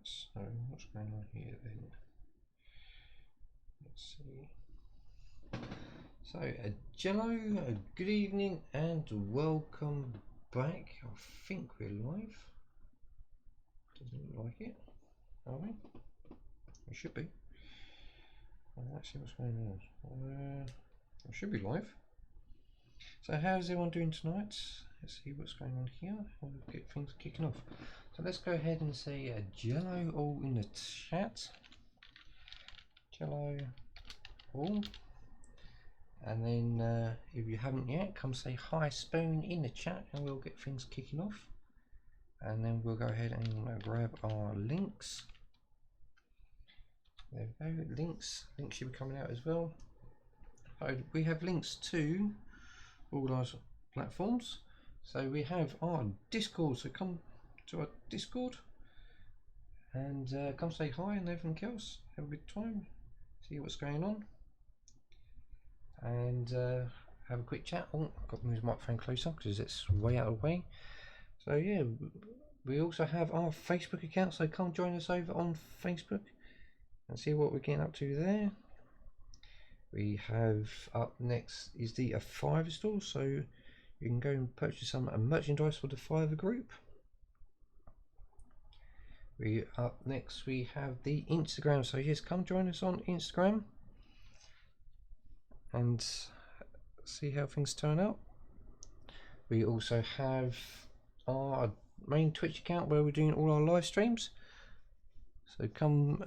So what's going on here then? Let's see. So Jello, good evening and welcome back. I think we're live. Doesn't look like it, are we? We should be. Let's see what's going on. We should be live. So how's everyone doing tonight? Let's see what's going on here. We'll get things kicking off. So let's go ahead and say Jello all in the chat. Jello all. And then if you haven't yet, come say hi Spoon in the chat and we'll get things kicking off. And then we'll go ahead and grab our links. There we go, links should be coming out as well. So we have links to all our platforms. So we have our Discord, so come to our Discord and come say hi and everything else. Have a good time, see what's going on, and have a quick chat. Oh, I've got to move the microphone closer because it's way out of the way. So yeah, we also have our Facebook account, so come join us over on Facebook and see what we're getting up to there. We have up next is the Fiverr store, so you can go and purchase some merchandise for the Fiverr group. Up next we have the Instagram, so yes, come join us on Instagram and see how things turn out. We also have our main Twitch account where we're doing all our live streams, so come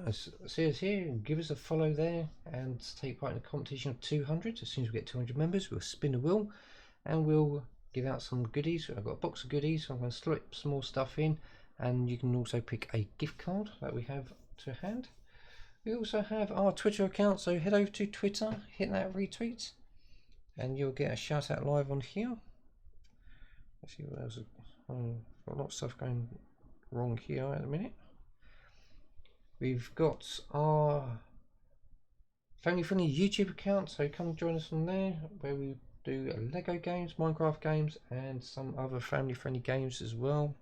see us here and give us a follow there and take part in a competition of 200. As soon as we get 200 members, we'll spin the wheel and we'll give out some goodies. I've got a box of goodies, so I'm going to slip some more stuff in, and you can also pick a gift card that we have to hand. We also have our Twitter account, so head over to Twitter, hit that retweet and you'll get a shout out live on here. Let's see what else. Got a lot of stuff going wrong here at the minute. We've got our family friendly YouTube account, so come join us on there where we do Lego games, Minecraft games and some other family friendly games as well.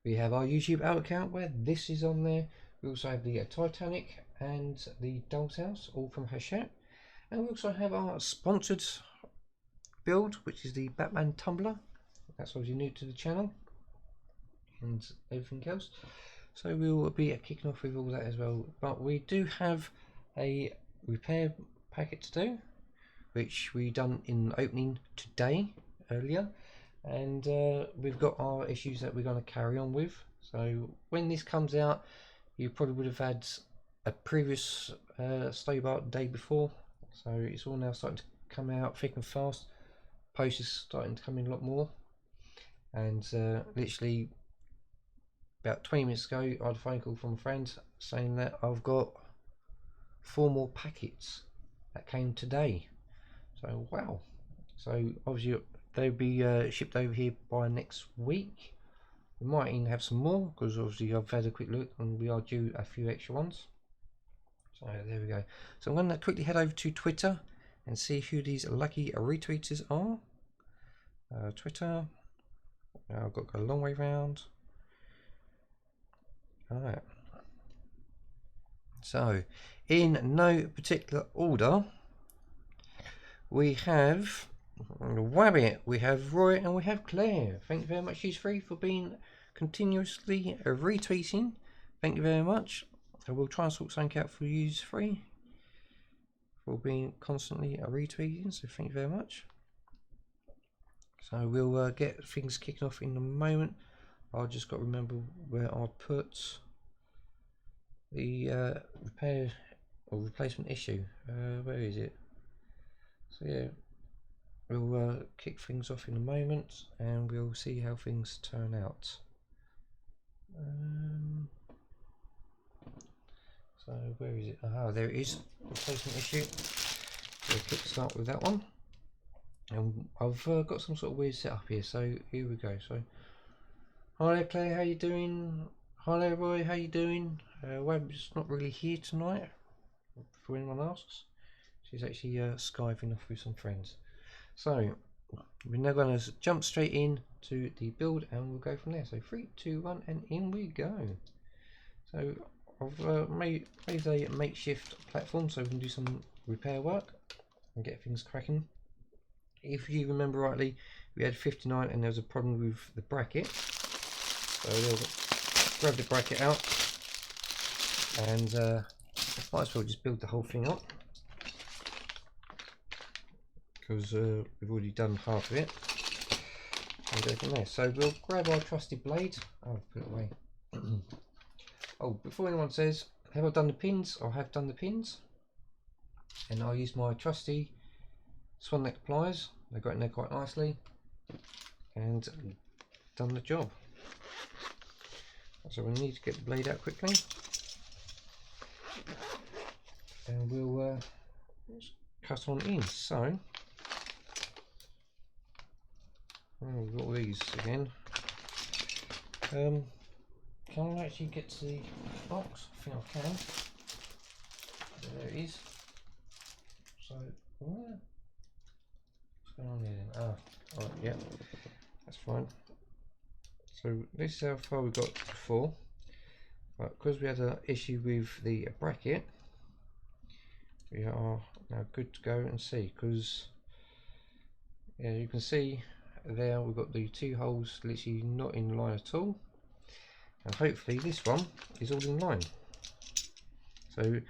We have our YouTube out account where this is on there. We also have the Titanic and the Doll's House, all from Hachette. And we also have our sponsored build, which is the Batman Tumbler. That's obviously new to the channel and everything else. So we will be kicking off with all that as well. But we do have a repair packet to do, which we done in opening today earlier, and we've got our issues that we're going to carry on with. So when this comes out, you probably would have had a previous Stobart day before, so it's all now starting to come out thick and fast. Post is starting to come in a lot more, and literally about 20 minutes ago I had a phone call from a friend saying that I've got 4 more packets that came today. So wow, so obviously they'll be shipped over here by next week. We might even have some more because obviously I've had a quick look and we are due a few extra ones. So there we go. So I'm going to quickly head over to Twitter and see who these lucky retweeters are. Twitter, I've got to go a long way round. Alright, so in no particular order, we have Wabbit, we have Roy and we have Claire. Thank you very much, you three, for being continuously retweeting. Thank you very much. I will try and sort something out for you three for being constantly retweeting, so thank you very much. So we'll get things kicking off in a moment. I've just got to remember where I put the repair or replacement issue. Where is it? So yeah, we'll kick things off in a moment and we'll see how things turn out. So where is it? Aha, there it is. Replacement issue. We'll kick start with that one. And I've got some sort of weird setup here, so here we go. So hi there Claire, how you doing? Hi there Roy, how you doing? Web's not really here tonight, for anyone asks. She's actually skiving off with some friends. So we're now going to jump straight in to the build and we'll go from there. So 3, 2, 1 and in we go. So I've made a makeshift platform so we can do some repair work and get things cracking. If you remember rightly, we had 59 and there was a problem with the bracket. So we'll grab the bracket out and might as well just build the whole thing up, because we've already done half of it. And go from there. So we'll grab our trusty blade. Oh, put it away. Oh, before anyone says, have I done the pins? I have done the pins. And I'll use my trusty swan neck pliers. They got in there quite nicely. And done the job. So we need to get the blade out quickly. And we'll cut on in. So, we've got all these again. Can I actually get to the box? I think I can. There it is. So, what's going on here then? Ah, right, yeah, that's fine. So this is how far we got before. But because we had an issue with the bracket, we are now good to go and see. Because yeah, you can see there we've got the two holes literally not in line at all. And hopefully this one is all in line. So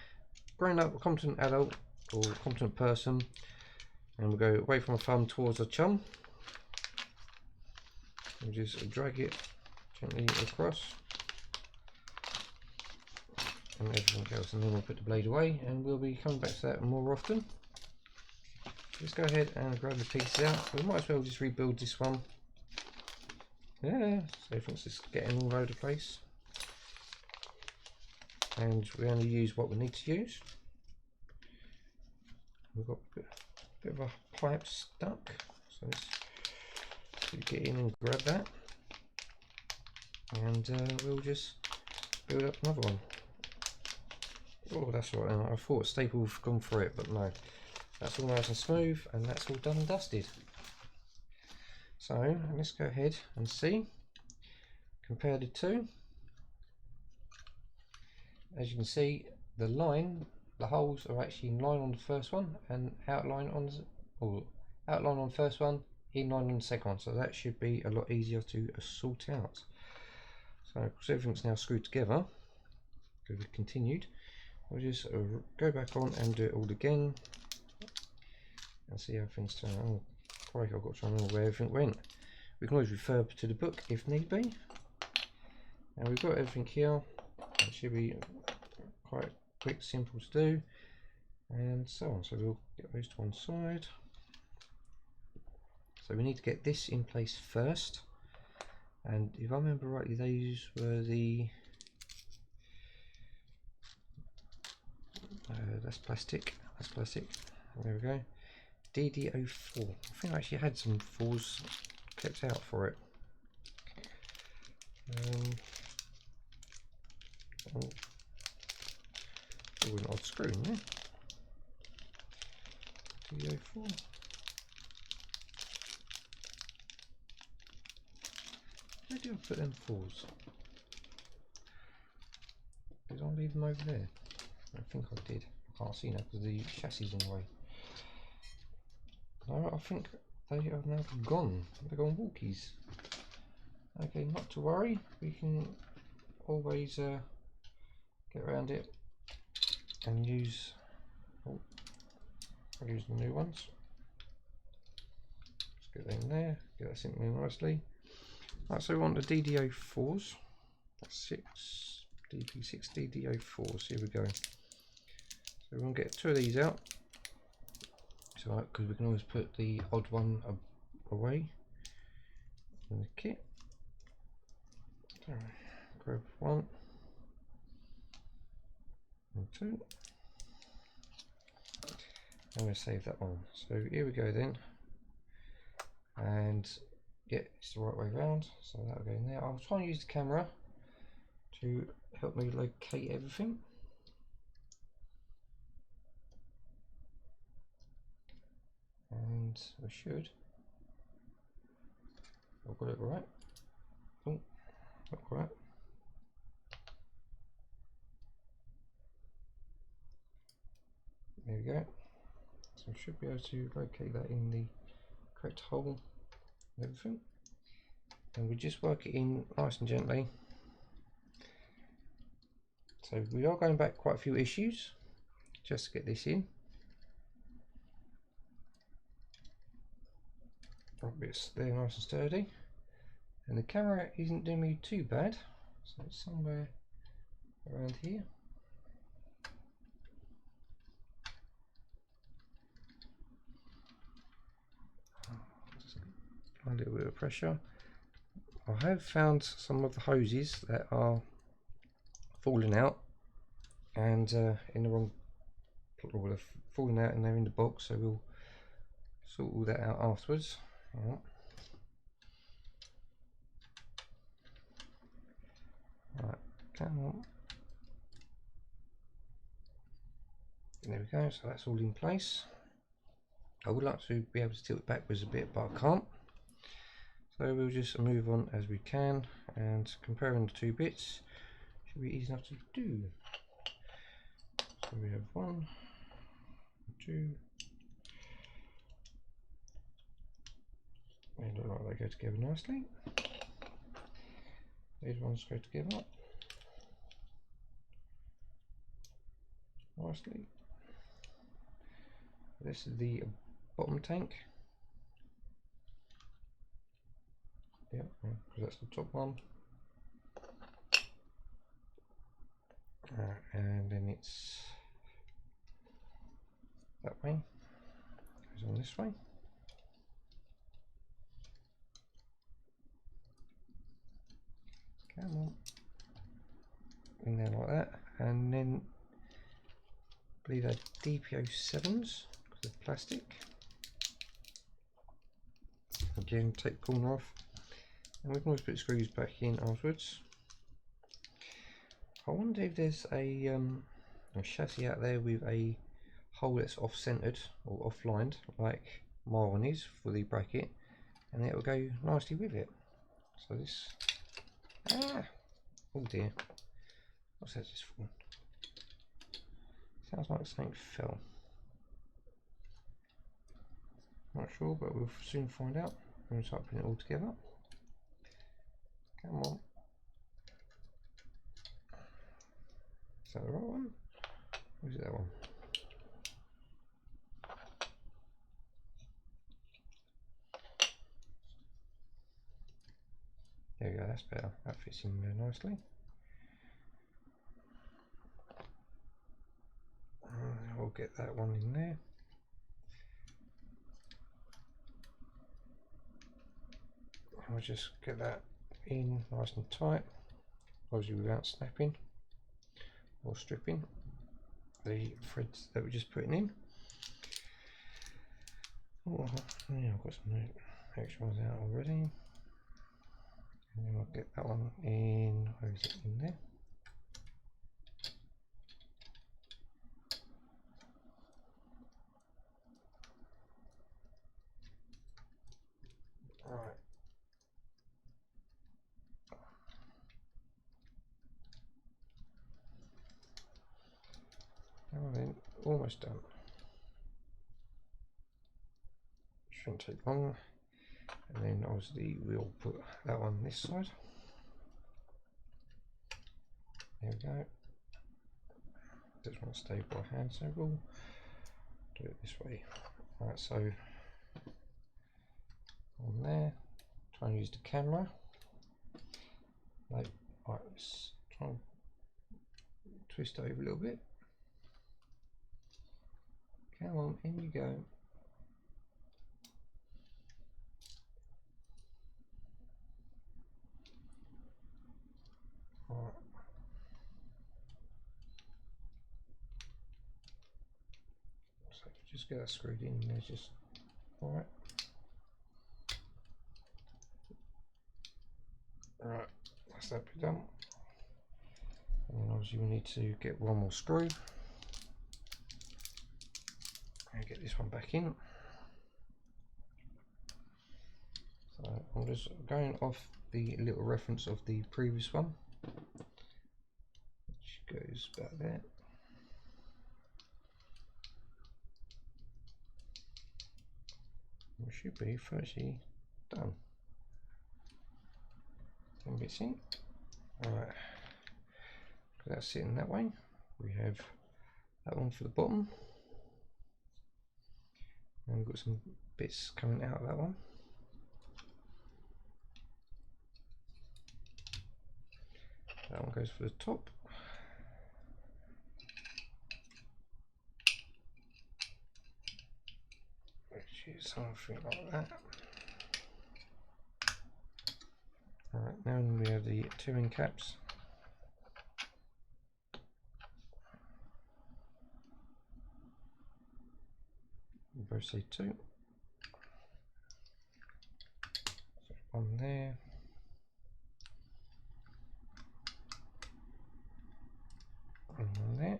grown up, competent adult or competent person, and we'll go away from a thumb towards a chum. And just drag it gently across and everything else, and then we'll put the blade away and we'll be coming back to that more often. Let's go ahead and grab the pieces out. We might as well just rebuild this one. Yeah, so everything's just getting all over the place. And we only use what we need to use. We've got a bit of a pipe stuck, so let's get in and grab that. And we'll just build up another one. Oh, that's all right. I thought a staple would have gone for it, but no. That's all nice and smooth, and that's all done and dusted. So let's go ahead and see. Compare the two. As you can see, the holes are actually in line on the first one, and outline on the first one, in line on the second one. So that should be a lot easier to sort out. So because everything's now screwed together, because we've continued, we'll just go back on and do it all again and see how things turn out. Oh, crikey, I've got to remember where everything went. We can always refer to the book if need be. And we've got everything here. It should be quite quick, simple to do, and so on. So we'll get those to one side. So we need to get this in place first. And if I remember rightly, those were the that's plastic. There we go. DD04. I think I actually had some 4s kept out for it. Oh, an odd screw in there. DD04. Where do I put them 4s? Did I leave them over there? I think I did. I can't see now because the chassis is in the way. No, I think they have now gone. They're gone walkies. Okay, not to worry. We can always get around it and use I'll use the new ones. Let's get them there. Get that synced in nicely. Right, so we want the DD04s. That's 6 DP6 DD04s. Here we go. So we're going to get 2 of these out. So because we can always put the odd one away in the kit. So, grab 1 and 2. I'm going to save that one. So here we go then. And yeah, it's the right way around. So that'll go in there. I'll try and use the camera to help me locate everything. And we should. I've got it right. Oh, not quite. we go. So we should be able to locate that in the correct hole and everything. And we just work it in nice and gently. So we are going back quite a few issues just to get this in. It's there nice and sturdy. And the camera isn't doing me too bad. So it's somewhere around here. A little bit of pressure. I have found some of the hoses that are falling out and in the wrong, well, they're falling out and they're in the box, so we'll sort all that out afterwards. Right, come on. There we go, so that's all in place. I would like to be able to tilt it backwards a bit, but I can't. So we'll just move on as we can, and comparing the two bits should be easy enough to do. So we have 1, 2. They look like they go together nicely. These ones go together nicely. This is the bottom tank. Yeah, because that's the top one. And then it's that way. Goes on this way. Come on. In there like that. And then I believe they're DPO7s because they're plastic. Again, take the corner off. And we can always put screws back in afterwards. I wonder if there's a chassis out there with a hole that's off-centered or off-lined, like my one is for the bracket, and it will go nicely with it. So this, oh dear, what's that just for? Sounds like something fell. Not sure, but we'll soon find out when we start putting it all together. Come on. Is that the right one? Or is it that one? There we go, that's better. That fits in there nicely. We'll get that one in there. I'll just get that in nice and tight, obviously without snapping or stripping the threads that we're just putting in. Oh, yeah, I've got some extra ones out already. And then I'll get that one in, where is it, in there. Alright. Now then, almost done. Shouldn't take long. And then obviously we'll put that one this side. There we go. Just want to stay by hand, so we'll do it this way. Right, so on there, try and use the camera. Like, right, let's try and twist over a little bit. Come on, in you go. Right. So just get that screwed in there, just alright. Right, that's that bit done. And then obviously we need to get one more screw and get this one back in. So I'm just going off the little reference of the previous one, which goes about there. we should be virtually done. 10 bits in. Alright, that's sitting that way. We have that one for the bottom, and we've got some bits coming out of that one. That one goes for the top. Which is something like that. Alright, now we have the two end caps. We both say two. So one there. And one there.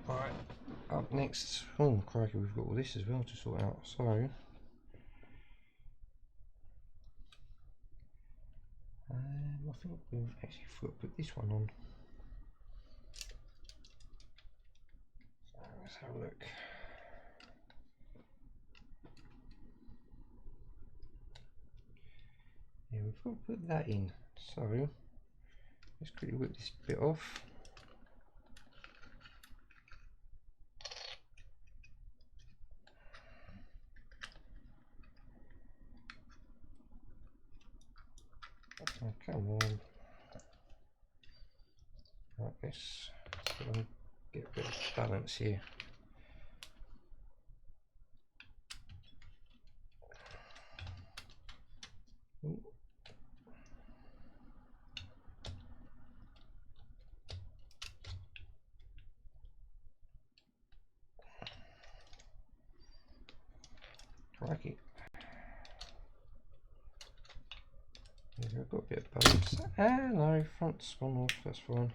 Alright, up next. Oh crikey, we've got all this as well to sort out. So I think we've actually forgot to put this one on. So let's have a look. Yeah, we've got to put that in. So let's quickly whip this bit off. Oh, come on. Right, let's get a bit of balance here. Ooh. Crikey. I've got a bit of balance. Ah, no, front's gone off, that's fine.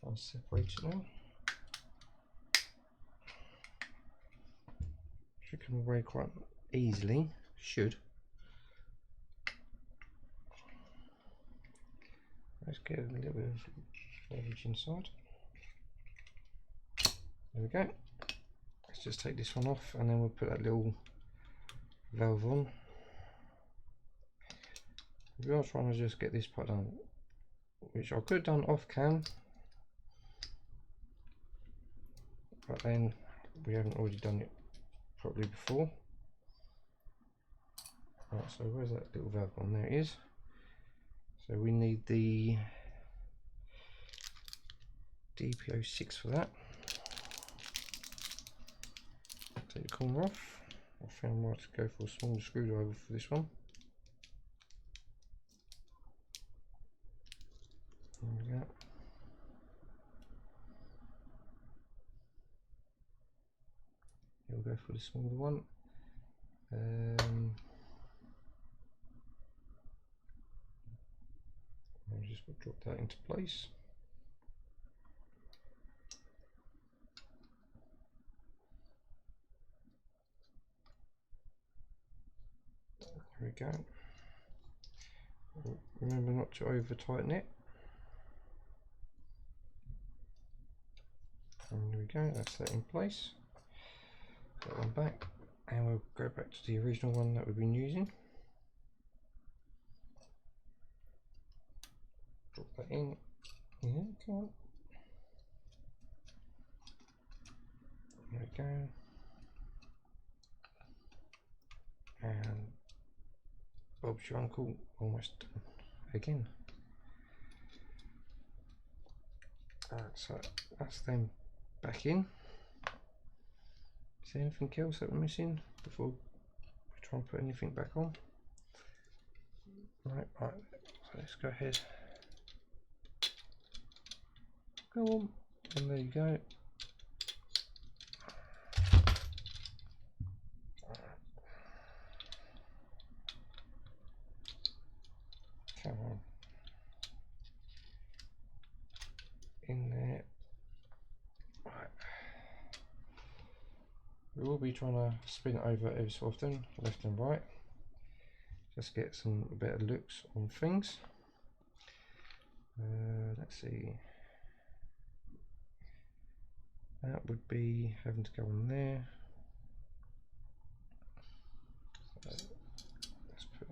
Try and separate it now. Should come away quite easily. Should. Let's get a little bit of leverage inside. There we go. Let's just take this one off and then we'll put that little valve on. We are trying to just get this part done, which I could have done off cam, but then we haven't already done it properly before. Right, so where's that little valve on? There it is. So we need the DPO6 for that. Take the corner off. I found I might go for a smaller screwdriver for this one. There we go. We'll go for the smaller one. I'll just drop that into place. There we go. Remember not to over tighten it. And there we go, that's that in place. Put that one back, and we'll go back to the original one that we've been using. Drop that in. Yeah, come on. There we go. And Bob's your uncle, almost done again. So that's them back in. Is there anything else that we're missing before we try and put anything back on? Right, so let's go ahead. Go on, and there you go. Come on. In there. Right. We will be trying to spin it over every so often, left and right. Just get some better looks on things. Let's see. That would be having to go on there. So let's put,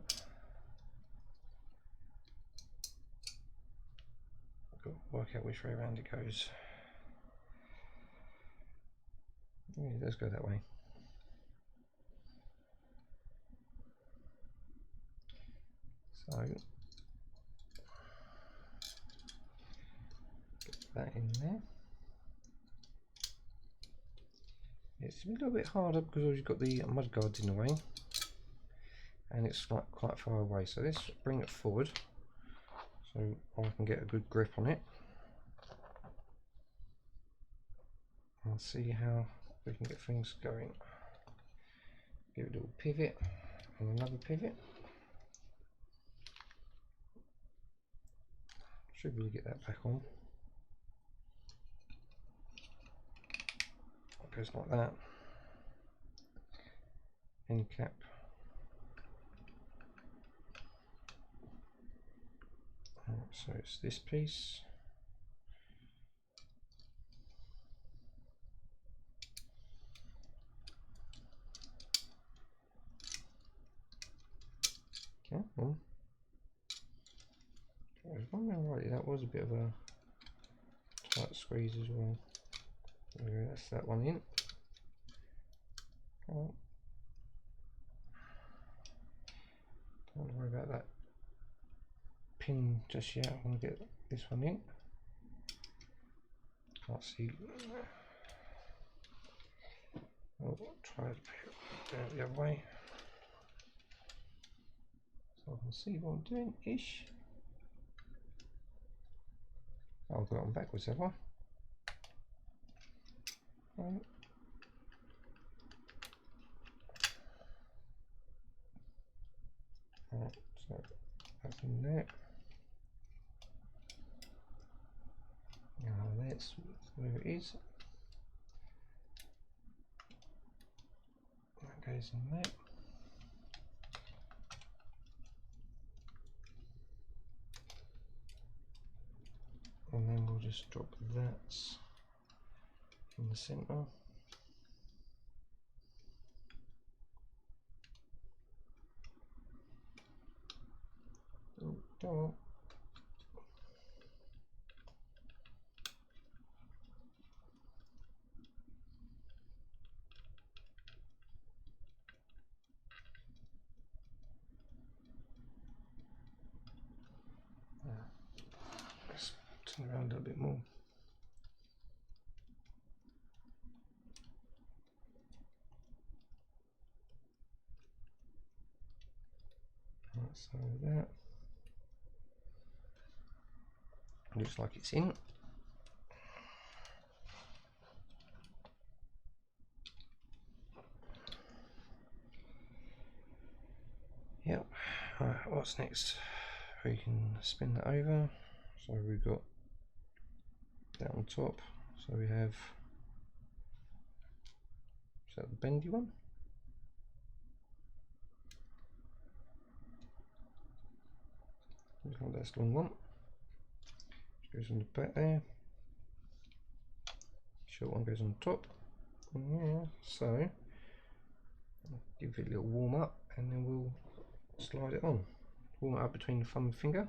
I've got to work out which way around it goes. Yeah, it does go that way. So get that in there. It's a little bit harder because you've got the mud guards in the way, and it's like quite far away. So let's bring it forward so I can get a good grip on it. I'll see how we can get things going. Give it a little pivot and another pivot. Should really get that back on. It goes like that. End cap. So it's this piece. Okay, well, I was wondering why that was a bit of a tight squeeze as well. Anyway, that's that one in. Come on. Don't worry about that pin just yet. I want to get this one in. Can't see. I'll try to do it the other way so I can see what I'm doing ish. Oh, I've got it on backwards, have I? Right, so that's in there. Now that's where it is. That goes in there. And then we'll just drop that in the centre. Oh, come on. Let's turn around a little bit more. Right, so that looks like it's in. Yep. Alright, what's next? We can spin that over. So we've got that on top. So we have, is that the bendy one? Looks like that's the long one. Goes on the back there. Short one goes on the top. Yeah, so give it a little warm up and then we'll slide it on. Warm it up between the thumb and finger.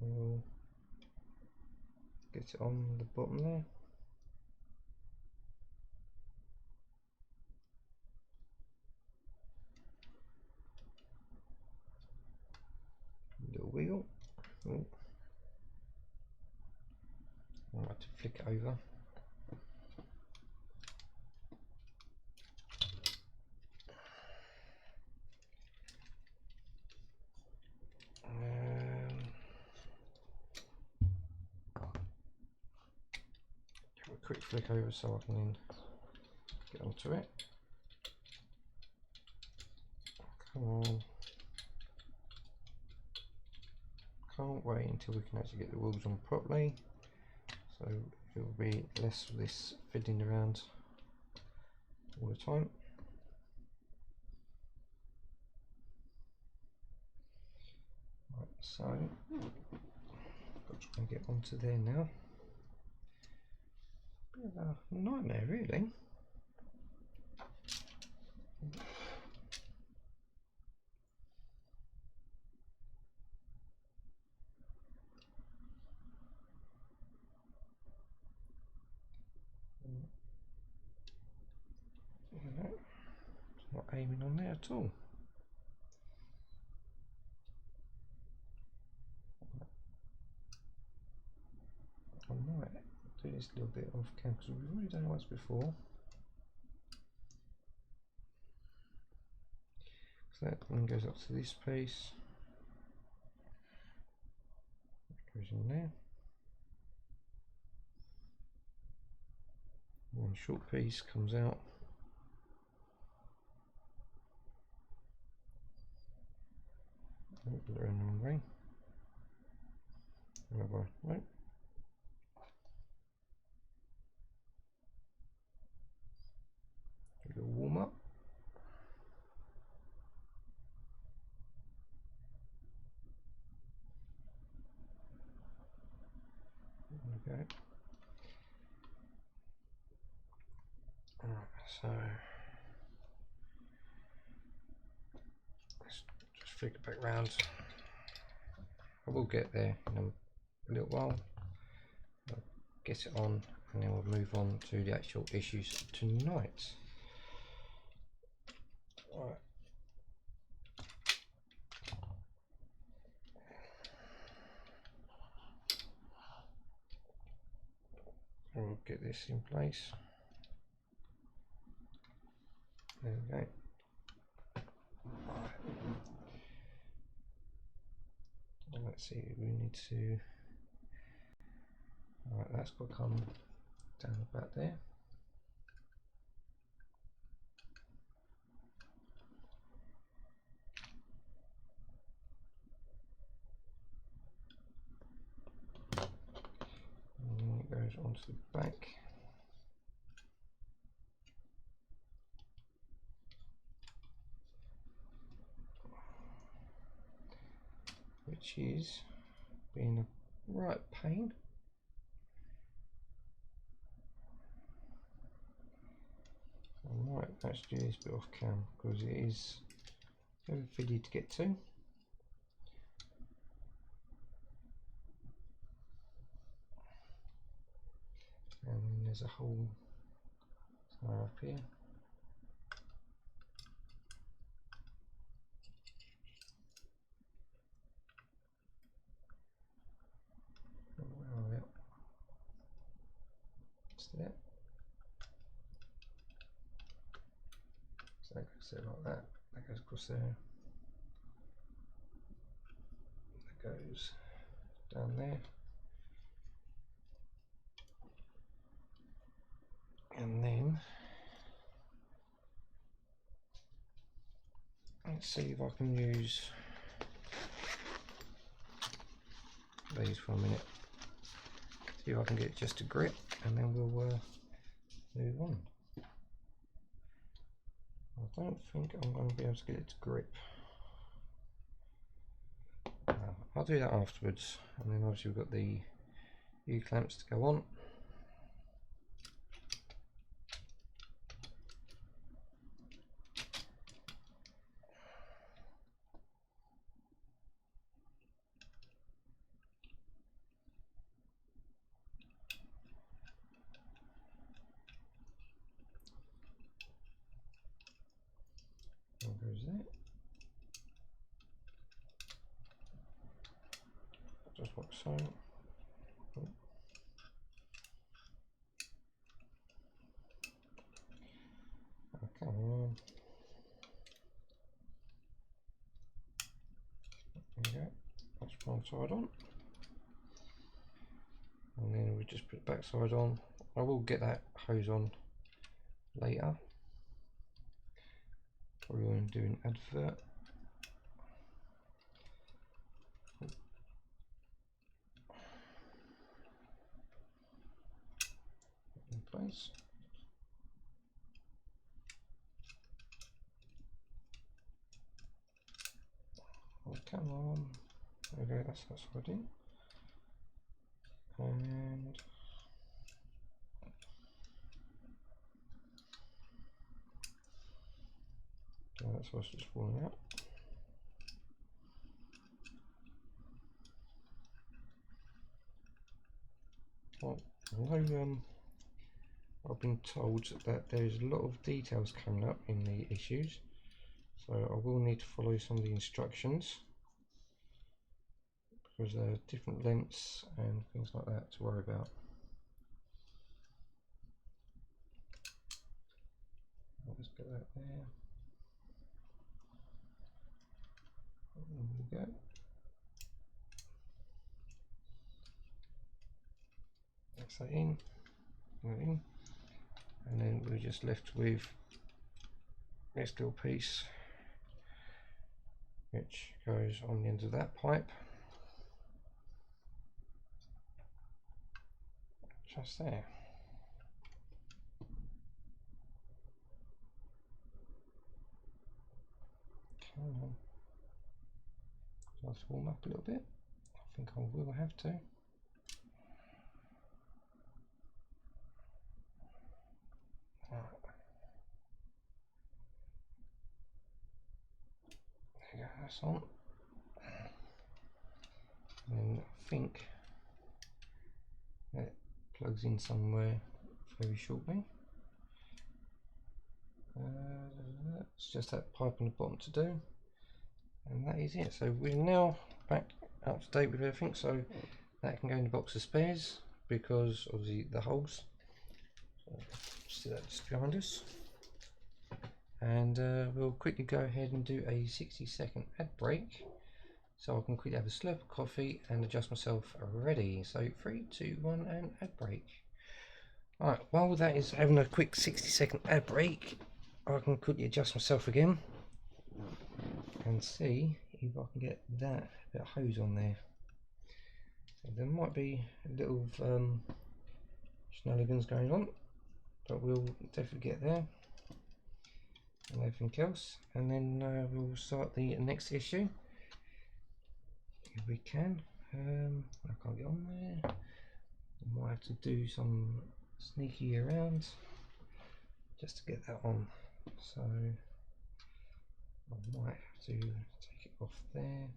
And we'll get it on the bottom there. Little wheel. Oh. I'll have to flick it over. Give it a quick flick over so I can then get onto it. Come on. Can't wait until we can actually get the wheels on properly. So it will be less of this fiddling around all the time. Right, so got to try and get onto there now. Bit of a nightmare, really. It's not aiming on there at all. I might do this a little bit off cam because we've already done it once before. So that one goes up to this piece, goes in there. One short piece comes out. Oh, put it around the wrong way. Right. A little warm up. There we go. Alright, so let's just flick it back round. I will get there in a little while. I'll get it on and then we'll move on to the actual issues tonight. Alright. We'll get this in place. There we go. Let's see, we need to. Alright, that's got to come down about there. And it goes onto the back. Which is being a right pain. I might actually do this bit off cam because it is very fiddly to get to. And then there's a hole somewhere up here. Where are we at? Just there. So that goes there like that. That goes across there. That goes down there. And then let's see if I can use these for a minute. See if I can get just a grip, and then we'll move on. I don't think I'm going to be able to get it to grip. I'll do that afterwards, and then obviously we've got the U-clamps to go on. There goes that. Just like so. Oh. Oh, come on. There we go. That's one side on. And then we just put the back side on. I will get that hose on later. Probably going to do an advert. In place. Oh, come on. There we go, that's what I do. And that's what's just falling out. Well, although I've been told that there's a lot of details coming up in the issues, so I will need to follow some of the instructions because there are different lengths and things like that to worry about. Let's get that there. There we go. That's that in, and then we're just left with this little piece which goes on the end of that pipe, just there. Come on. Just warm up a little bit. I think I will have to. Right. There you go, that's on. And I think that plugs in somewhere very shortly. It's just that pipe on the bottom to do, and that is it. So we're now back up to date with everything, so that can go in the box of spares because obviously the holes. So see that just behind us, and we'll quickly go ahead and do a 60-second ad break so I can quickly have a slurp of coffee and adjust myself ready. So 3, 2, 1 and ad break. Alright, while that is having a quick 60-second ad break, I can quickly adjust myself again and see if I can get that bit of hose on there. So there might be a little shenanigans going on, but we'll definitely get there and everything else, and then we'll start the next issue if we can. I can't get on there. I might have to do some sneaky around just to get that on, so I might have to take it off there.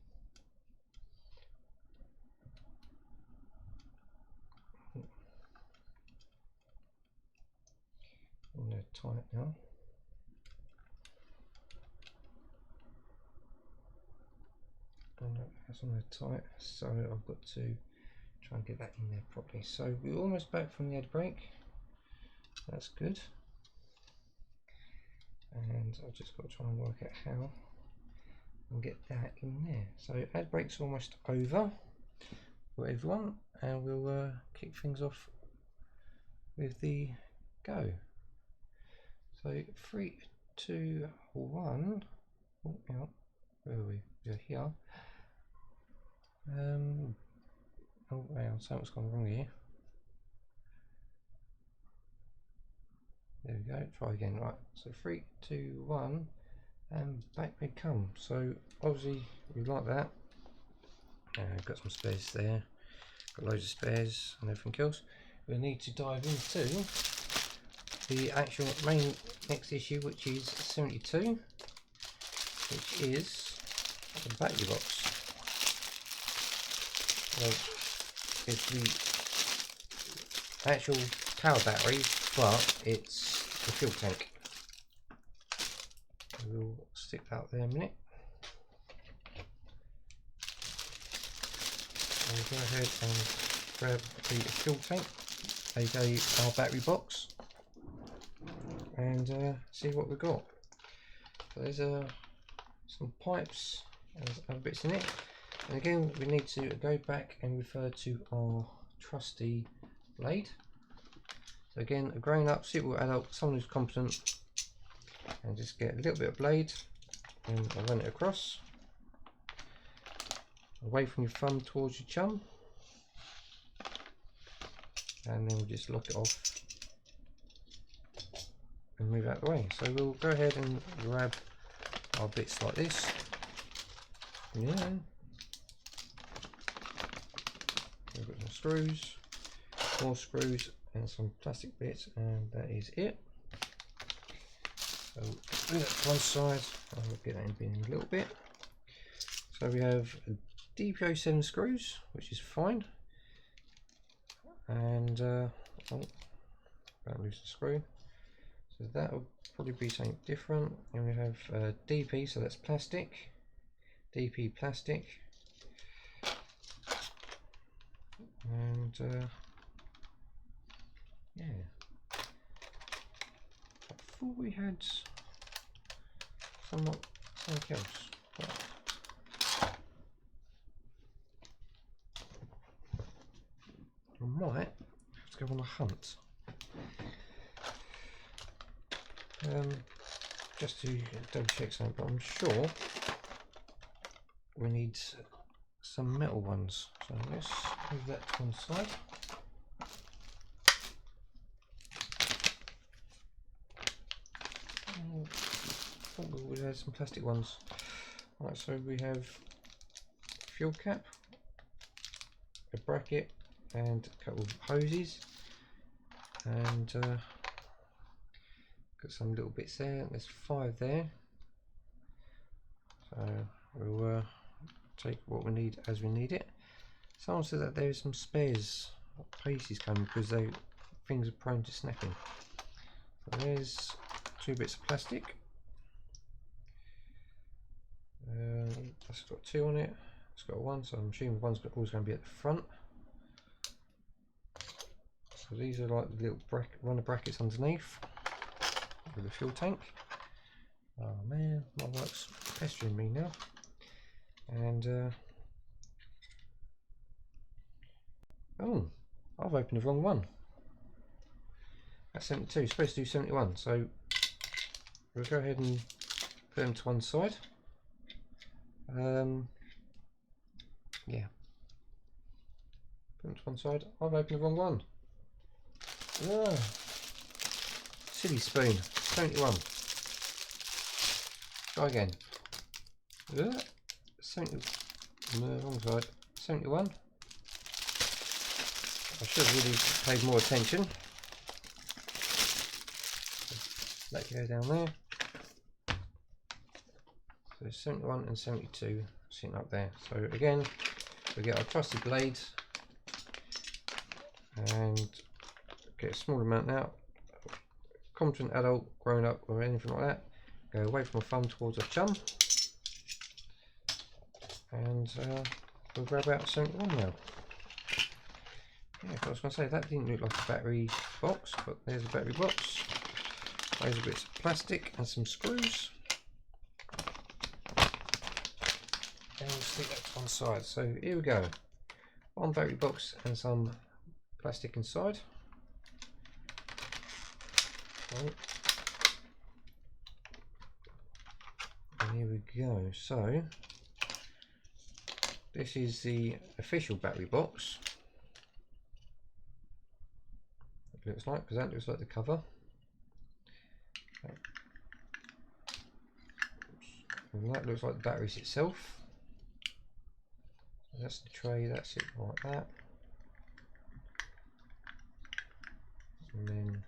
I'm going to tie it now. And that's on there tight, so I've got to try and get that in there properly. So we're almost back from the ad break. That's good. And I've just got to try and work out how and get that in there. So ad break's almost over for everyone, and we'll kick things off with the go. So 3, 2, 1. Oh, out. Where are we? We're here. Oh wow, something's gone wrong here. There we go, try again. Right, so 3, 2, 1 and back we come. So obviously we like that. Got some spares there, got loads of spares and everything else. We need to dive into the actual main next issue, which is 72, which is the battery box. So it's the actual power battery, but it's the fuel tank. We'll stick that there a minute. So we'll go ahead and grab the fuel tank, aka our battery box, and see what we've got. So there's some pipes and other bits in it. And again, we need to go back and refer to our trusty blade. So again, a grown up, suitable adult, someone who's competent, and just get a little bit of blade and I'll run it across, away from your thumb towards your chum, and then we'll just lock it off and move out of the way. So we'll go ahead and grab our bits like this. Yeah. got some screws, more screws, and some plastic bits, and that is it. So move that to one side. I'll get that in bin in a little bit. So we have DP07 screws, which is fine, and oh, don't lose the screw. So that will probably be something different. And we have DP, so that's plastic, DP plastic, and yeah. I thought we had something else. But I might have to go on a hunt. Just to double check something, but I'm sure we need some metal ones. So let's move that to one side. I thought we would have some plastic ones. Right, so we have fuel cap, a bracket, and a couple of hoses, and got some little bits there. There's 5 there, so we'll take what we need as we need it. Someone said that there is some spares pieces coming because things are prone to snapping. So there's 2 bits of plastic. That's got 2 on it. It's got 1, so I'm assuming one's always going to be at the front. So these are like the little runner brackets underneath with the fuel tank. Oh man, my work's pestering me now. And oh, I've opened the wrong one. That's 72, supposed to do 71, so we'll go ahead and put them to one side. Yeah, put them to one side. I've opened the wrong one. Ah, silly spoon. 71. Try again. 70. Wrong side. 71. I should have really paid more attention. Let it go down there. So 71 and 72 sitting up there. So again, we get our trusty blades and get a small amount now. Competent adult, grown up, or anything like that. Go away from a thumb towards a chum, and we'll grab out 71 now. Yeah, I was going to say that didn't look like a battery box, but there's a battery box. Those are bits of plastic and some screws. And we'll stick that to one side. So here we go. One battery box and some plastic inside. Oh. And here we go. So this is the official battery box. It looks like, because that looks like the cover. And that looks like the batteries itself. That's the tray, that's it like that. And then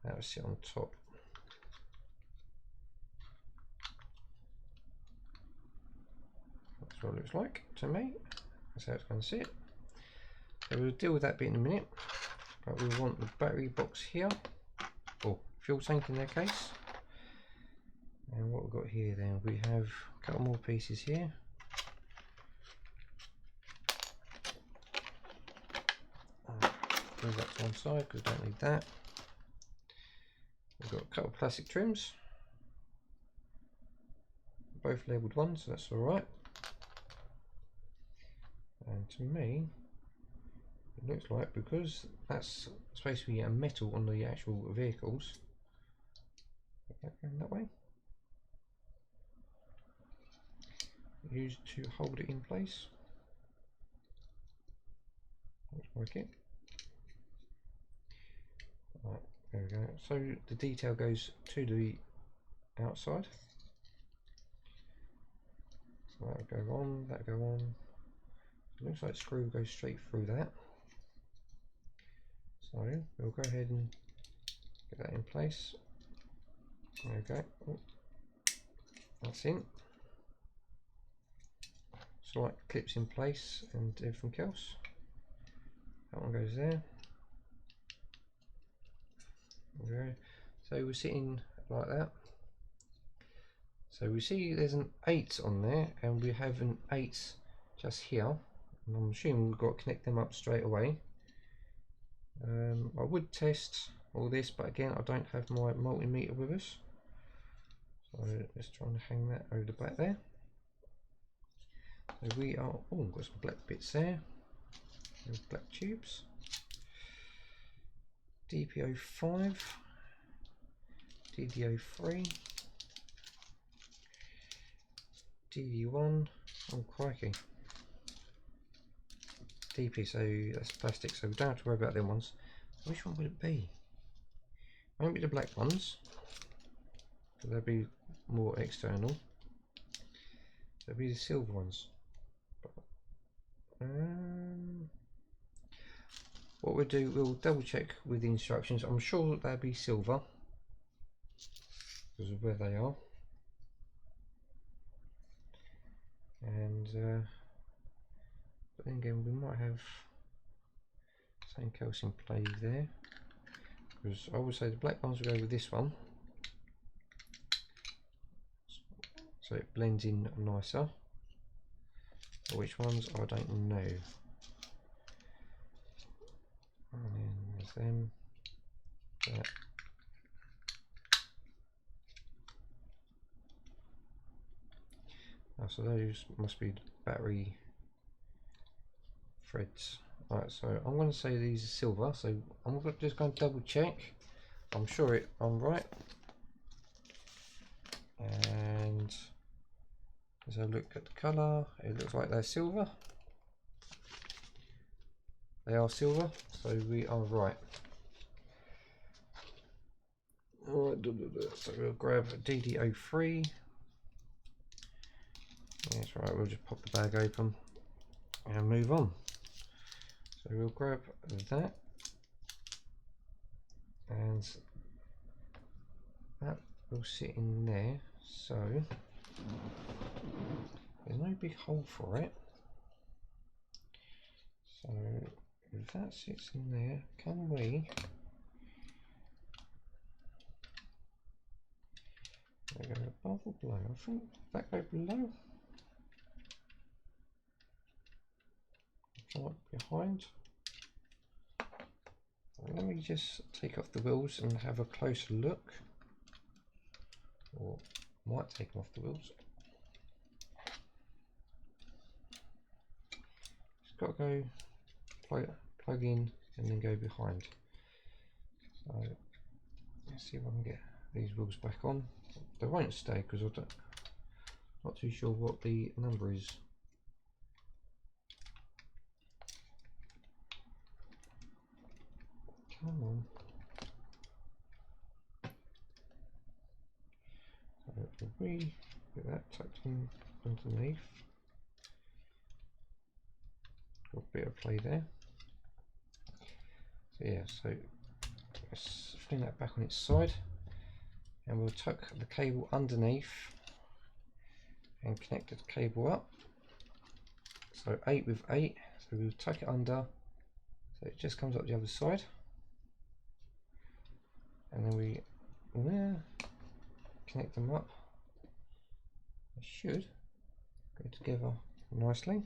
that will sit on top. That's what it looks like to me. That's how it's going to sit. So we'll deal with that bit in a minute. But we want the battery box here, or fuel tank in their case. And what we've got here then, we have a couple more pieces here. Move that to one side because we don't need that. We've got a couple of plastic trims, both labelled 1, so that's alright. And to me, it looks like, because that's supposed to be a metal on the actual vehicles, that way, used to hold it in place. Let's work it. Right, there we go. So the detail goes to the outside. So that'll go on, that'll go on. Looks like the screw goes straight through that. So we'll go ahead and get that in place. There we go. Oh, that's in. So like clips in place and everything else. That one goes there. Okay. So we're sitting like that. So we see there's an 8 on there, and we have an 8 just here. And I'm assuming we've got to connect them up straight away. I would test all this, but again, I don't have my multimeter with us. So let's try and hang that over the back there. So we are, oh, got some black bits there. There's black tubes. DPO5, DDO3, DD1, oh crikey. DP, so that's plastic, so we don't have to worry about them ones. Which one would it be? Won't be the black ones, because they'll be more external. They'll be the silver ones. What we'll do, we'll double check with the instructions. I'm sure that they'll be silver because of where they are. And but then again, we might have something else in play there, because I would say the black ones will go with this one, so it blends in nicer. But which ones, I don't know. And then there's them. That. Oh, so those must be the battery threads. Right, so I'm going to say these are silver, so I'm just going to double check. I'm sure I'm right. And as I look at the colour, it looks like they're silver. They are silver, so we are right. So we'll grab a DD03. That's right, we'll just pop the bag open and move on. So we'll grab that, and that will sit in there. So there's no big hole for it. So if that sits in there, can we go above or below? I think that go below. Come up behind. Let me just take off the wheels and have a closer look, or might take them off the wheels. It's got to go plug in and then go behind. So let's see if I can get these wheels back on. They won't stay because I'm not too sure what the number is. Come on. So if we get that tucked in underneath, got a bit of play there. So yeah, so let's fling that back on its side, and we'll tuck the cable underneath and connect the cable up. So 8 with 8, so we'll tuck it under so it just comes up the other side, and then we connect them up. They should go together nicely.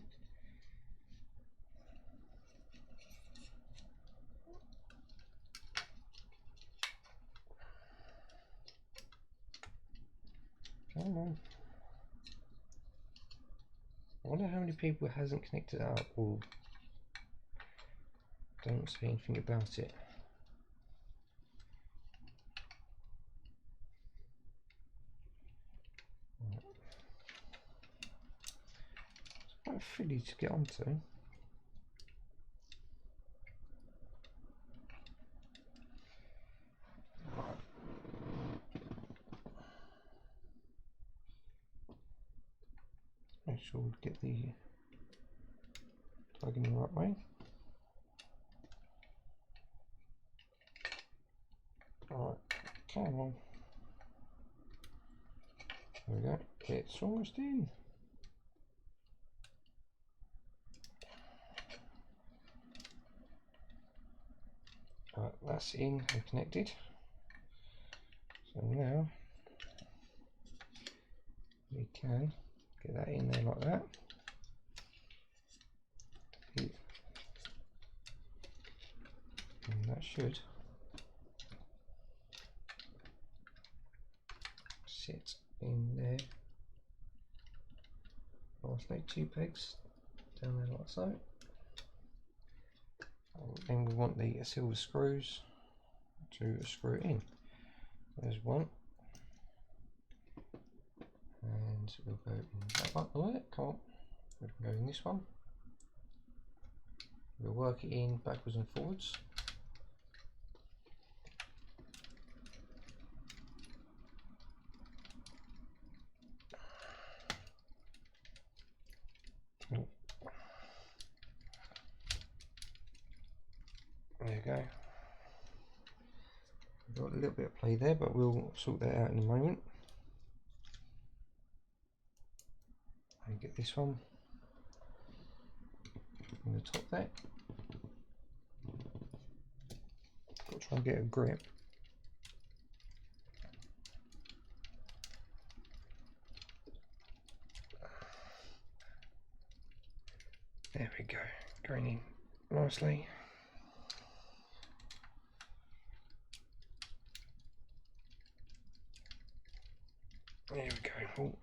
Come on. I wonder how many people hasn't connected it up or don't say anything about it. It's quite fiddly to get onto. Make sure we get the plug in the right way. Alright, come on. There we go, it's almost in. Right, that's in and connected. So now we can get that in there like that. And that should sit in there. Nicely, 2 pegs down there like so. Then we want the silver screws to screw in. There's one, and we'll go in that one. Oh, come on, we can go in this one. We'll work it in backwards and forwards. Oh. There you go. Got a little bit of play there, but we'll sort that out in a moment. And get this one in the top there. Got to try and get a grip. There we go, going in nicely. There we go. Ooh.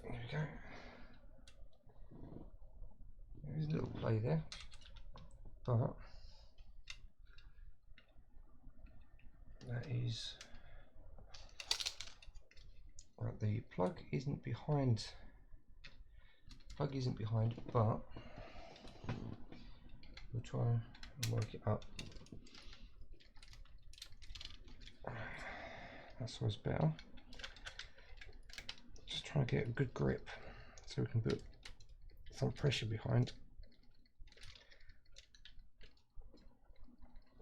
There we go. There's a little play there, but that is right. The plug isn't behind. Plug isn't behind, but we'll try and work it up. That's always better. Just try and get a good grip so we can put some pressure behind.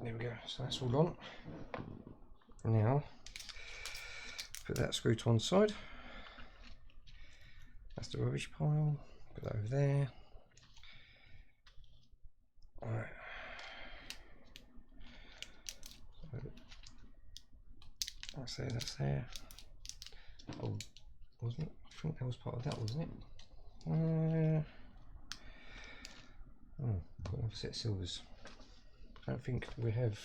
There we go, so that's all on. Now, put that screw to one side. That's the rubbish pile, put that over there. Alright. So, that's there, that's there. Oh, wasn't it? I think that was part of that, wasn't it? Oh, got another set of silvers. I don't think we have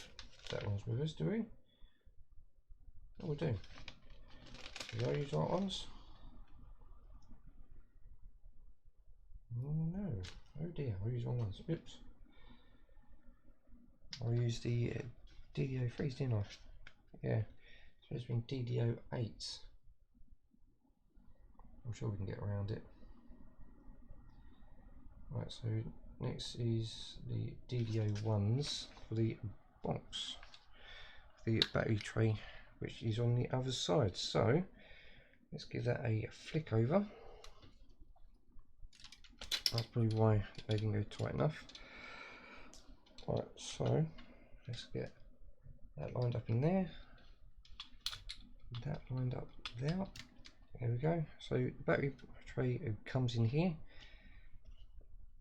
that ones with us, do we? Oh, we do. Did I use our ones? No. Oh dear, I used wrong ones. Oops. I used the DDO3s, didn't I? Yeah. So it's been DDO8s. I'm sure we can get around it. Right, so next is the DDO1s for the box, the battery tray, which is on the other side. So let's give that a flick over. That's probably why they didn't go tight enough. Right, so let's get that lined up in there, that lined up there. There we go. So the battery tray comes in here,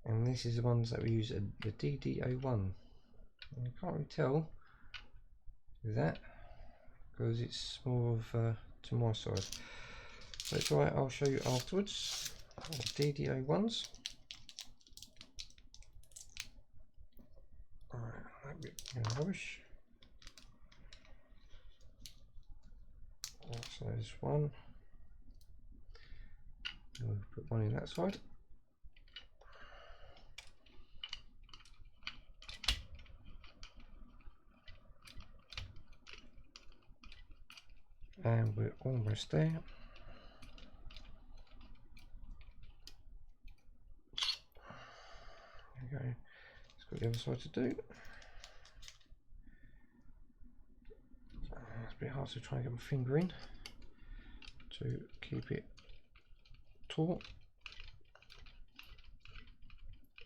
and this is the ones that we use at the DDO1. And you can't really tell with that because it's more of to my side. So it's alright, I'll show you afterwards. DDO1s. Alright, that bit rubbish. So there's one. We'll put one in that side. And we're almost there. There we go. Let's got the other side to do. It's a bit hard to try and get my finger in to keep it taut.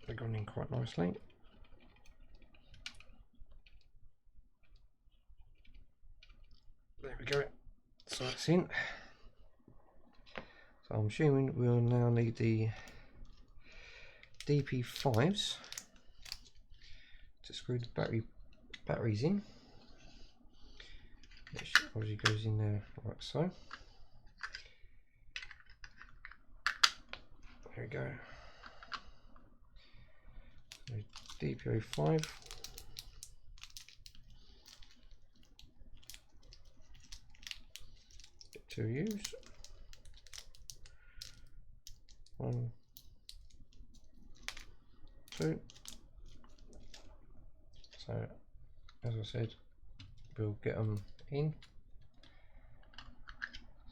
They've gone in quite nicely. There we go. So that's in. So I'm assuming we'll now need the DP5s to screw the batteries in. Which obviously goes in there like so. There we go. So DP5. To use. 1, 2. So, as I said, we'll get them in.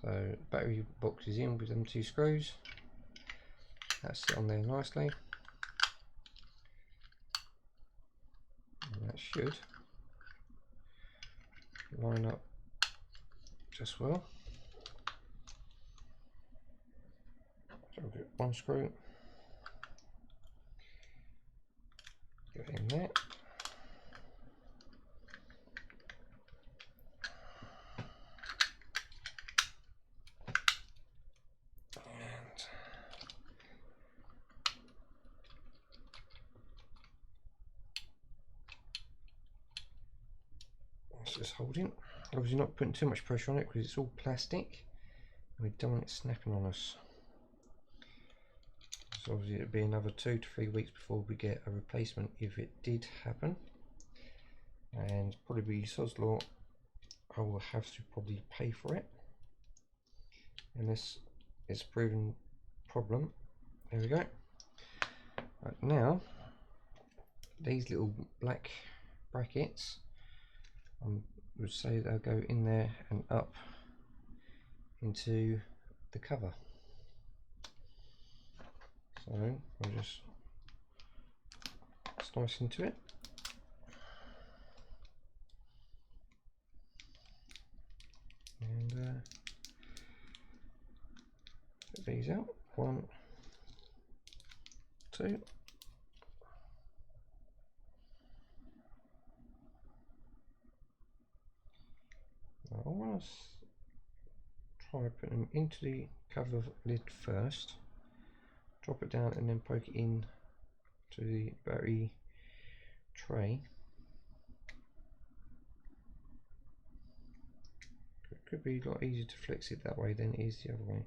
So, battery box is in with them 2 screws. That's sit on there nicely. And that should line up just well. So we'll get 1 screw, get it in there. And just holding. Obviously not putting too much pressure on it because it's all plastic and we don't want it snapping on us. So obviously it'll be another 2 to 3 weeks before we get a replacement if it did happen, and probably sod's law, I will have to probably pay for it unless it's a proven problem. There we go. Right, now these little black brackets, I would say they'll go in there and up into the cover. So I'll just slice into it. And get these out. 1, 2. Now I want to try putting them into the cover lid first. Drop it down and then poke it in to the battery tray. It could be a lot easier to flex it that way than it is the other way.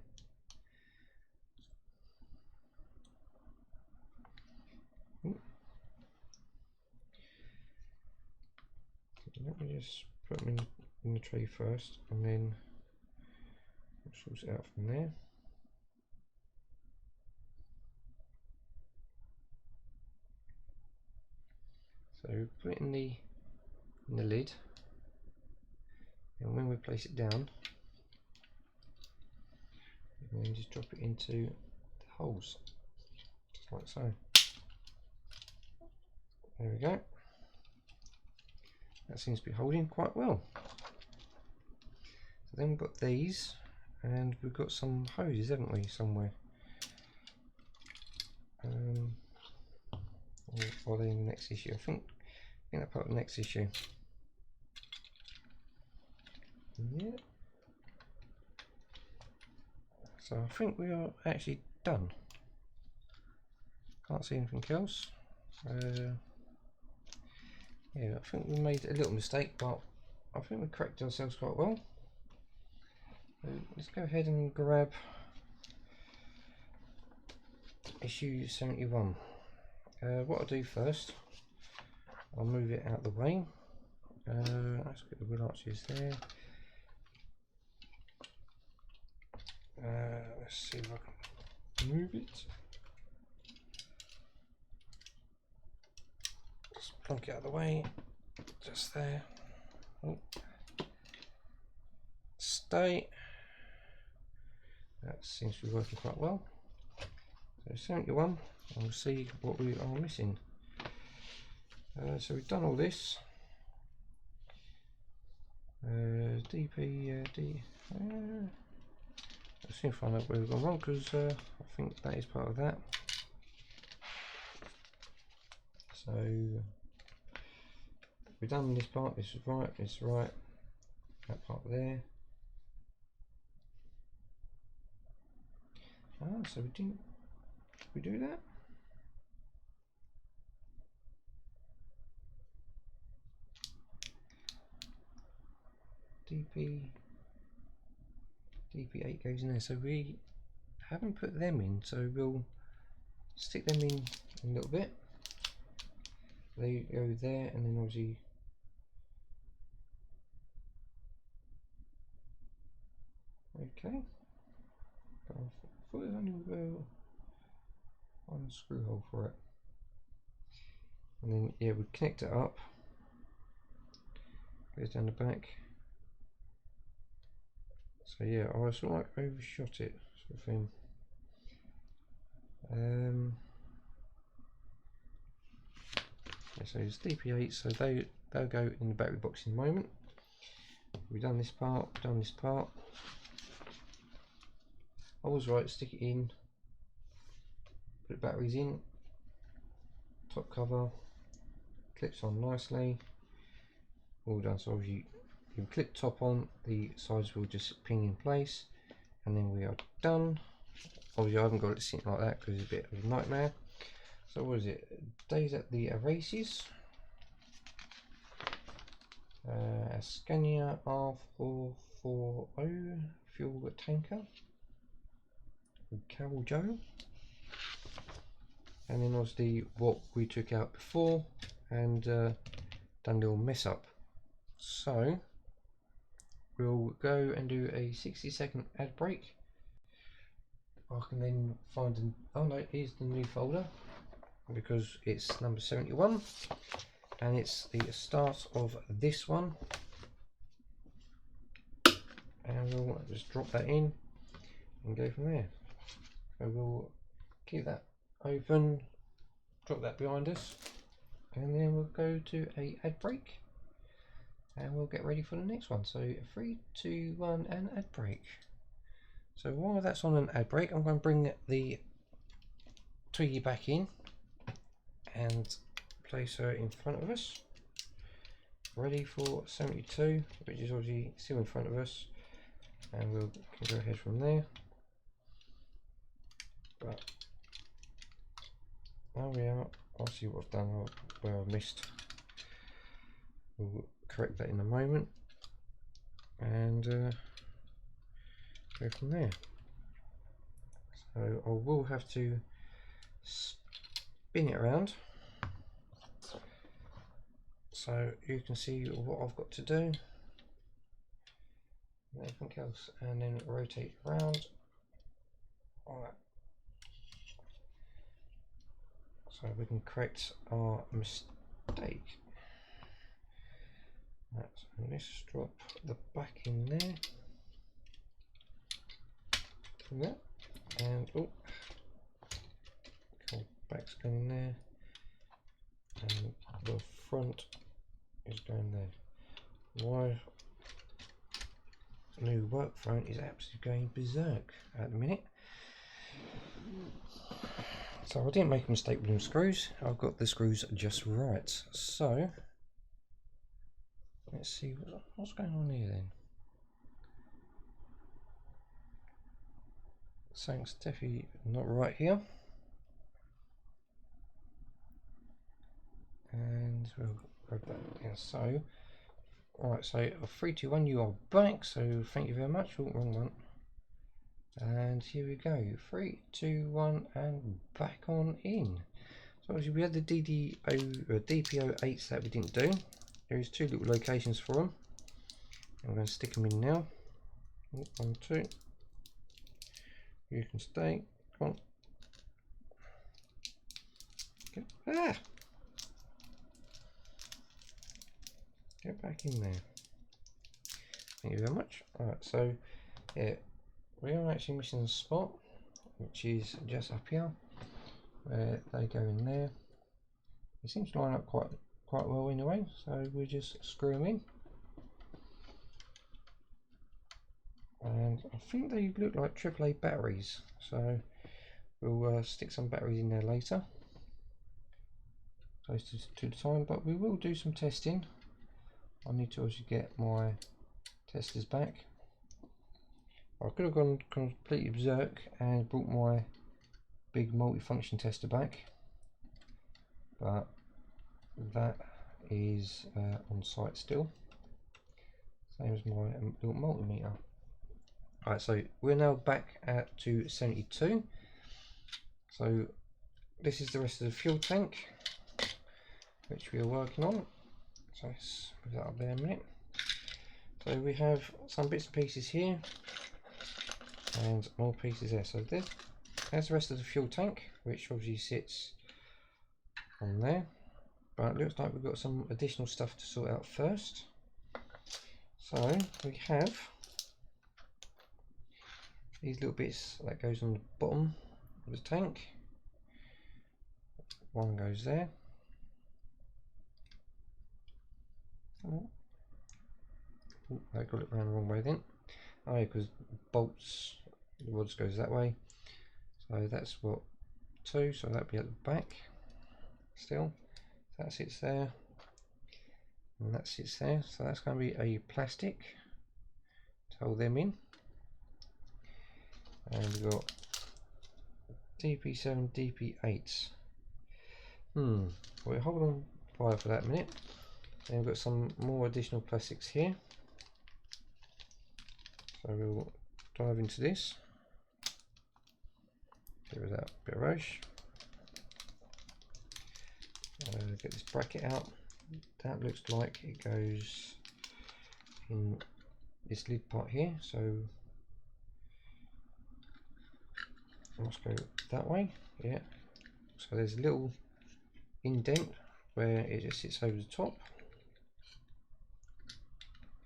Let me just put them in the tray first and then we'll sort it out from there. So put it in the lid, and when we place it down, and then just drop it into the holes, just like so. There we go. That seems to be holding quite well. So then we've got these, and we've got some hoses, haven't we, somewhere? Or are they in the next issue? I think they're part of the next issue. Yeah. So I think we are actually done. Can't see anything else. Yeah, I think we made a little mistake, but I think we corrected ourselves quite well. So let's go ahead and grab issue 71. What I'll do first, I'll move it out of the way. Let's get the wheel arches there. Let's see if I can move it. Just plonk it out of the way, just there. Oh. Stay. That seems to be working quite well. So 71, and we'll see what we are missing. So we've done all this. Let's see if I find out where we've gone wrong, because I think that is part of that. So we've done this part, this is right, that part there. So we didn't, did we do that? DP8 goes in there, so we haven't put them in, so we'll stick them in a little bit. They go there, and then obviously okay. I thought there's only one screw hole for it, and then yeah, we connect it up. Goes down the back. So yeah, I sort of like overshot it, sort of thing. Yeah, so it's DP8, so they'll go in the battery box in a moment. We've done this part, I was right, stick it in, put batteries in, top cover, clips on nicely, all done. So you clip top on, the sides will just ping in place, and then we are done. Obviously I haven't got it sitting like that because it's a bit of a nightmare. So what is it? Days at the Races. Scania R440 fuel tanker. Carol Joe. And then obviously what we took out before and done a little mess up. So we'll go and do a 60-second ad break. I can then find an, oh no, here's the new folder, because it's number 71 and it's the start of this one, and we'll just drop that in and go from there. So we'll keep that open, drop that behind us, and then we'll go to a ad break and we'll get ready for the next one. So 3, 2, 1 and ad break. So while that's on an ad break, I'm going to bring the Twiggy back in and place her in front of us, ready for 72, which is obviously still in front of us, and we'll go ahead from there. But there we are. I'll see what I've done, where I've missed. We'll correct that in a moment and go from there. So I will have to spin it around so you can see what I've got to do and everything else, and then rotate around. Alright, so we can correct our mistake. Right, so let's drop the back in there. Yeah. And oh, cool, back's going in there, and the front is going there. My new work phone is absolutely going berserk at the minute. So I didn't make a mistake with them screws. I've got the screws just right. So let's see what's going on here then. Something's definitely not right here. And we'll go back again. So, alright, so 3, 2, 1, you are back. So thank you very much. Oh, wrong one. And here we go. 3, 2, 1, and back on in. So obviously we had the DP08s that we didn't do. There is 2 little locations for them. I'm going to stick them in now. 1, 2. You can stay. Come on. Get, get back in there. Thank you very much. Alright, so yeah, we are actually missing a spot, which is just up here, where they go in there. It seems to line up quite well anyway, so we just screw them in. and I think they look like AAA batteries, so we'll stick some batteries in there later, close to the time, but we will do some testing. I need to also get my testers back. I could have gone completely berserk and brought my big multi-function tester back, but that is on site still, same as my little multimeter. Alright, so we're now back at 272. So this is the rest of the fuel tank, which we are working on. So let's move that up there a minute. So we have some bits and pieces here, and more pieces there. So there's the rest of the fuel tank, which obviously sits on there. But it looks like we've got some additional stuff to sort out first. So we have these little bits that goes on the bottom of the tank. One goes there. Oh, I got it around the wrong way then. Oh yeah, because bolts, the rods goes that way. So that's what, 2, so that'd be at the back still. That sits there, and that sits there. So that's going to be a plastic to hold them in. And we've got DP7, DP8s. We'll hold on fire for that a minute. Then we've got some more additional plastics here. So we'll dive into this. Get rid of that bit of rubbish. Get this bracket out. That looks like it goes in this lid part here. So I must go that way. Yeah. So there's a little indent where it just sits over the top.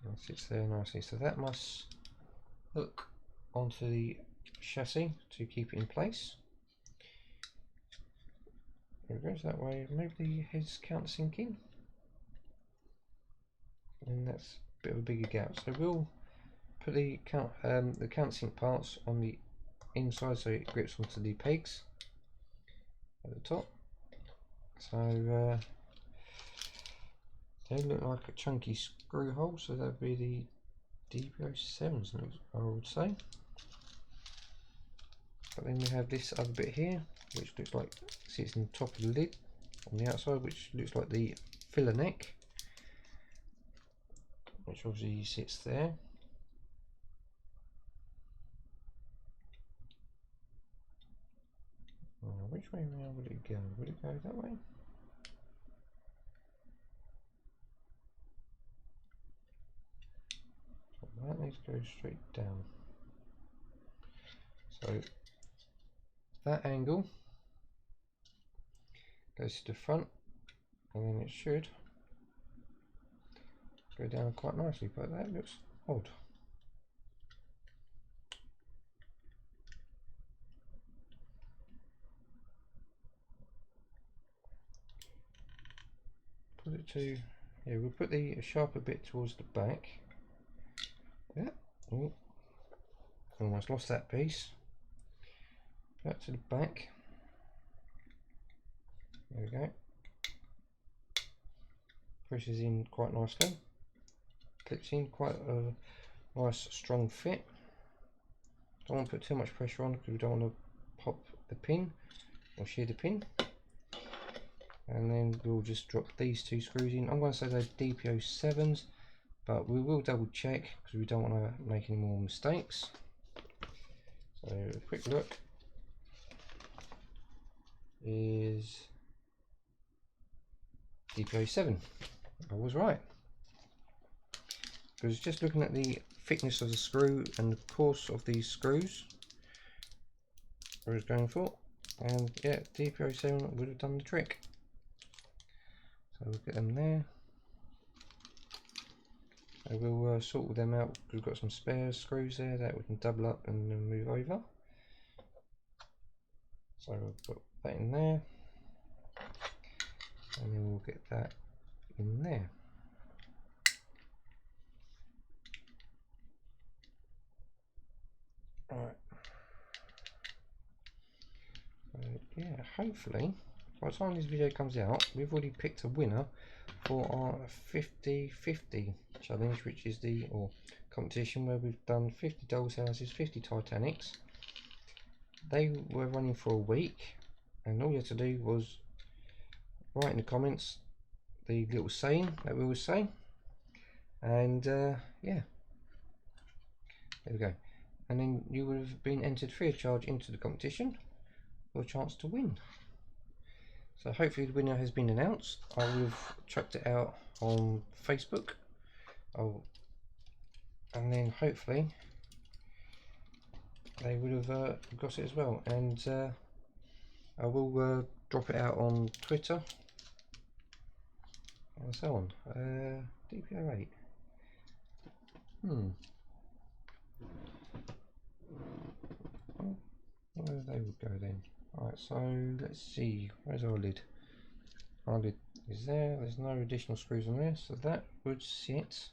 And sits there nicely. So that must hook onto the chassis to keep it in place. There it goes that way. Maybe the head's countersinking, and that's a bit of a bigger gap. So we'll put the countersink parts on the inside so it grips onto the pegs at the top. So they look like a chunky screw hole, so that'd be the DP07s, I would say. But then we have this other bit here, which looks like sits on the top of the lid on the outside, which looks like the filler neck, which obviously sits there. Which way around would it go? Would it go that way? So that needs to go straight down. So that angle goes to the front, and then it should go down quite nicely, but that looks odd. Put it to, yeah, we'll put the sharper bit towards the back. Yeah, oh, almost lost that piece. Put that to the back. There we go. Pushes in quite nicely. Clips in quite a nice strong fit. Don't want to put too much pressure on because we don't want to pop the pin or shear the pin. And then we'll just drop these 2 screws in. I'm going to say they're DP07s, but we will double check because we don't want to make any more mistakes. So a quick look is DP07. I was right, because just looking at the thickness of the screw and the course of these screws I was going for, and yeah, DP07 would have done the trick. So we'll get them there. So we'll sort them out because we've got some spare screws there that we can double up and then move over. So we'll put that in there, and then we'll get that in there. Right. Yeah, hopefully by the time this video comes out, we've already picked a winner for our 50/50 challenge, which is the competition where we've done 50 dolls houses, 50 Titanics. They were running for a week, and all you had to do was write in the comments the little saying that we always say, and yeah, there we go. And then you would have been entered free of charge into the competition for a chance to win. So hopefully the winner has been announced. I will have chucked it out on Facebook. And then hopefully they would have got it as well. And I will drop it out on Twitter and so on. DPO8. Where they would go then. Alright, so let's see. Where's our lid? Our lid is there. There's no additional screws on there, so that would sit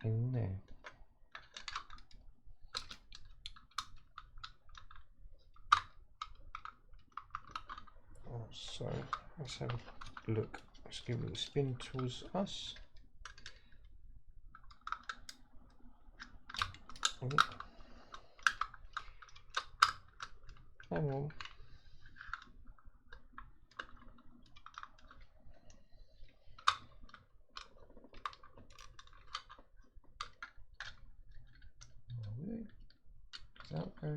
in there. So let's have a look. Let's give it a spin towards us. Oh. Come on. That go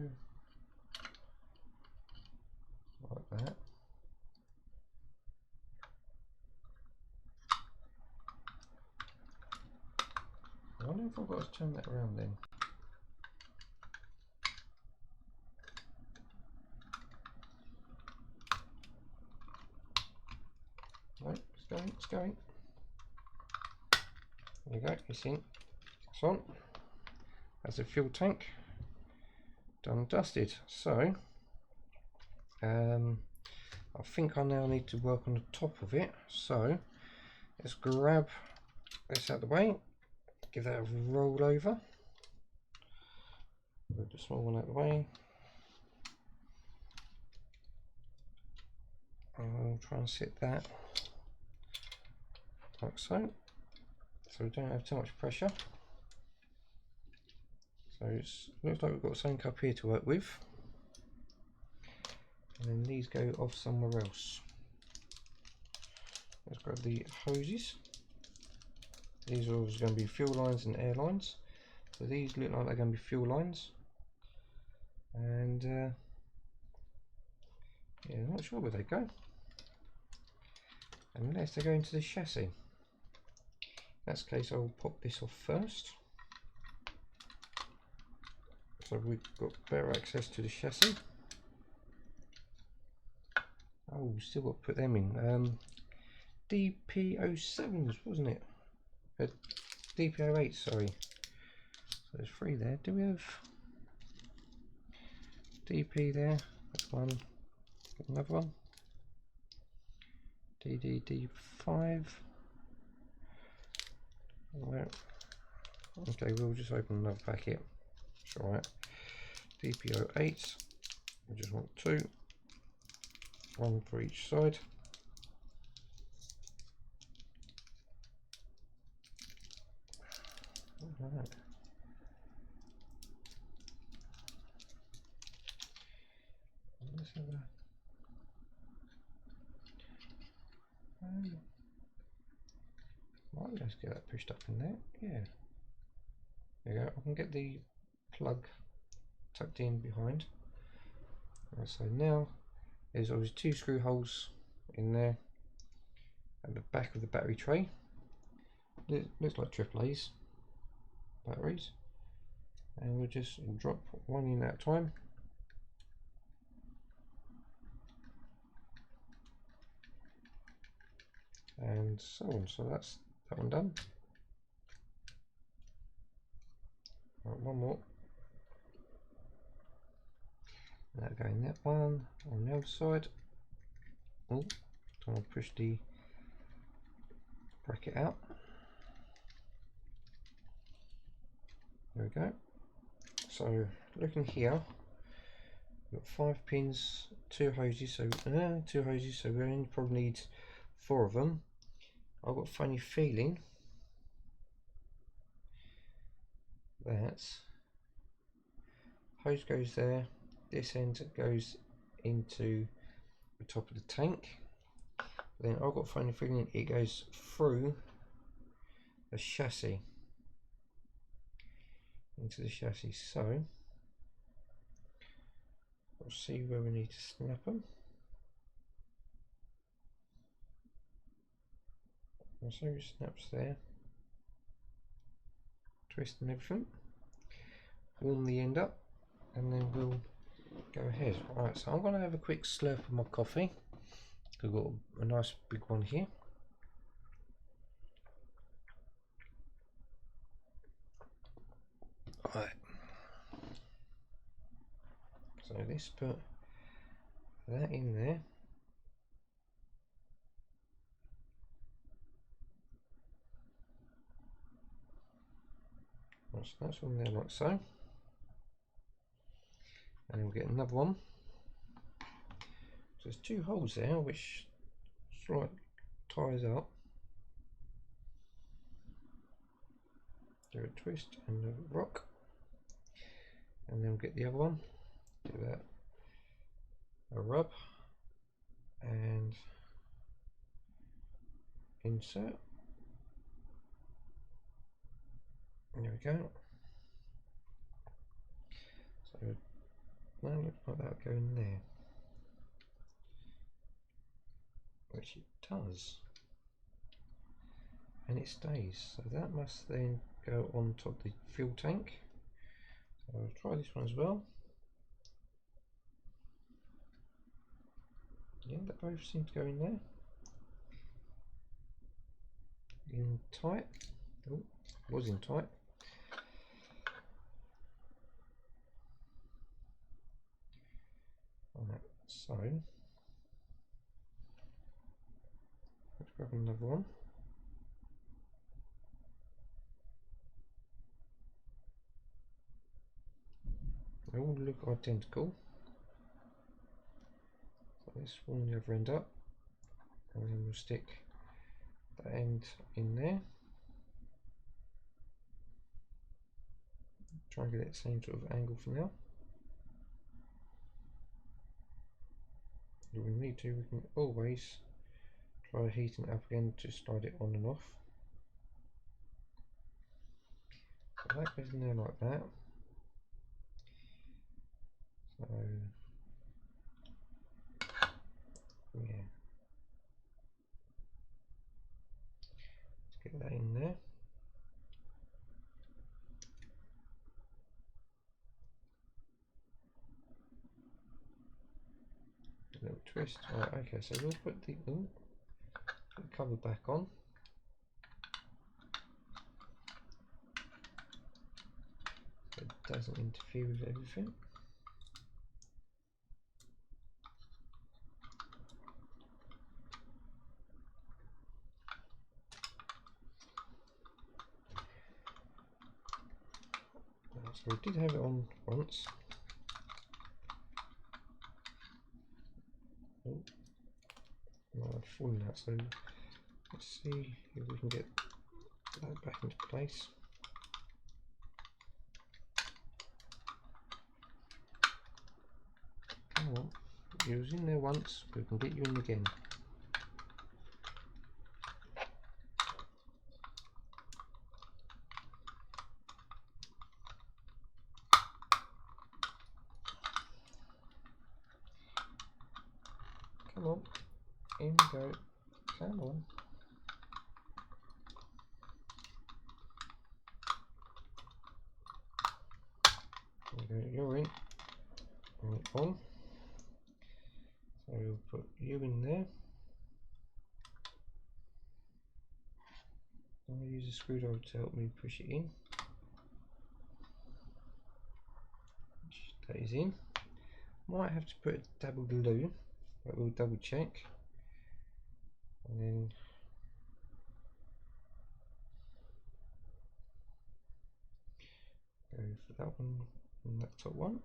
like that. I wonder if I've got to turn that around then. Right, it's going, it's going. There you go, it's in. It's on. That's a fuel tank. Done and dusted. So I think I now need to work on the top of it. So let's grab this out of the way, give that a roll over, move the small one out of the way, I'll try and sit that like so, so we don't have too much pressure. So it looks like we've got something up here to work with, and then these go off somewhere else. Let's grab the hoses. These are always going to be fuel lines and air lines. So these look like they're going to be fuel lines, and yeah, I'm not sure where they go unless they go into the chassis. In that case, I'll pop this off first, so we've got better access to the chassis. Oh, still got to put them in. DP07s, wasn't it? DP08, sorry. So there's 3 there. Do we have DP there? That's one. Got another one. DD5. Well, okay, we'll just open another packet. It's alright. DP08. We just want 2. 1 for each side. Alright. Let's have a right, let's get that pushed up in there. Yeah. There you go. I can get the plug tucked in behind. Right, so now there's obviously 2 screw holes in there at the back of the battery tray. It looks like AAA's batteries, and we'll just drop one in at a time. And so on. So that's that one done. Right, one more. That'll go in that one. On the other side. Oh, trying to push the bracket out. There we go. So looking here, we've got 5 pins, 2 hoses, so we only probably need 4 of them. I've got a funny feeling that hose goes there, this end goes into the top of the tank, then I've got a funny feeling it goes through the chassis into the chassis. So we'll see where we need to snap them. So it snaps there, twist and everything, warm the end up, and then we'll go ahead. Right, so I'm going to have a quick slurp of my coffee. I've got a nice big one here. Right, so let's put that in there. Right, so that's on there like so, and then we'll get another one. So there's 2 holes there which sort of ties up. Do a twist and a rock, and then we'll get the other one, do that, a rub and insert. There we go. So that looks like that will go in there, which it does, and it stays. So that must then go on top of the fuel tank. So I'll try this one as well. Yeah, they both seem to go in there. In tight. Oh, was in tight. Alright, so let's grab another one. They all look identical. So let's warm the other end up, and then we'll stick that end in there. Try and get it the same sort of angle for now. If we need to, we can always try heating it up again to slide it on and off. So that goes in there like that. So yeah, let's get that in there. A little twist. Right, okay, so we'll put the cover back on. So it doesn't interfere with everything. So we did have it on once. Oh, might have fallen out, so let's see if we can get that back into place. Come on, you was in there once, we can get you in again. Come on, in we go. Come on. There you go, you're in. Right on. So we'll put you in there. I'm going to use a screwdriver to help me push it in. That is in. Might have to put a double glue, but we'll double check. And then go for that one and that top one.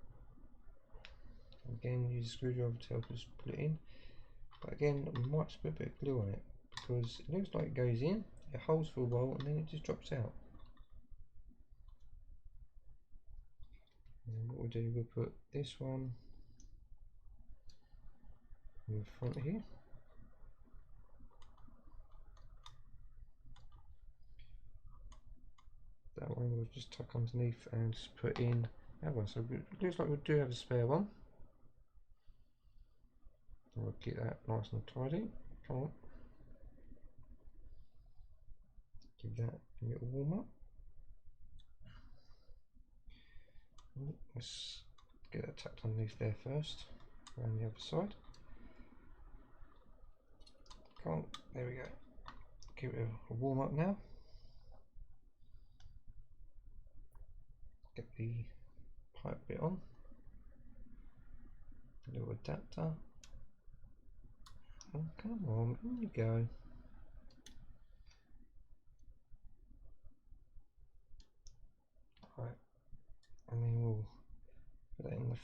Again, use a screwdriver to help us put it in. But again, I might put a bit of glue on it because it looks like it goes in, it holds for a while, and then it just drops out. And what we'll do, we'll put this one in the front here. That one we'll just tuck underneath and just put in that one. So it looks like we do have a spare one. We'll get that nice and tidy. Come on. Give that a little warm up. Let's get that tucked underneath there first, around the other side. Come on, there we go. Give it a warm up now. Get the pipe bit on. A little adapter. Oh, come on, in you go. Right, and then we'll put that in the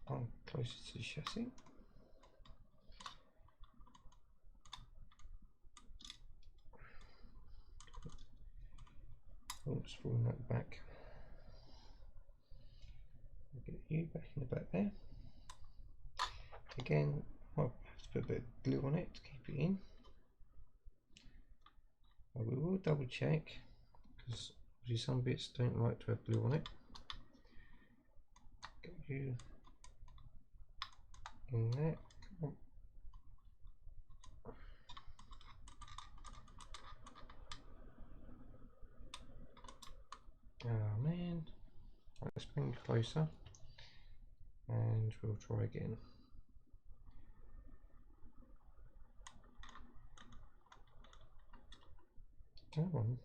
one closest to the chassis. Oops, pulling that back. We'll get you back in the back there. Again, I'll have to put a bit of glue on it to keep it in. But we will double check because some bits don't like to have glue on it. Get you in there. Come on. Oh man. Let's bring it closer and we'll try again. Come on.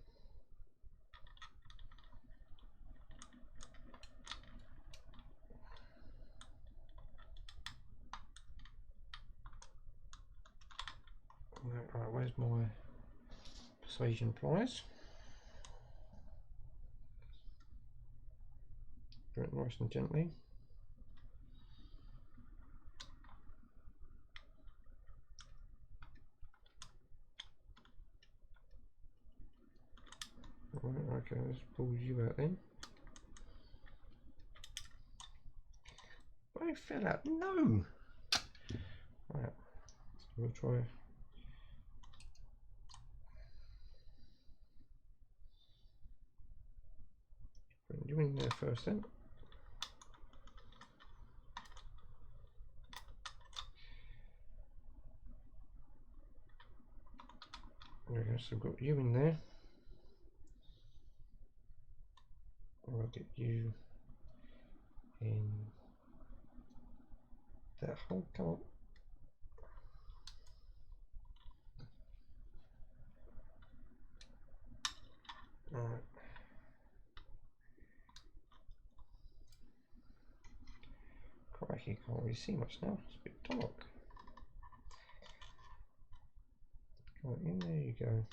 Right, where's my persuasion pliers? Do it nice and gently. Right, okay, let's pull you out then. I fell out. No! Right, so we'll try. Put you in there first then. There we go, so we've got you in there. I'll get you in that hole. Come on. Alright. Crikey, can't really see much now. It's a bit dark. Right, in there you go.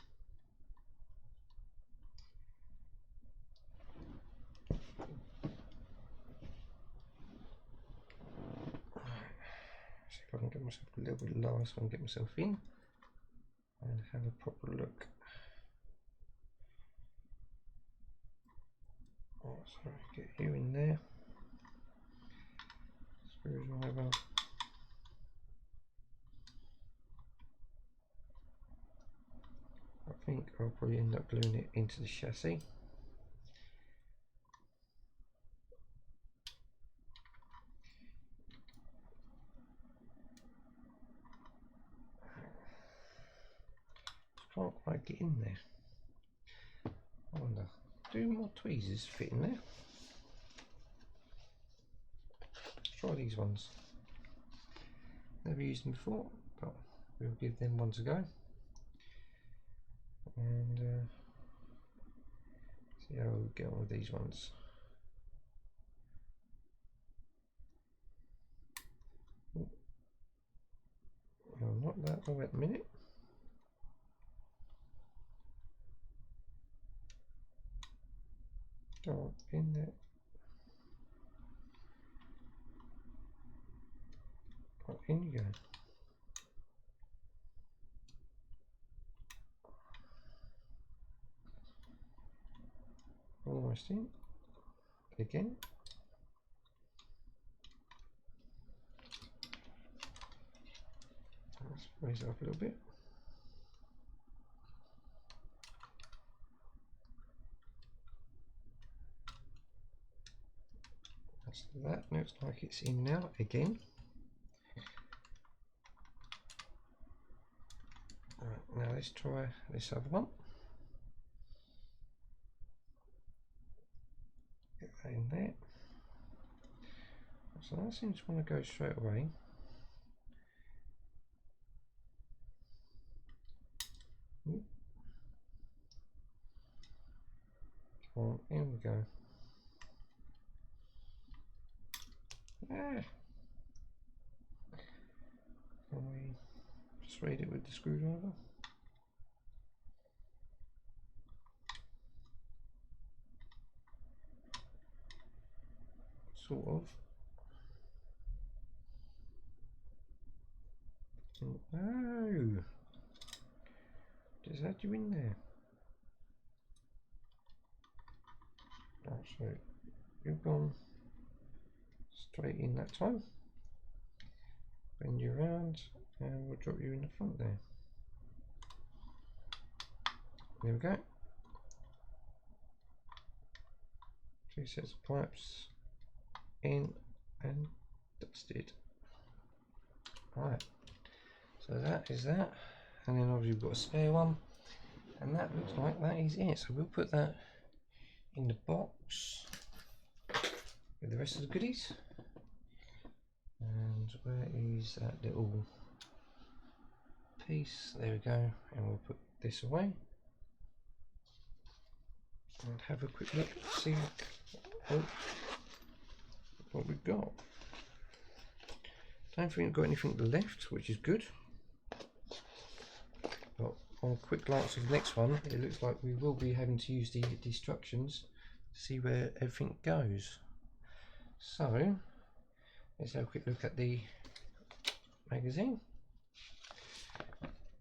See if I can get myself a little bit lower so I can get myself in and have a proper look. Right, so get you in there. Screwdriver. I think I'll probably end up gluing it into the chassis. Can't quite get in there. I wonder, do my tweezers fit in there? Let's try these ones. Never used them before, but we'll give them one to go. And see how we get on with these ones. Well, not that low at the minute. Go in there. in you go. Almost in. Again. Let's raise it up a little bit. So that looks like it's in now again. Right, now let's try this other one. Get that in there. So that seems to want to go straight away. Come on, in we go. Ah. Can we persuade it with the screwdriver? Sort of. Oh! Just had you in there. Right, so you've gone straight in that time. Bend you around and we'll drop you in the front there. There we go. 2 sets of pipes in and dusted. Right, so that is that, and then obviously we've got a spare one, and that looks like that is it. So we'll put that in the box with the rest of the goodies. And where is that little piece? There we go, and we'll put this away and have a quick look, see what we've got. Don't think we've got anything left, which is good. But on a quick glance of the next one, it looks like we will be having to use the instructions to see where everything goes. So let's have a quick look at the magazine.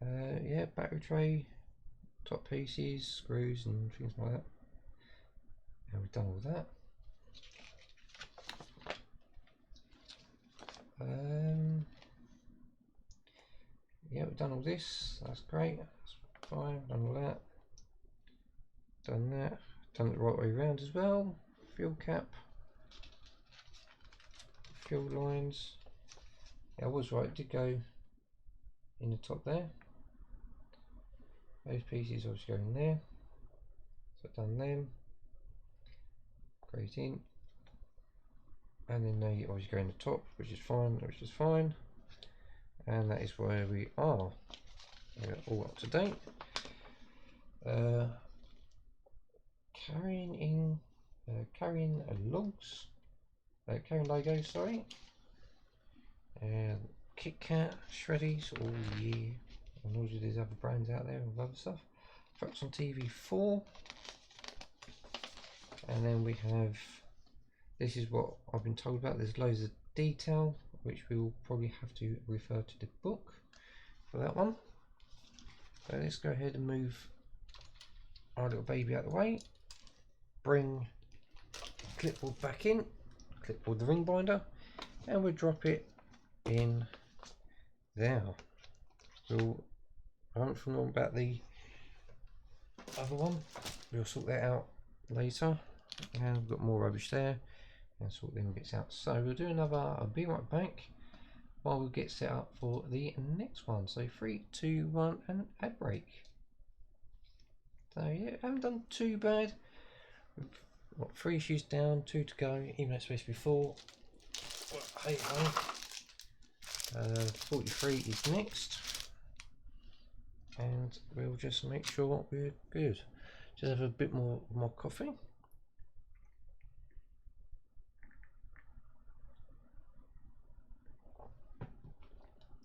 Yeah, battery tray, top pieces, screws and things like that. And we've done all that. Yeah, we've done all this, that's great, that's fine, done all that, done that, done it the right way around as well. Fuel cap, fuel lines, yeah, I was right, it did go in the top there. Those pieces obviously go in there, so I've done them, great in, and then they obviously go in the top, which is fine, and that is where we are. We're all up to date. Carrying logs, carrying logos, sorry. Kit Kat, Shreddies, oh yeah, and all of these other brands out there with other stuff. Trucks on TV 4, and then we have, this is what I've been told about, there's loads of detail which we will probably have to refer to the book for that one. So let's go ahead and move our little baby out of the way, bring clipboard back in, clipboard the ring binder, and we'll drop it in there. I won't know about the other one, we'll sort that out later, and we've got more rubbish there and sort them bits out. So we'll do another, I'll be right back while we get set up for the next one. So 3, 2, 1 and ad break. So yeah, haven't done too bad. We've got 3 issues down, 2 to go, even though it's supposed to be 4. Hey ho. 43 is next, and we'll just make sure we're good. Just have a bit more coffee.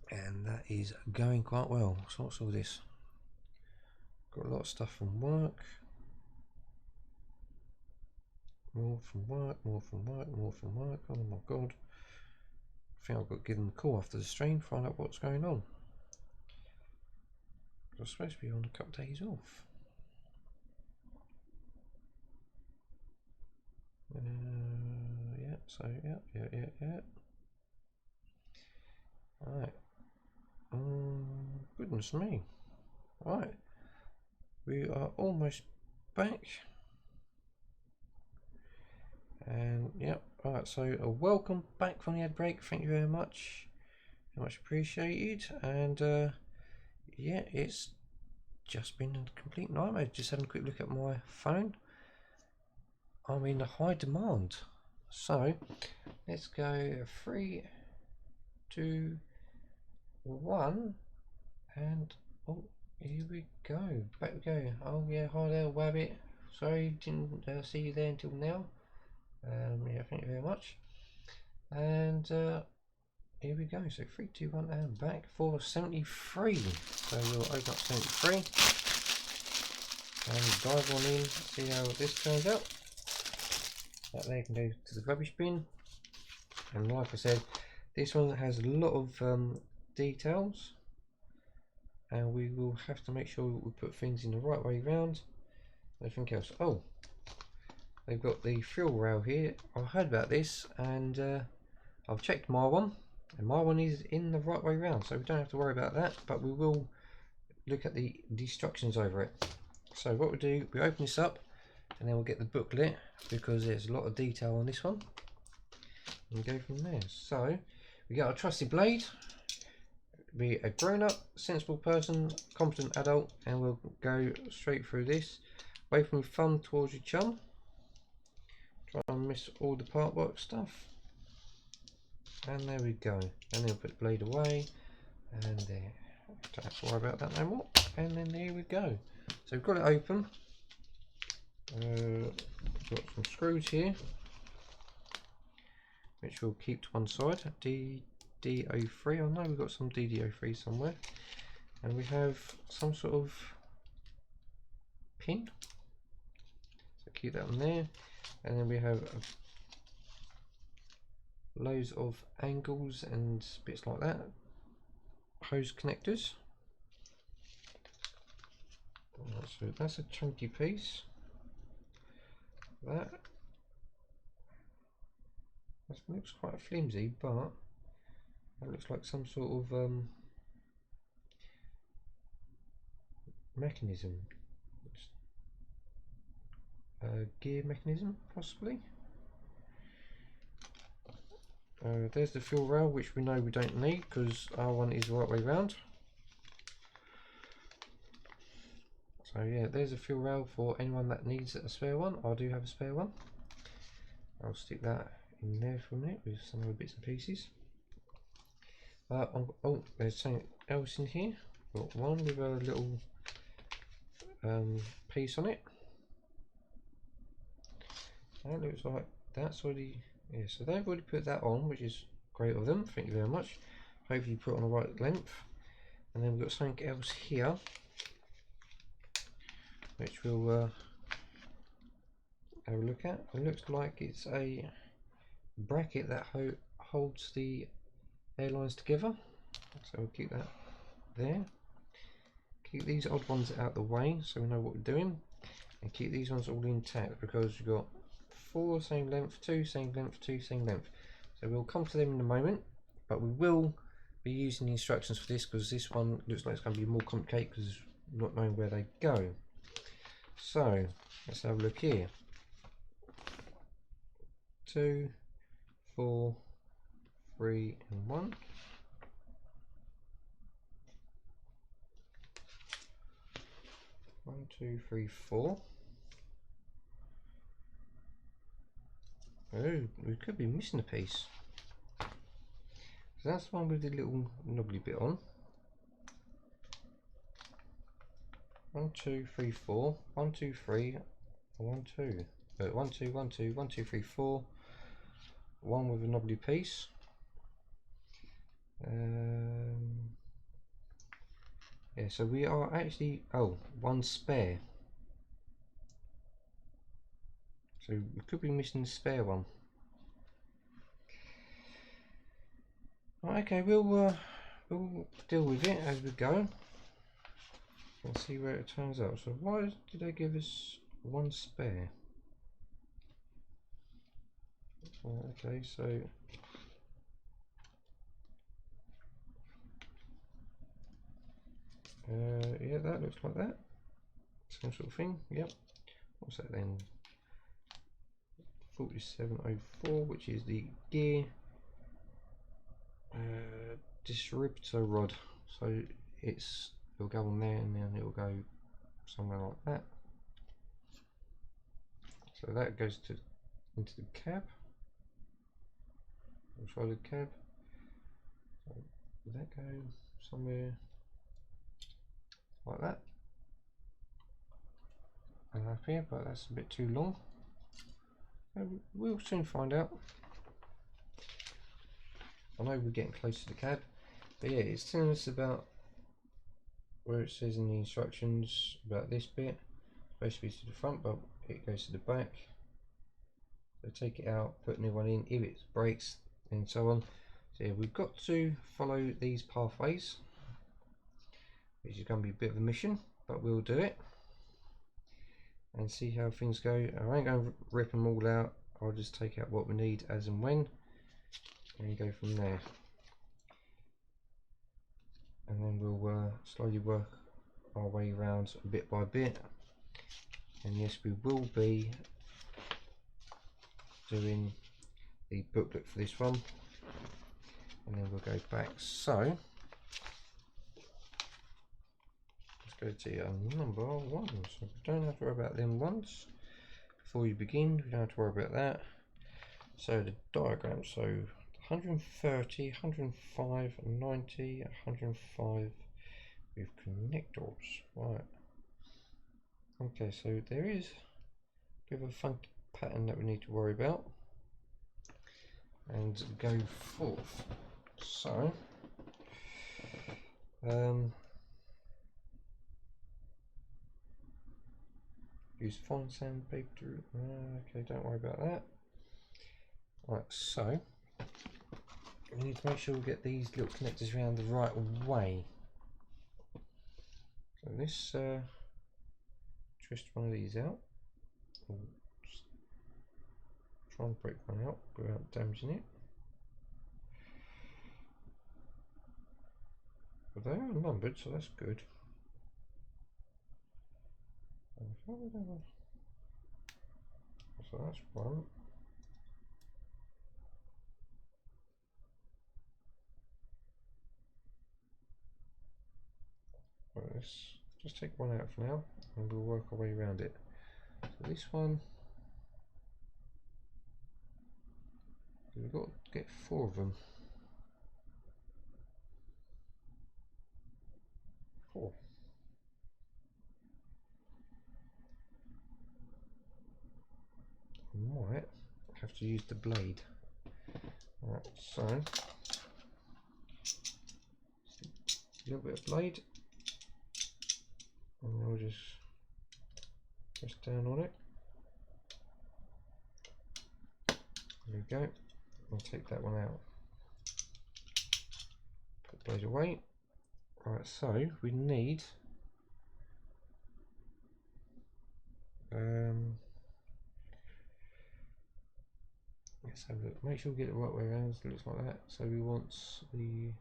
And that is going quite well. So what's all this? Got a lot of stuff from work. More from work, more from work, more from work. Oh my god. think I've got to give them a call after the stream, find out what's going on. I'm supposed to be on a couple of days off. Yeah, so yeah. Alright. Goodness me. Right. We are almost back. And yep, alright, so a welcome back from the ad break. Thank you very much. Much appreciated. And yeah, it's just been a complete nightmare. Just having a quick look at my phone. I'm in high demand. So let's go 3, 2, 1, and oh, here we go. Back we go. Oh yeah, hi there, Wabbit. Sorry, didn't see you there until now. Yeah, thank you very much. And here we go. So 3, 2, 1, and back for 73. So we'll open up 73 and dive on in. See how this turns out. That there can go to the rubbish bin. And like I said, this one has a lot of details, and we will have to make sure we put things in the right way round. Everything else. Oh, they've got the fuel rail here. I heard about this, and I've checked my one, and my one is in the right way round, so we don't have to worry about that. But we will look at the instructions over it. So what we do, we open this up, and then we'll get the booklet because there's a lot of detail on this one. And go from there. So we got our trusty blade. Be a grown-up, sensible person, competent adult, and we'll go straight through this. Away from your thumb towards your chum. Try and miss all the part work stuff. And there we go. And then put the blade away. And there. Don't have to worry about that no more. And then there we go. So we've got it open. Got some screws here, which we'll keep to one side. DD03. I know we've got some DD03 somewhere. And we have some sort of pin. So keep that on there. And then we have loads of angles and bits like that. Hose connectors. Right, so that's a chunky piece. That looks quite flimsy, but that looks like some sort of mechanism. Gear mechanism, possibly. There's the fuel rail, which we know we don't need because our one is the right way round. So yeah, there's a fuel rail for anyone that needs a spare one. I do have a spare one. I'll stick that in there for a minute with some other bits and pieces. Oh, there's something else in here. Got one with a little piece on it. That looks like that's already, yeah, so they've already put that on, which is great of them. Thank you very much. Hopefully you put it on the right length. And then we've got something else here, which we'll have a look at. It looks like it's a bracket that holds the airlines together. So we'll keep that there. Keep these odd ones out the way so we know what we're doing. And keep these ones all intact because we've got 4 same length, 2 same length, 2 same length. So we'll come to them in a moment, but we will be using the instructions for this because this one looks like it's going to be more complicated because not knowing where they go. So let's have a look here. 2, 4, 3 and 1. One, 2, 3, 4. Oh, we could be missing a piece. So that's the one with the little knobbly bit on. 1, 2, 3, 4. 1, 2, 3. 1, 2. 1, 2, 1, 2, 1, 2, 3, 4. One with a knobbly piece. Yeah, so we are actually, oh, one spare. So we could be missing the spare one. Okay, we'll deal with it as we go and see where it turns out. So why did they give us one spare? Okay, so yeah, that looks like that. Same sort of thing. Yep. What's that then? 4704, which is the gear disruptor rod. So it'll go on there and then it'll go somewhere like that. So that goes into the cab. We'll try the cab. So will that go somewhere like that? Up here, but that's a bit too long. We'll soon find out. I know we're getting close to the cab, but yeah, it's telling us about where it says in the instructions about this bit. It's supposed to be to the front, but it goes to the back. So take it out, put a new one in if it breaks, and so on. So yeah, we've got to follow these pathways, which is going to be a bit of a mission, but we'll do it and see how things go. I ain't going to rip them all out. I'll just take out what we need as and when, and go from there. And then we'll slowly work our way around bit by bit. And yes, we will be doing the booklet for this one, and then we'll go back. So let's go to number 1. So we don't have to worry about them ones. Before you begin, we don't have to worry about that. So the diagram, so 130, 105, 90, 105 with connectors. Right. Okay, so there is a bit of a funky pattern that we need to worry about and go forth. So use fine sandpaper. Okay, don't worry about that. Right, so we need to make sure we get these little connectors around the right way. So this twist one of these out. Try and break one out without damaging it. But they are numbered, so that's good. So that's one. Right, let's just take one out for now and we'll work our way around it. So this one, we've got to get 4 of them. 4. I might have to use the blade. Right, so a little bit of blade, and we'll just press down on it. There we go. I'll take that one out. Put the blade away. Right, so we need let's have a look. Make sure we get it the right way around. So it looks like that. So we want the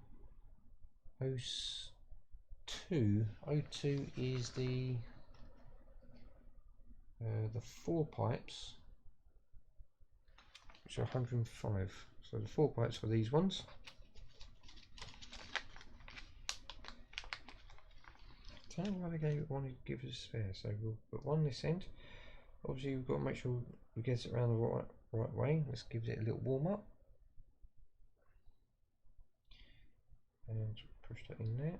O2. O2 is the 4 pipes, which are 105. So the 4 pipes for these ones. I don't know why they wanted to give us a spare. So we'll put one this end. Obviously, we've got to make sure we get it around the right way. Let's give it a little warm up. And push that in there.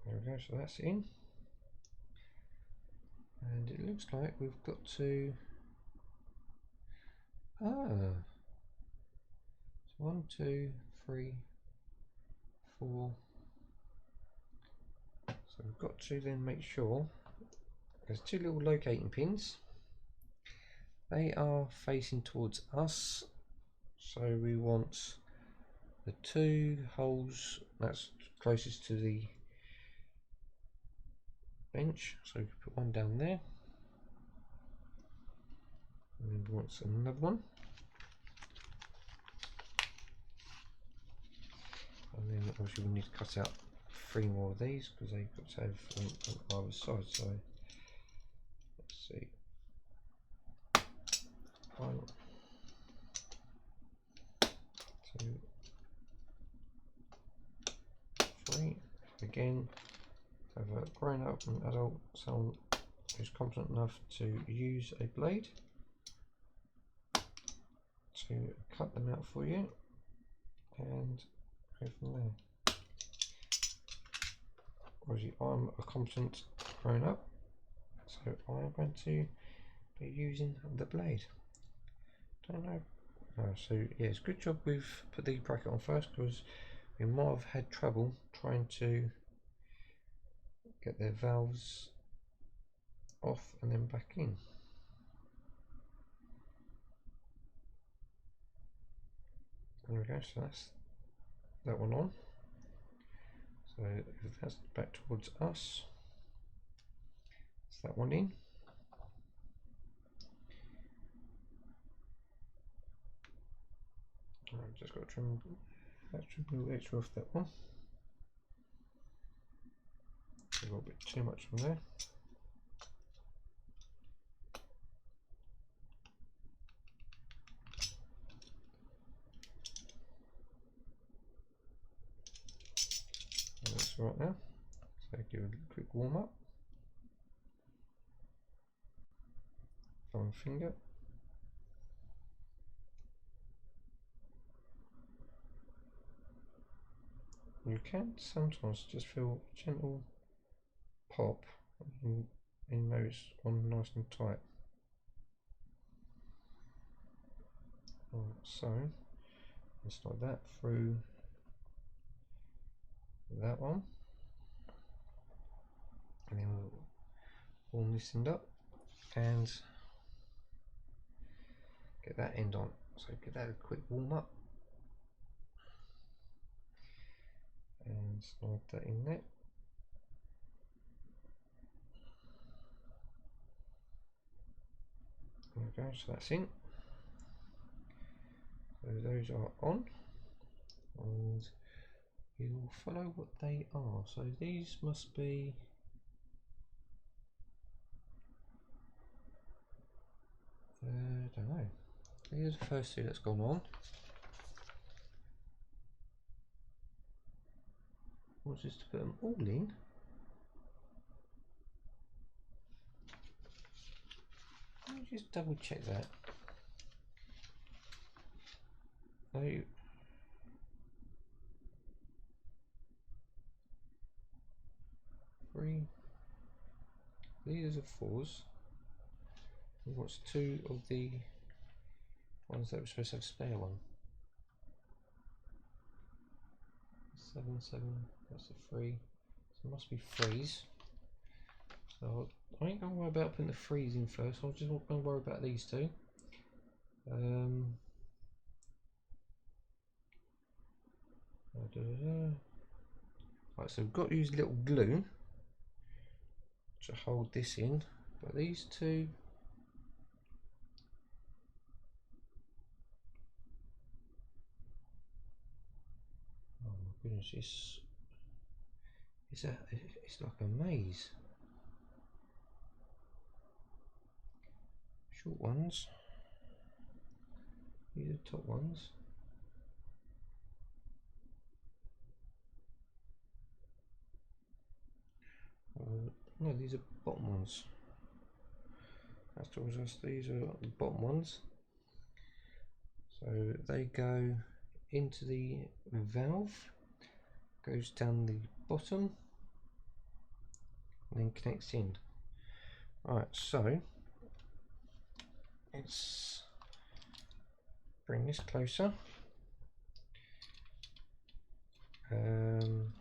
There we go, so that's in. And it looks like we've got to... so 1, 2, 3, 4. So we've got to then make sure there's 2 little locating pins. They are facing towards us, So we want the 2 holes that's closest to the bench, so we put one down there, and then we want another one, and then obviously we need to cut out 3 more of these because they've got to have on either side. So let's see, 1, 2, 3. Again, have a grown up and adult, someone who's competent enough to use a blade to cut them out for you and go from there. Obviously I'm a competent grown up, so I'm going to be using the blade. Don't know. So yeah, it's a good job we've put the bracket on first, because we might have had trouble trying to get their valves off and then back in. There we go, so that's that one on. So if that's back towards us, that's that one in. I've just got to trim a little extra off that one. A little bit too much from there. And that's right now. So give it a quick warm up. Thumb finger. You can sometimes just feel a gentle pop and you know it's on nice and tight. So just like that through that one, and then we'll warm this end up and get that end on. So give that a quick warm up and slide that in there. There we go, so that's in. So those are on, and you will follow what they are. So these must be I don't know. These are the first 2 that's gone on. What's this to put them all in? Let me just double check that. So 3. These are 4s. And what's 2 of the ones that were supposed to have a spare one? 7, 7. That's a 3. So it must be 3s. So I ain't gonna worry about putting the 3s in first. I'm just gonna worry about these 2. Right, so we've got to use a little glue to hold this in, but these 2, oh my goodness, it's like a maze. Short ones, these are top ones. No, these are bottom ones. That's towards us. These are the bottom ones. So they go into the valve, goes down the bottom, and then connects in. Alright, so let's bring this closer. Bring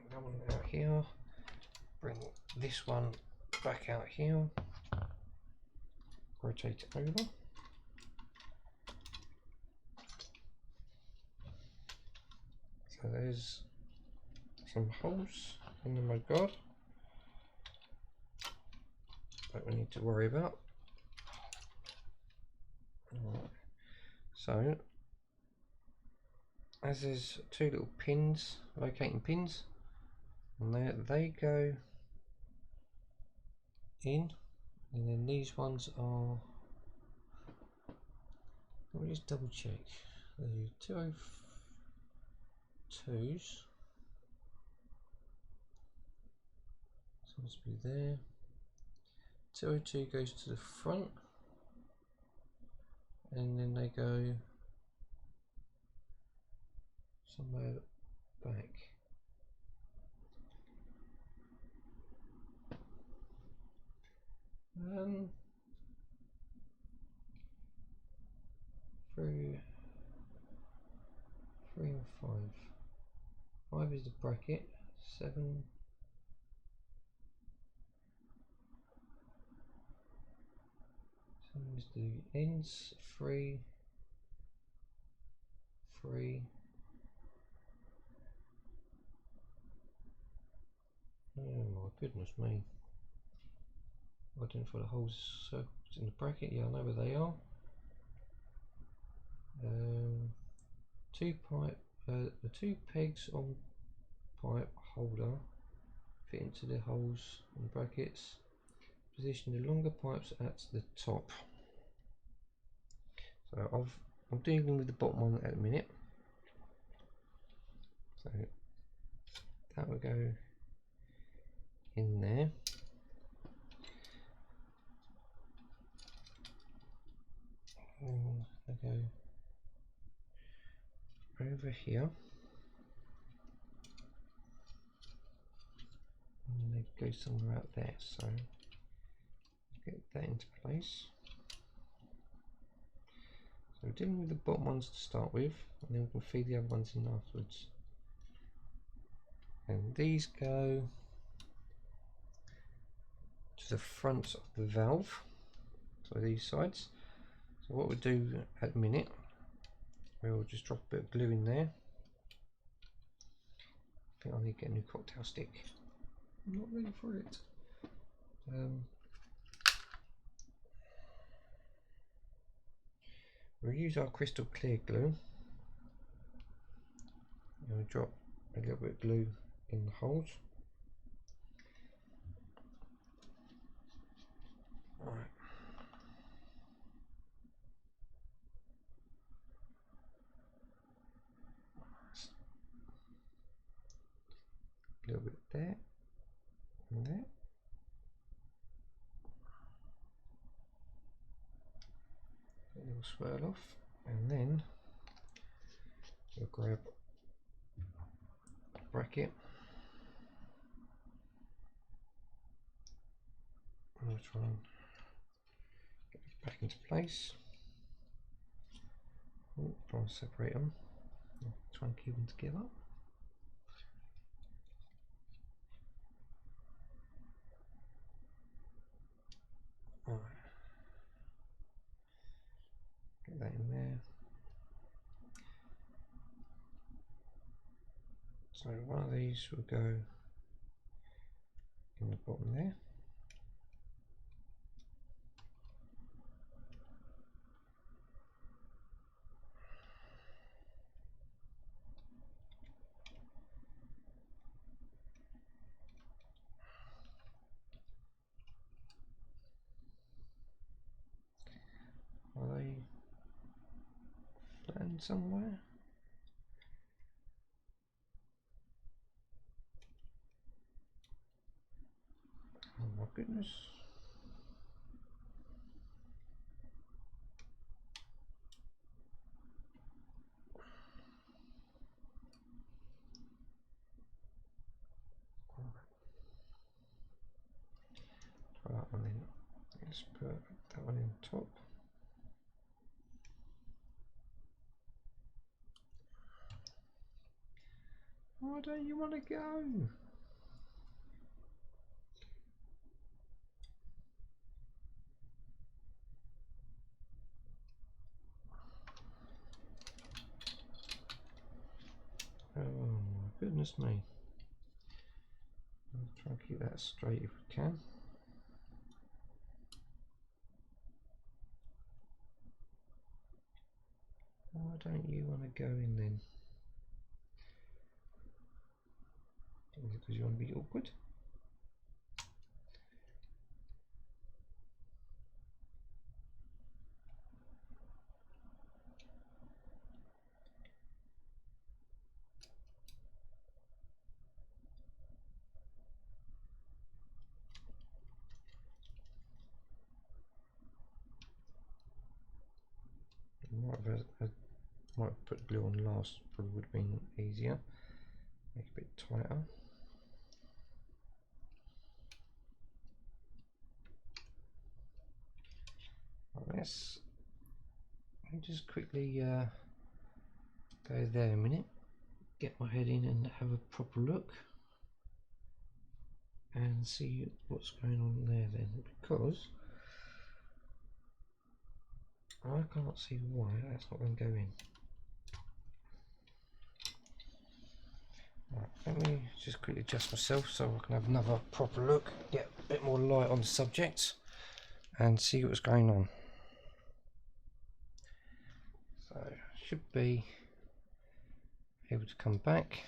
that one out here. Bring this one back out here. Rotate it over. So there's some holes in the mudguard that we need to worry about. Right. So as there's two little pins, locating pins, and there they go in, and then these ones are, let me just double check, the 202s, seems to be there. 202 goes to the front, and then they go somewhere back. Through 3 and 5. 5 is the bracket. 7. Is the ends. 3. 3. Oh my goodness me. Identify the holes circles in the bracket. Yeah, I know where they are. 2 pipe, the 2 pegs on pipe holder fit into the holes and brackets. Position the longer pipes at the top. So I'm dealing with the bottom one at the minute. So that will go in there. And they go over here. And they go somewhere out there. So get that into place. So we're dealing with the bottom ones to start with, and then we can feed the other ones in afterwards. And these go to the front of the valve, so these sides. So what we'll do at the minute, we'll just drop a bit of glue in there. I think I need to get a new cocktail stick. I'm not ready for it. We'll use our crystal clear glue. And we'll drop a little bit of glue in the holes. Right. A little bit there and there. A little swirl off, and then we'll grab a bracket and we'll try and get it back into place. Try and separate them. Try and keep them together. Right. Get that in there. So one of these will go in the bottom there. Are they flattened somewhere? Oh my goodness. Try that one in. Let's put that one in top. Why don't you want to go? Oh. goodness me. I'll try and keep that straight if we can. Why don't you want to go in then? Because you want to be awkward? Might put glue on last, probably would have been easier. Make it a bit tighter. Let me just quickly go there a minute, get my head in and have a proper look and see what's going on there then, because I can't see why that's not going to go in. Right, let me just quickly adjust myself so I can have another proper look, get a bit more light on the subject and see what's going on. So should be able to come back,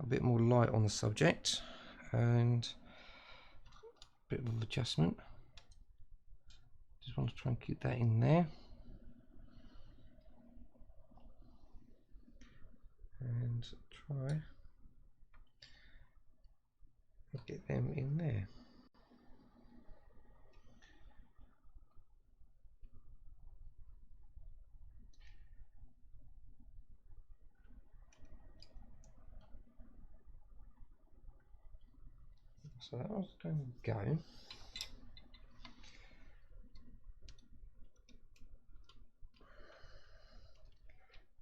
a bit more light on the subject and a bit of adjustment. Just want to try and keep that in there and try and get them in there. So that was going to go.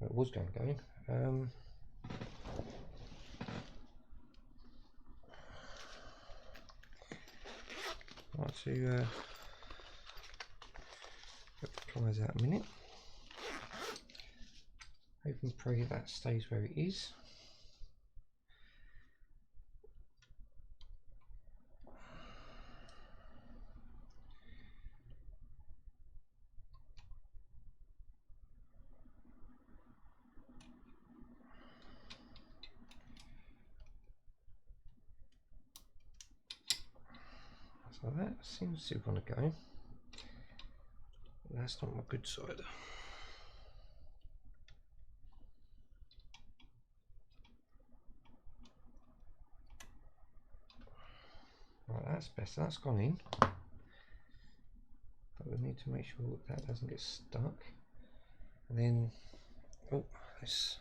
Well, it was going to go. I'd like to get the pliers out a minute. Hope and pray that stays where it is. So that seems to want to go. That's not my good side. Right, that's better. That's gone in. But we need to make sure that doesn't get stuck. And then, oh, let's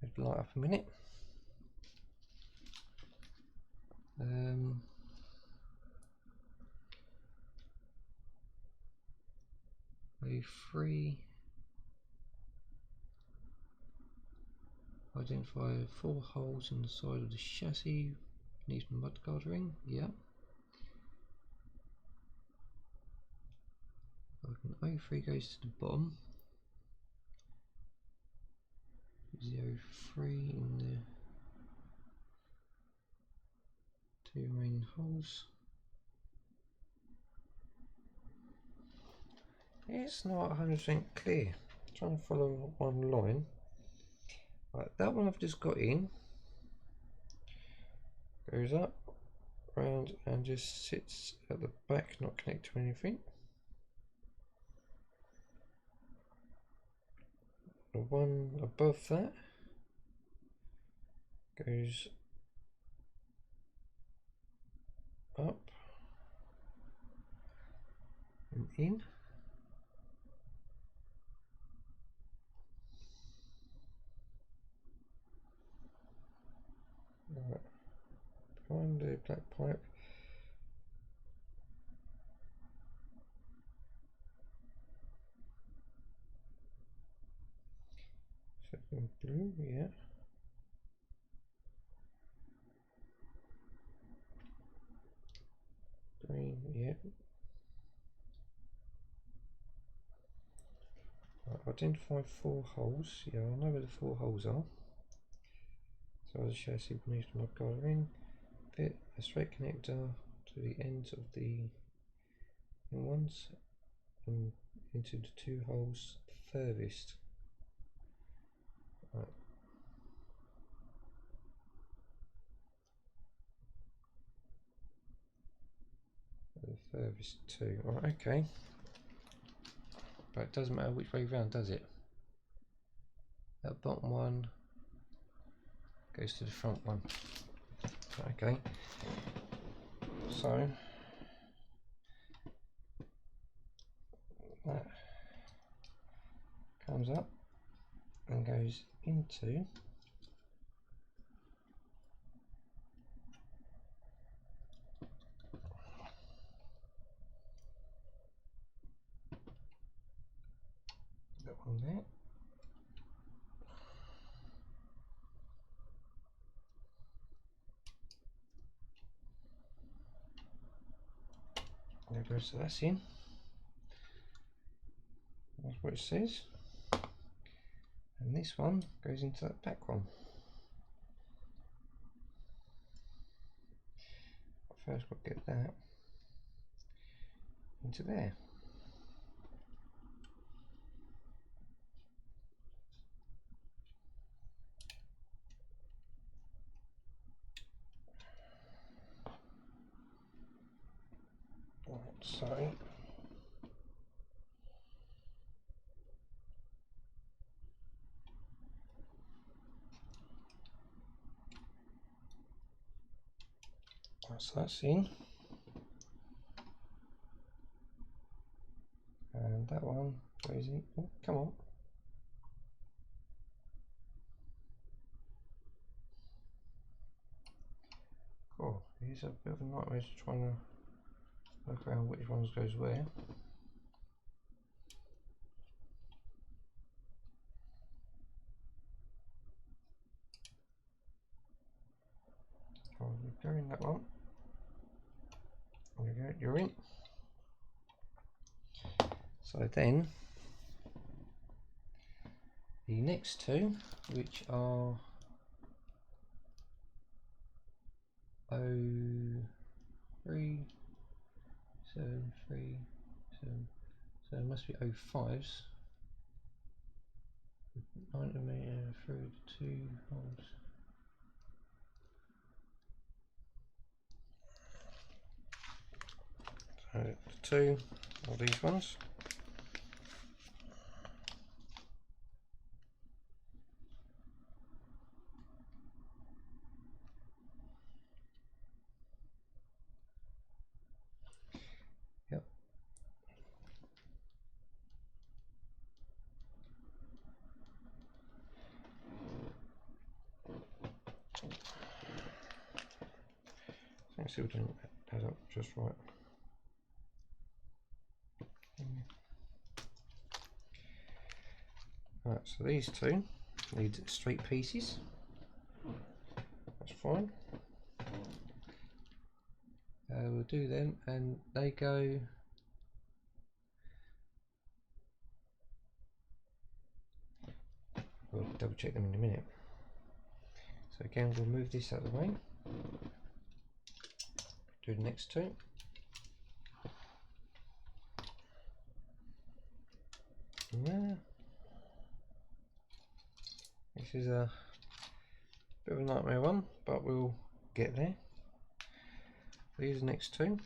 move the light up a minute. Identify 4 holes in the side of the chassis. Needs mudguard ring. Yeah. O3 goes to the bottom. 03 in the 2 remaining holes. It's not 100% clear. I'm trying to follow one line. Right, that one I've just got in. Goes up, round, and just sits at the back, not connected to anything. The one above that goes up and in. Right. Behind the black pipe. Second blue, yeah. Green, yeah. Right, identify 4 holes. Yeah, I know where the 4 holes are. So the chassis beneath the mudguard ring. Fit a straight connector to the ends of the ones and into the 2 holes furthest. Right. The furthest 2. Right, okay. But it doesn't matter which way round, does it? That bottom one goes to the front one. Okay. So that comes up and goes into that one there. There goes, so that's in. That's what it says. And this one goes into that back one. First we'll get that into there. So that's in, and that one goes in. Oh, come on. Cool. Here's a bit of a nightmare to trying to work around which ones goes where. Oh, you're in that one. There we go, you're in. So then the next 2, which are 03737, so it must be 05s. 90mm through the 2 holes. So the 2 are these ones. Yep. Let's see if we don't add up just right. Right, so these 2 need straight pieces. That's fine. We'll do them, and they go. We'll double check them in a minute. So again, we'll move this out of the way. Do the next 2. Yeah. This is a bit of a nightmare one, but we'll get there. These are the next 2,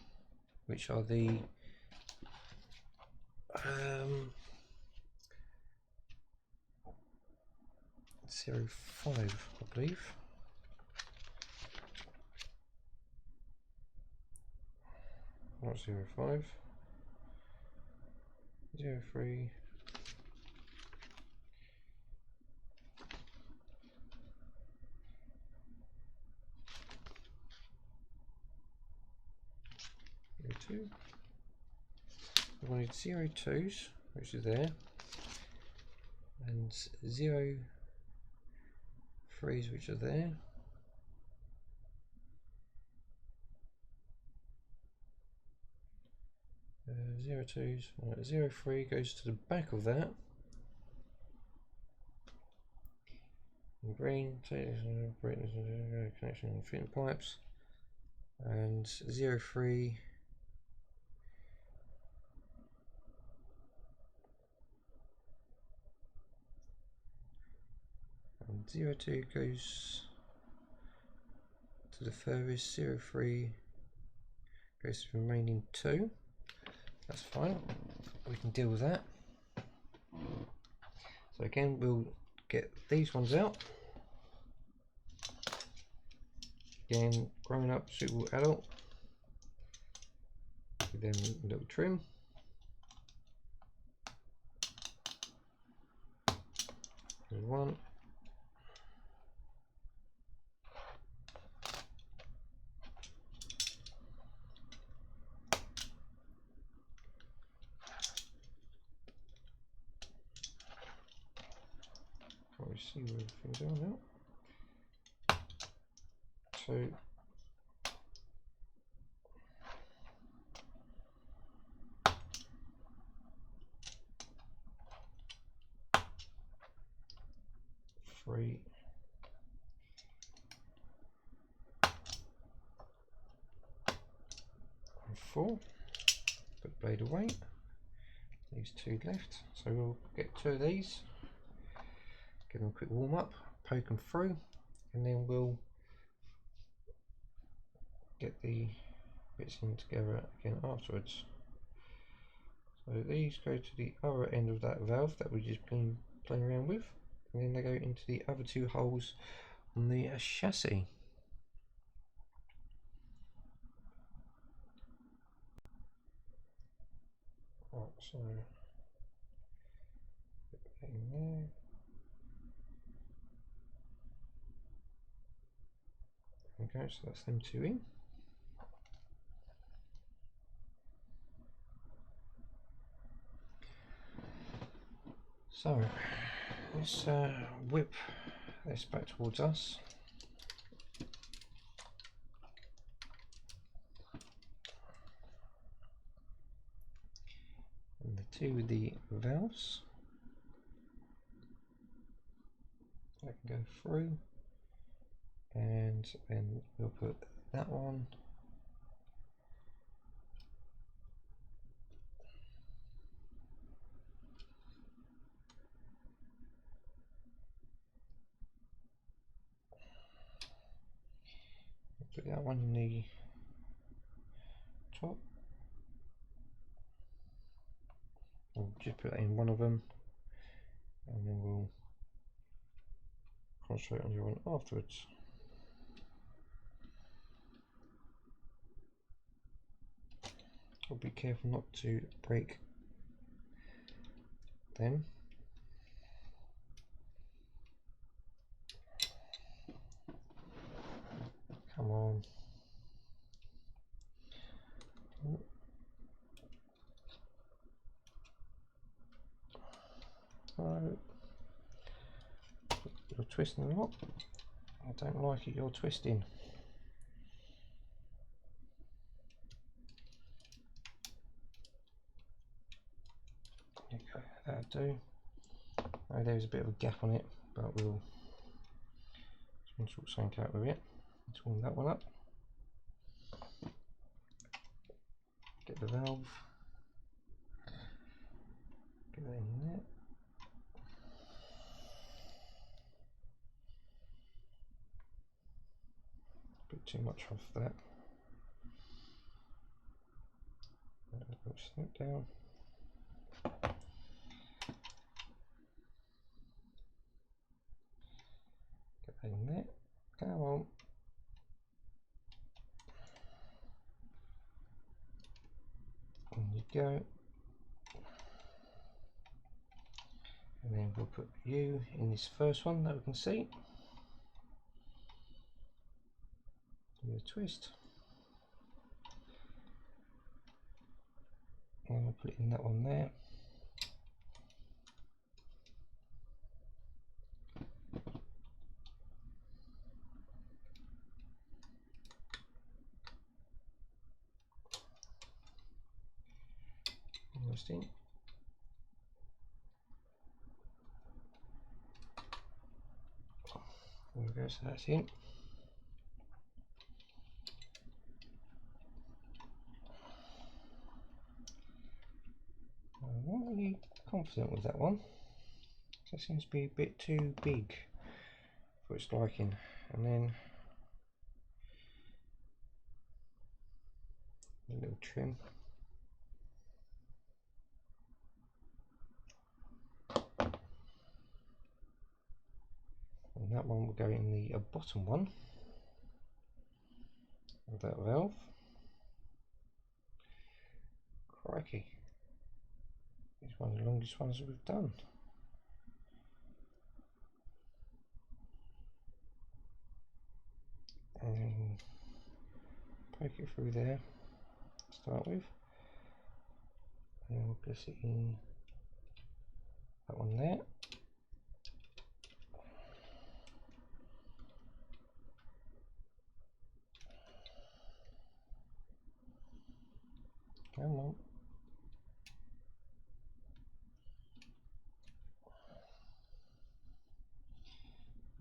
which are the 05, I believe. Not 05. 03. Two. We wanted 02s, which is there, and 03s, which are there. Zero 02s. Right, 03 goes to the back of that. In green, connection and fitting pipes, and 03 and 02 goes to the furthest, 03 goes to the remaining 2. That's fine, we can deal with that. So again, we'll get these ones out. Again, grown up, suitable adult. Give them a little trim. There's one. Can't really see where everything's on now. 2. 3. 4. Put the blade away. These 2 left. So we'll get 2 of these. Give them a quick warm up, poke them through, and then we'll get the bits in together again afterwards. So these go to the other end of that valve that we've just been playing around with, and then they go into the other 2 holes on the chassis. Right, so put that in there. Okay, so that's them 2 in. So let's whip this back towards us. And the 2 with the valves that can go through, and then we'll put that one in the top. We'll just put that in one of them, and then we'll concentrate on the other one afterwards. I'll be careful not to break them. Come on. No. You're twisting a lot. I don't like it, you're twisting. There you go, that'll do. Oh, there's a bit of a gap on it, but we'll sort something out with it. Let's warm that one up. Get the valve. Get that in there. Bit too much off that. Push that down. Get that in there. Come on. In you go. And then we'll put you in this first one that we can see. Do a twist. And we'll put it in that one there. Almost in. There we go, so that's in. I'm not really confident with that one. That seems to be a bit too big for its liking. And then a little trim. And that one will go in the bottom one of that valve. Crikey. It's one of the longest ones that we've done. And poke it through there to start with. And then we'll place it in that one there. Come on.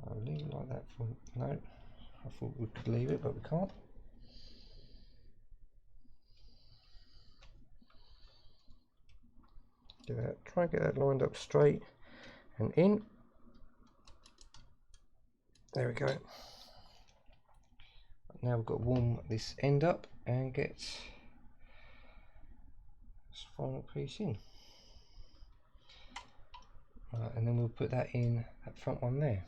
I'll leave it like that for no. I thought we could leave it, but we can't. Do that. Try and get that lined up straight and in. There we go. Now we've got to warm this end up and get this final piece in. Right, and then we'll put that in that front one there.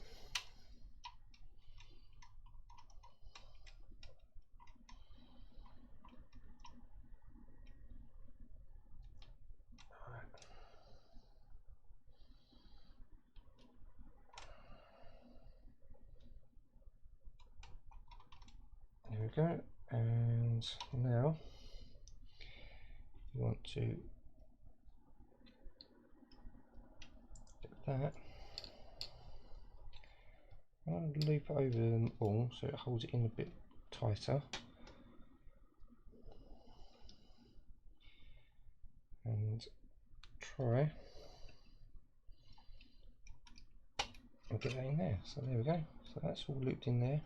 There we go, and now you want to get that. I'll loop it over them all so it holds it in a bit tighter. And try and get that in there. So there we go. So that's all looped in there,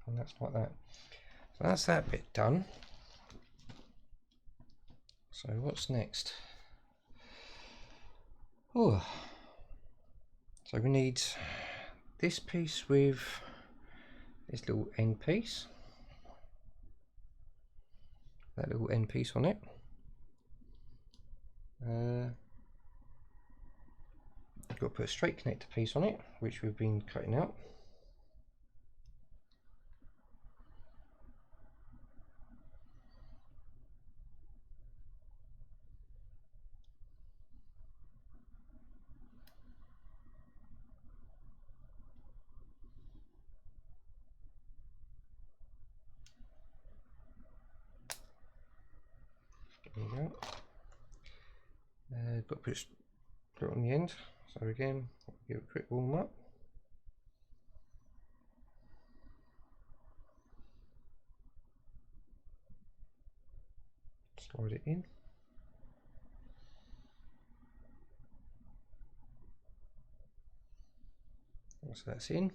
and that's like that. So that's that bit done. So what's next? Oh, so we need this piece with this little end piece, that little end piece on it. I've got to put a straight connector piece on it, which we've been cutting out. There you go. Got to put it on the end. So again, give it a quick warm up. Slide it in. So that's in.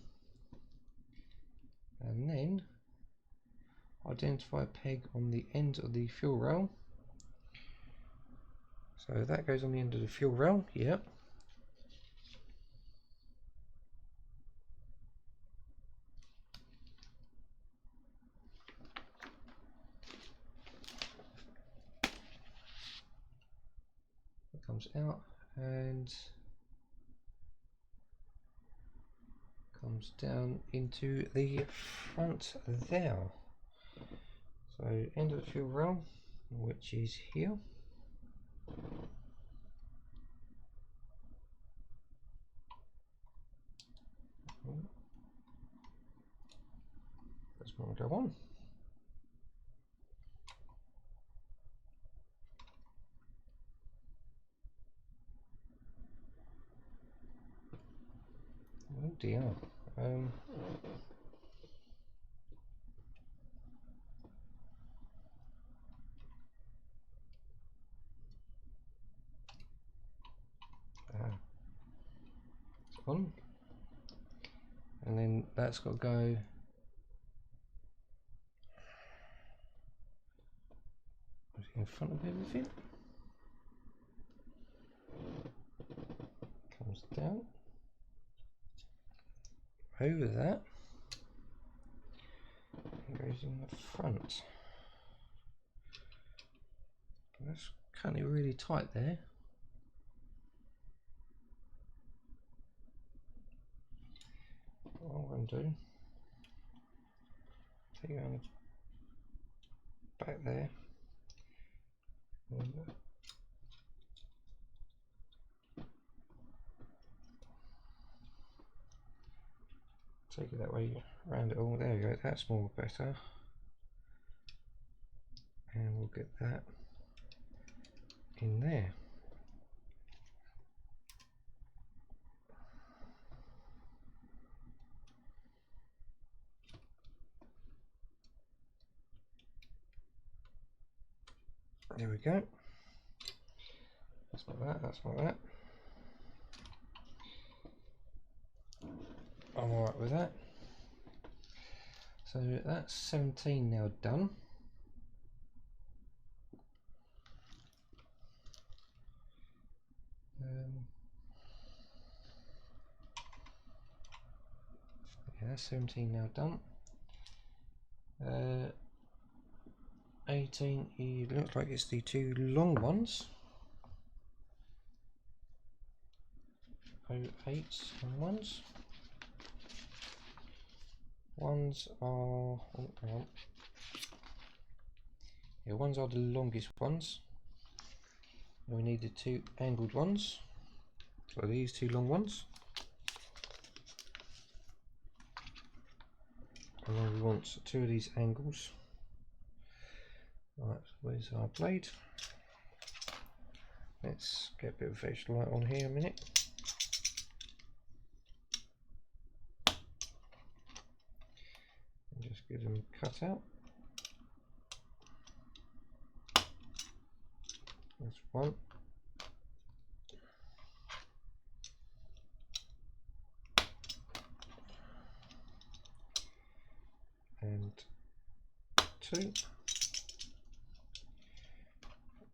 And then identify a peg on the end of the fuel rail. So that goes on the end of the fuel rail, yeah. It comes out and comes down into the front there. So end of the fuel rail, which is here. That's what will go on. Oh dear. It's on. and then that's got to go in front of everything. Comes down over that. It goes in the front. That's kind of really tight there. What I'm going to do, take it on the back there, and take it that way around it all. There we go, that's more better. And we'll get that in there. There we go. That's like that, that's like that. I'm alright with that. So that's 17 now done. Yeah, that's 17 now done. 18, it looks like it's the two long ones. 08s and ones. Ones are, oh, hang on. Yeah, ones are the longest ones. And we need the two angled ones. So these two long ones. And then we want two of these angles. Right, so where's our blade? Let's get a bit of extra light on here a minute. And just get them cut out. That's one. And two.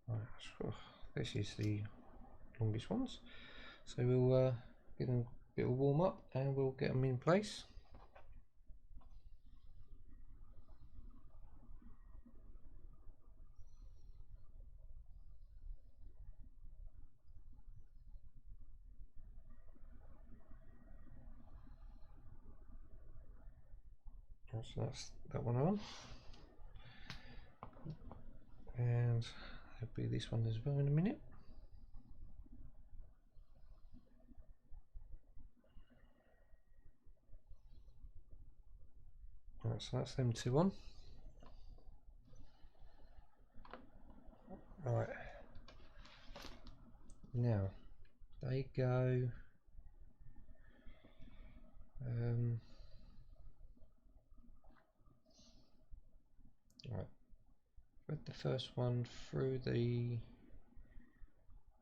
Right, so this is the longest ones. So we'll get them a bit of warm up and we'll get them in place. So that's that one on, and there'll be this one as well in a minute. Right, so that's them two on. Right, now they go right, put the first one through the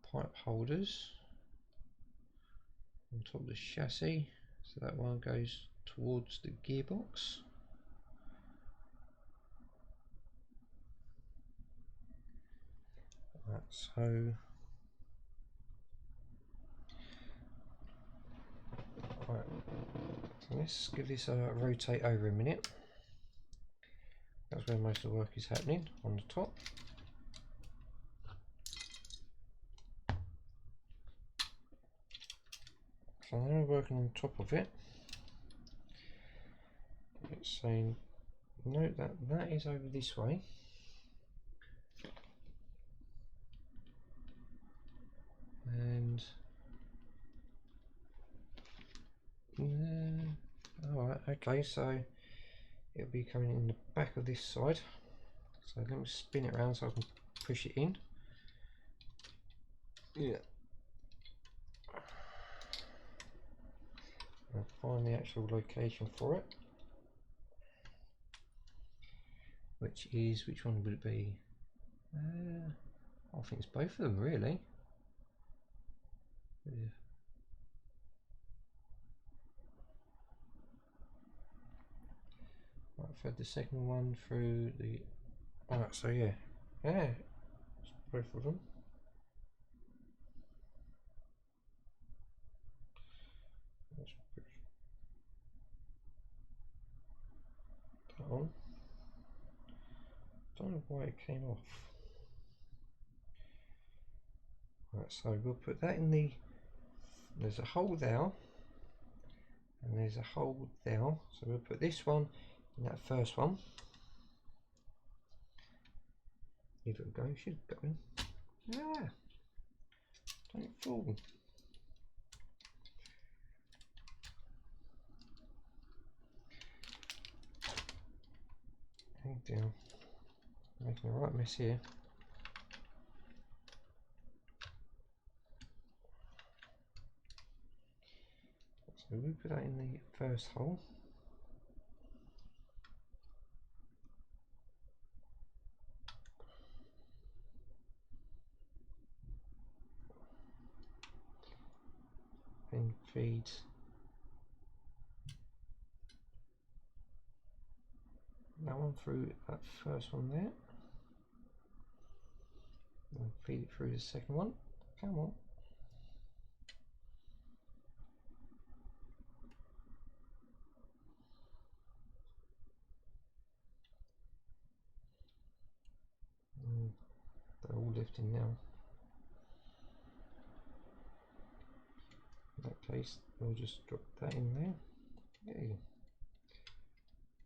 pipe holders on top of the chassis, so that one goes towards the gearbox. Right, so right, so let's give this a rotate over a minute. That's where most of the work is happening, on the top. So now we're working on top of it. It's saying, note that that is over this way. And alright, okay, so it'll be coming in the back of this side. So let me spin it around so I can push it in. Yeah. I'll find the actual location for it. Which one would it be? I think it's both of them really. Yeah. I've had the second one through the. Alright, so yeah, both of them. That on. Don't know why it came off. Right, so we'll put that in the. There's a hole there, and there's a hole there. So we'll put this one in that first one. Give it a go. Should go in. Yeah. Don't fall. Hang down. Making a right mess here. So we put that in the first hole. Then feed that one through that first one there. And feed it through the second one. Come on. They're all lifting now. In that case, we'll just drop that in there. Yeah.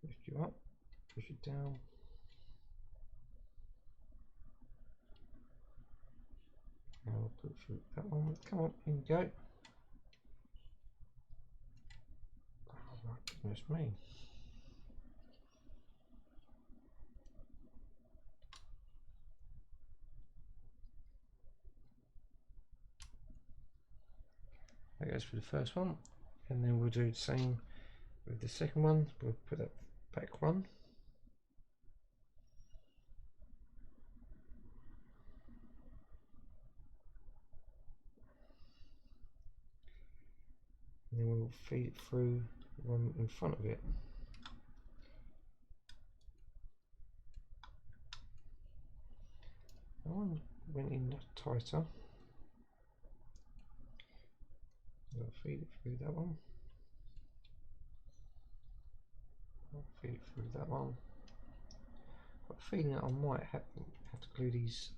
Lift you up, push it down. Now I'll put through that one. Come on, in you go. Oh my goodness me. That goes for the first one, and then we'll do the same with the second one. We'll put that back one. And then we'll feed it through the one in front of it. That one went in tighter. I'll feed it through that one. I'll feed it through that one. Got a feeling that I might have to glue these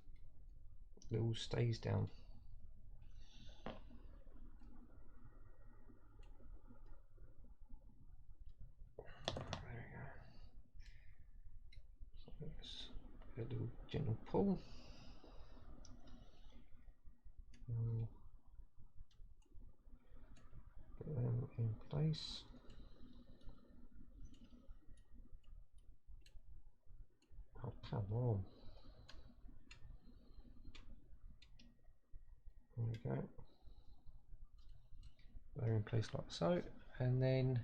little stays down. There we go. So let's get a little gentle pull. Get them in place. Oh, come on. There we go. They're in place like so, and then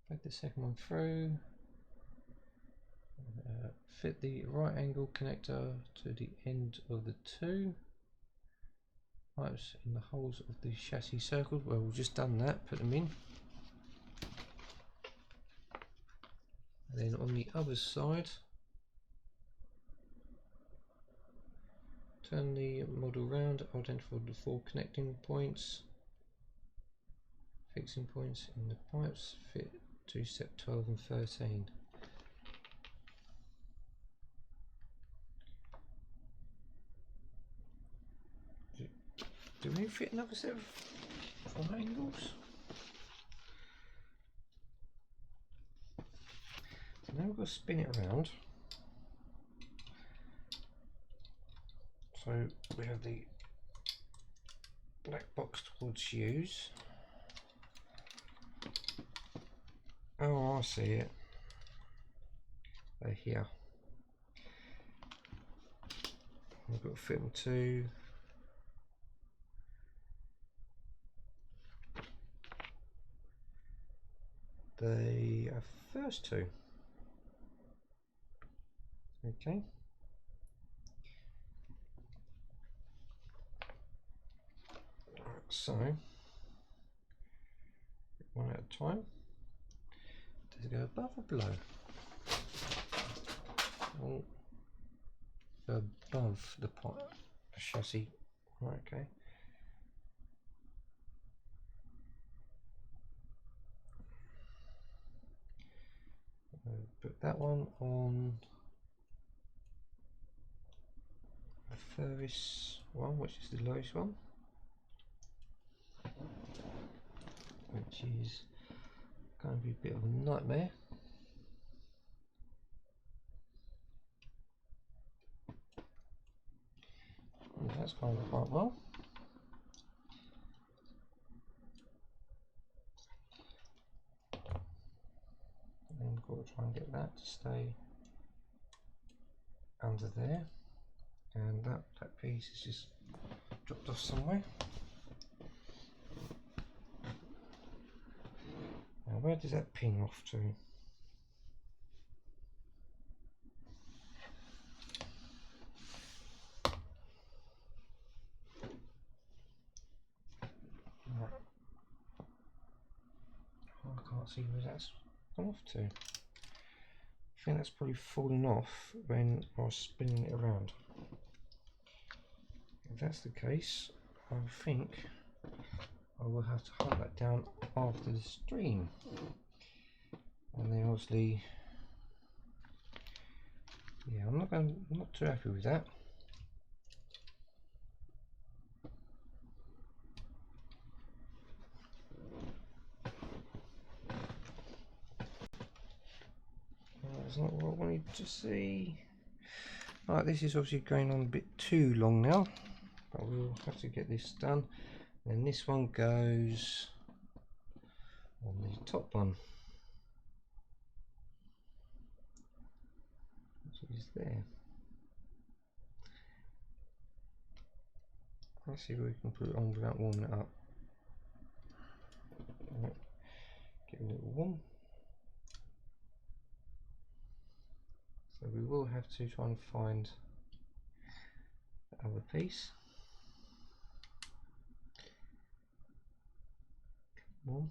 put the second one through. Fit the right angle connector to the end of the two pipes in the holes of the chassis circled. Well, we've just done that, put them in. And then on the other side, turn the model round, identify the 4 connecting points, fixing points in the pipes, fit to step 12 and 13. Do we fit another set of angles? So now we've got to spin it around. So we have the black box towards use. Oh, I see it. They're here. We've got to fit them to the first two. Okay. So one at a time. Does it go above or below? Oh, above the chassis. Right, okay. Put that one on the furthest one, which is the lowest one, which is going to be a bit of a nightmare. And that's going quite well. And we've got to try and get that to stay under there, and that piece is just dropped off somewhere. Now where does that pin off to? Right. I can't see where that's gone off to. I think that's probably fallen off when I was spinning it around. If that's the case, I think I will have to hunt that down after the stream. And then obviously, yeah, I'm not too happy with that. That's not what I wanted to see. Right, this is obviously going on a bit too long now, but we'll have to get this done. And this one goes on the top one, which is there. Let's see if we can put it on without warming it up. Right. Get a little warm. So we will have to try and find the other piece. Warm.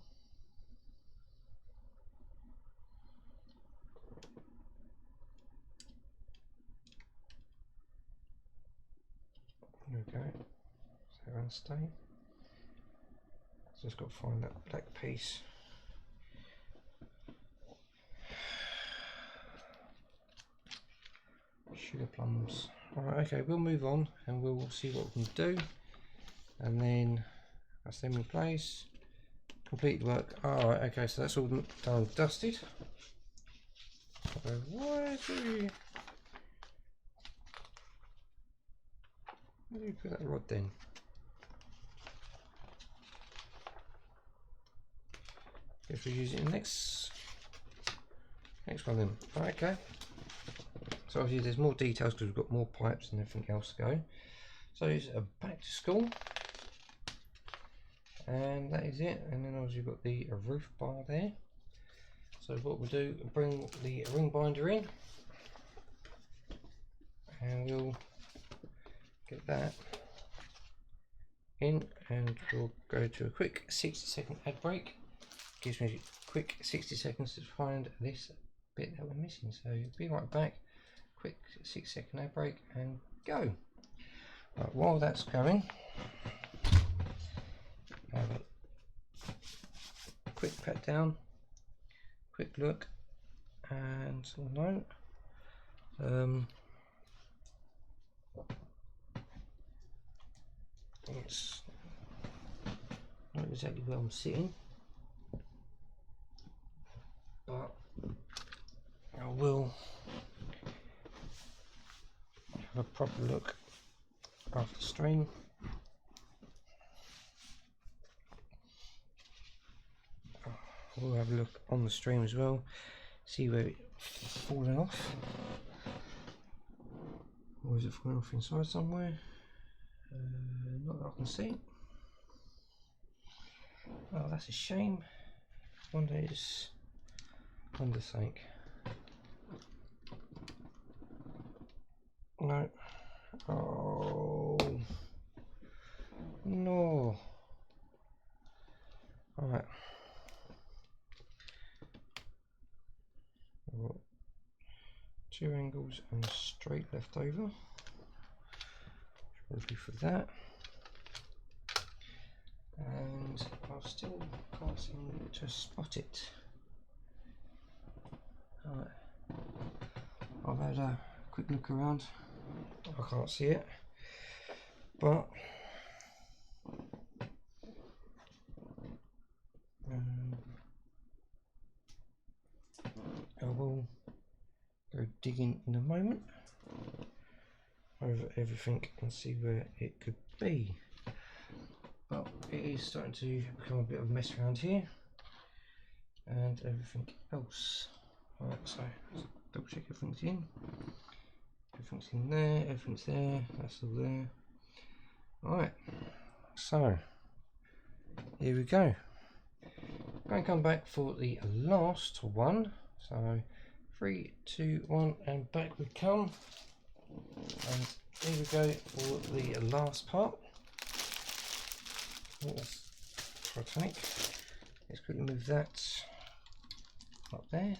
There we go. So unstay. Just got to find that black piece. Sugar plums. Alright, okay, we'll move on and we'll see what we can do. And then that's them in place. Complete the work. Alright, okay, so that's all done and dusted. So where do you put that rod then? If we use it in the next one then. Alright, okay. So obviously there's more details because we've got more pipes and everything else to go. So it's a back to school, and that is it. And then obviously you've got the roof bar there. So what we'll do, bring the ring binder in, and we'll get that in, and we'll go to a quick 60-second ad break. Gives me a quick 60 seconds to find this bit that we're missing. So be right back. Quick 6-second ad break and go. Right, while that's going, have a quick pat down, quick look, and no, it's not exactly where I'm sitting, but I will have a proper look after stream. We'll have a look on the stream as well, see where it's falling off, or is it falling off inside somewhere? Not that I can see. Oh, that's a shame. Wonder it's under sink. No. Oh no. Alright. 2 angles and a straight left over. We'll do for that. And I still can't seem to spot it. Right. I've had a quick look around. I can't see it, but I will go digging in a moment over everything and see where it could be. But it is starting to become a bit of a mess around here and everything else. Right, so let's double check everything's in. Everything's in there, everything's there, that's all there. Alright, so here we go. I'm going to come back for the last one. So 3, 2, 1 and back we come. And here we go for the last part. That's Titanic. Let's quickly move that up there.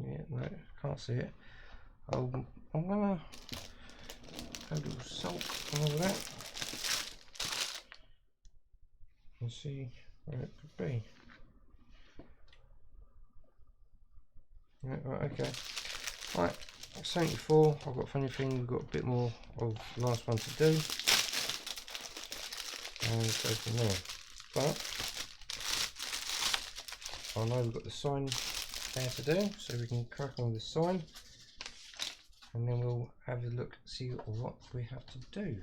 Yeah, no, can't see it. I'm gonna have a little salt and all that and see where it could be. Yeah, right, okay. Right, 74. I've got a funny thing, we've got a bit more of the last one to do. And go from there. But I know we've got the sign there to do, so we can crack on with the sign. And then we'll have a look, see what we have to do.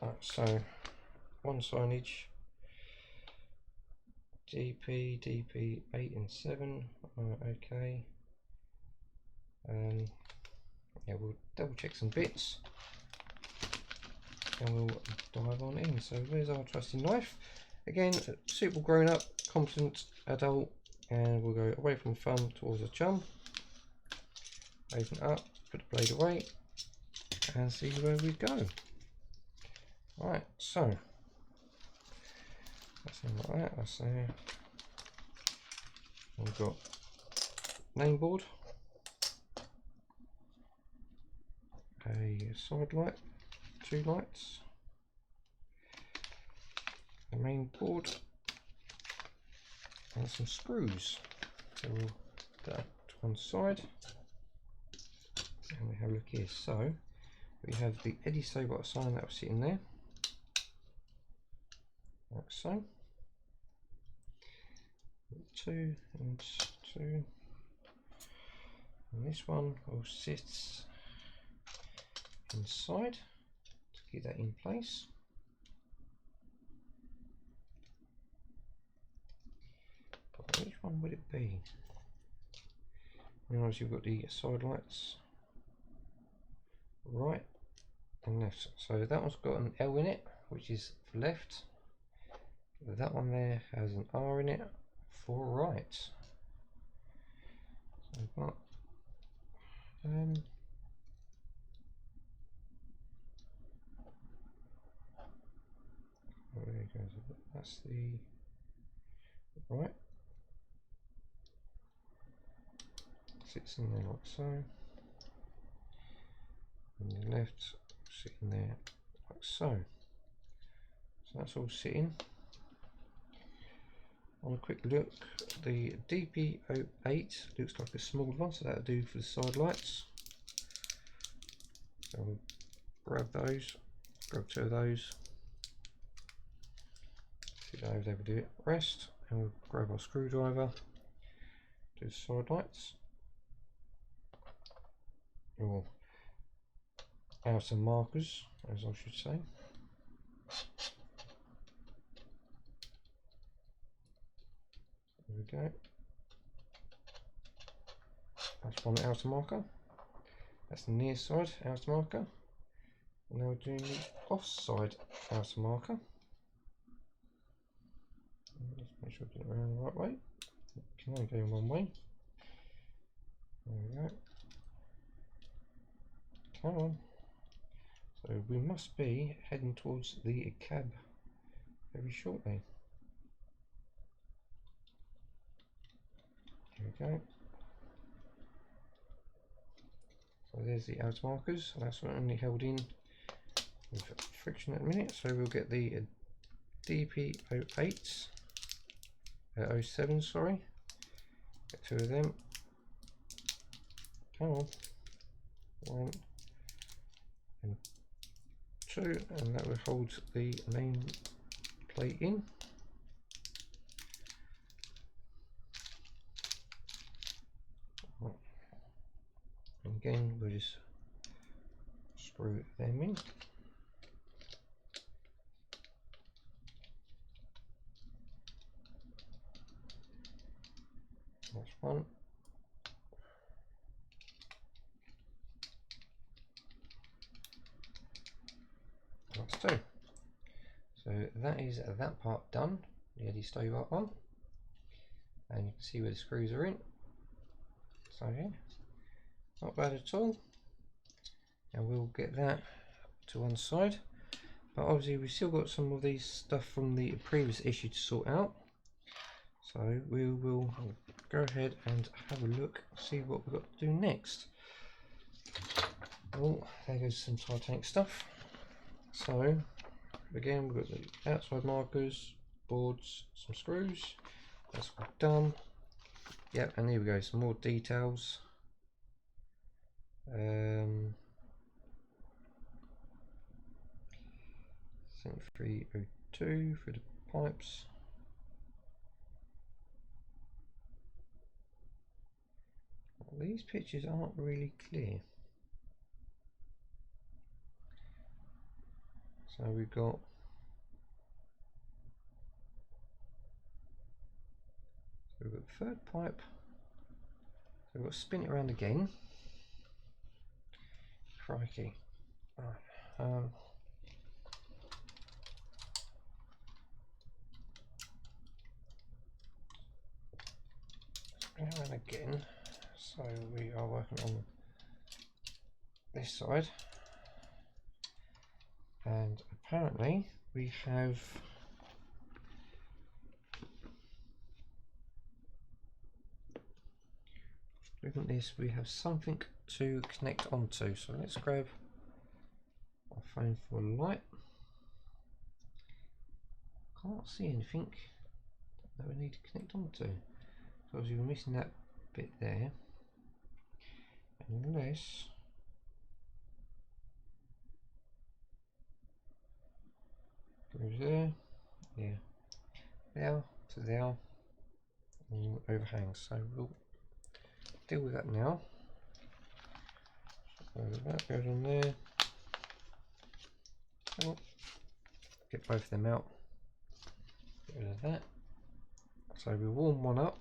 Right, so one signage, DP 8 and 7. Okay. Yeah, we'll double check some bits and we'll dive on in. So there's our trusty knife. Again, suitable grown up, competent adult, and we'll go away from fun towards a chum. Open it up, put the blade away, and see where we go. Right, so that's like that. That's there. We've got name board, a side light, 2 lights, the main board, and some screws. So we'll put that to one side. And we have a look here. So we have the Eddie Stobart sign that was sitting there, like so. 2 and 2. And this one will sit inside to keep that in place. But which one would it be? And obviously you've got the side lights right and left. So that one's got an L in it, which is for left. That one there has an R in it for right. So I've got there goes. That's the right. Sits in there like so. And the left sitting there like so. So that's all sitting. On a quick look, the DP08 looks like a small one, so that'll do for the side lights. So we'll grab those, grab 2 of those. See how they would do it. Rest, and we'll grab our screwdriver, do the side lights. Or outer markers, as I should say. There we go. That's one outer marker. That's the near side outer marker. And now we're doing the offside outer marker. Let's make sure I get it around the right way. It can only go in one way. There we go. Come on. So we must be heading towards the cab very shortly. go. So there's the outer markers, and that's only held in with friction at the minute. So we'll get the DP08, 07, sorry. Get two of them. Come on. 1 and 2, and that will hold the name plate in. And again, we'll just screw them in. That's one. That's two. So that is that part done, the Eddie Stobart one. And you can see where the screws are in. So yeah, not bad at all. And we'll get that to one side. But obviously we've still got some of these stuff from the previous issue to sort out. So we will go ahead and have a look, see what we've got to do next. Oh, there goes some Titanic stuff. So again, we've got the outside markers, boards, some screws. That's all done. Yep, and here we go, some more details. 7302 for the pipes. Well, these pictures aren't really clear. So we've got the third pipe. So we've got to spin it around again. Crikey. Right. Spin it around again. So we are working on this side. And apparently we have looking at this, we have something to connect onto. So let's grab our phone for a light. Can't see anything that we need to connect onto. So obviously we're missing that bit there. Unless goes there, yeah, there to there, and overhangs. So we'll deal with that now. So that goes on there. Oh, get both of them out. Get rid of that. So we'll warm one up.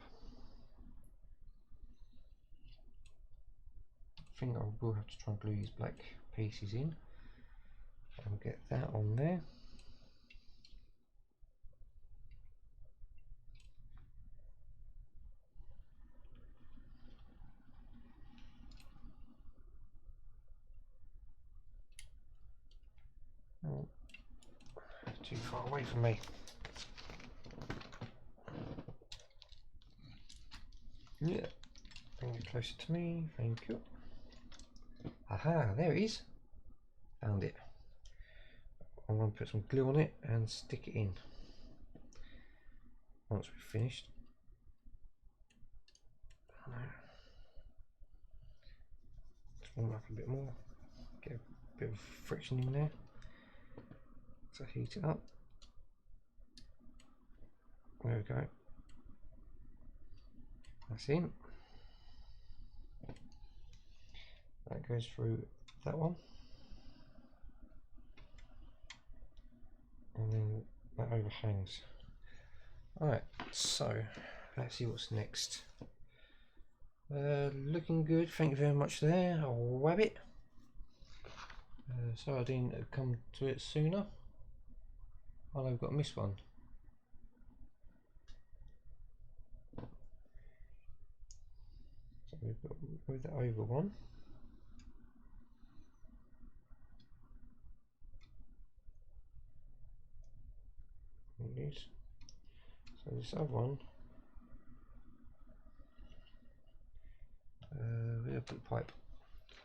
I think I will have to try and glue these black pieces in. And get that on there. Oh, too far away from me. Yeah, bring it closer to me, thank you. Aha, there it is. Found it. I'm going to put some glue on it and stick it in once we've finished. Let's warm up a bit more, get a bit of friction in there. So heat it up. There we go. That's in. That goes through that one. And then that overhangs. Alright, so let's see what's next. Looking good, thank you very much there. I'll wab it. Sorry I didn't come to it sooner. Oh, I've got to miss one. So we've got with the over one. So this other one put the pipe?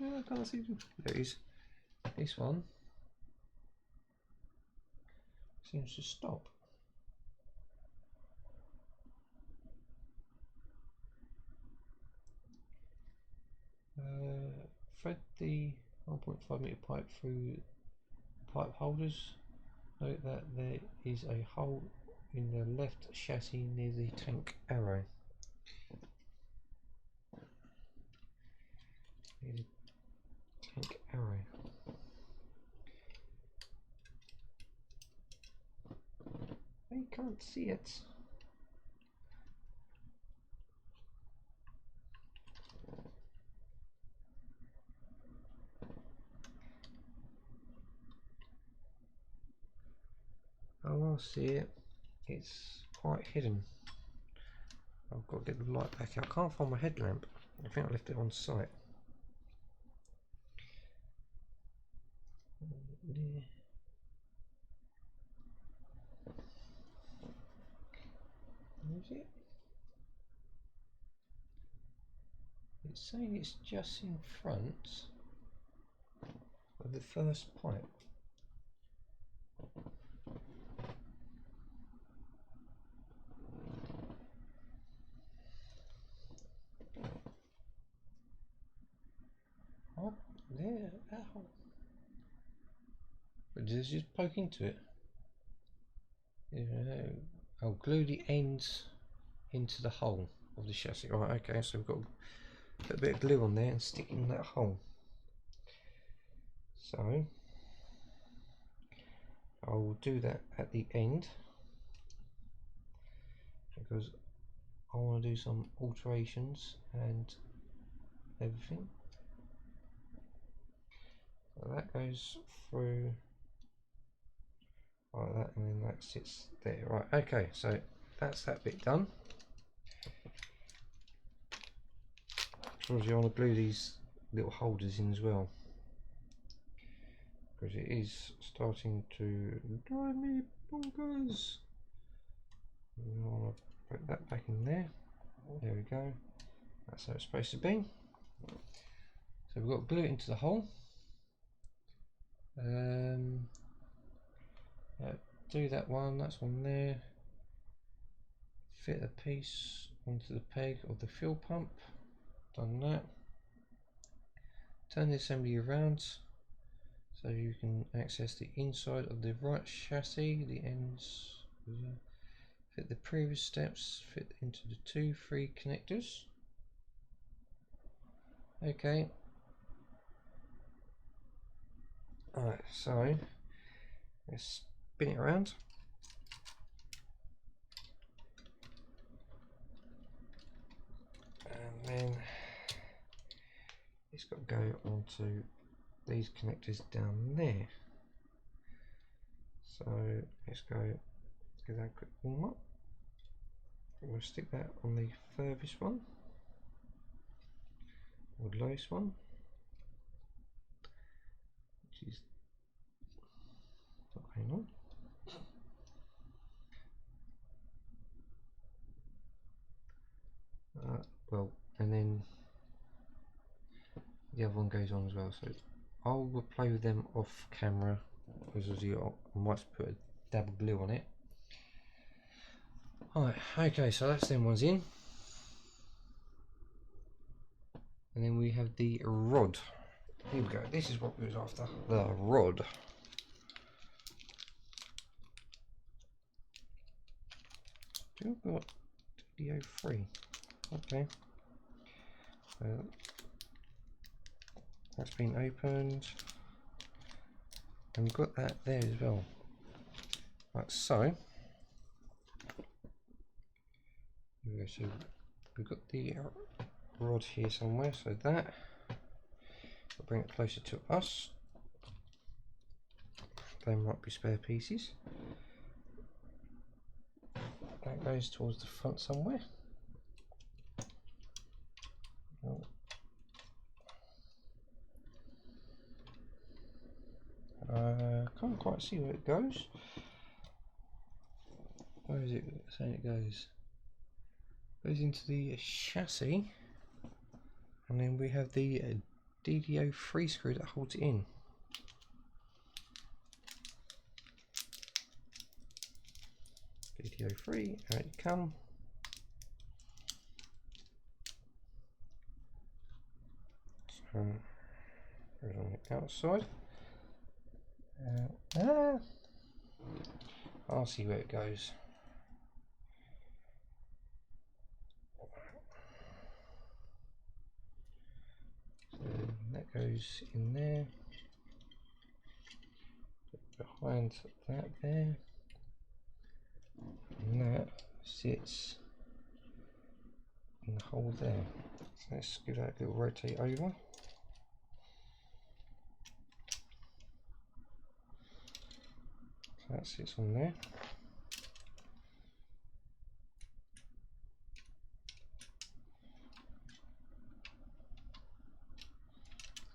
Oh, I can't see them. There it is. This one seems to stop. Thread the 1.5 meter pipe through pipe holders. Note that there is a hole in the left chassis near the tank arrow. Tank arrow. I can't see it. Oh, I see it. It's quite hidden. I've got to get the light back out. I can't find my headlamp. I think I left it on site. Is it? It's saying it's just in front of the first pipe. Oh, there, that hole. But does it just poke into it? Yeah. I'll glue the ends into the hole of the chassis. Right, okay, so we've got to put a bit of glue on there and stick it in that hole. So I'll do that at the end because I want to do some alterations and everything. So that goes through like that, and then that sits there. Right, okay, so that's that bit done. Obviously I want to glue these little holders in as well, because it is starting to drive me bonkers. I want to put that back in there. There we go. That's how it's supposed to be. So we've got to glue it into the hole. Do that one, that's one there. Fit a piece onto the peg of the fuel pump. Done that. Turn the assembly around so you can access the inside of the right chassis, the ends. Fit the previous steps, fit into the 2-3 connectors. Okay. Alright, so let's spin it around. And then it's got to go onto these connectors down there. So let's go give that a quick warm up. We'll stick that on the furthest one, or the lowest one, which is not going on. Well, and then the other one goes on as well, so I'll play with them off camera because I might put a dab of glue on it. Alright, okay, so that's them ones in. And then we have the rod. Here we go, this is what we was after, the rod. Still got DO3. Okay. That's been opened. And we've got that there as well. Right, so we've got the rod here somewhere, so that will bring it closer to us. There might be spare pieces. That goes towards the front somewhere. Oh. Can't quite see where it goes. Where is it saying it goes? Goes into the chassis. And then we have the DDO 3 screw that holds it in. DDO 3, out you come. So, goes on the outside. I'll see where it goes. So that goes in there. Behind that there. And that sits in the hole there. So let's give that a little rotate over. So that sits on there.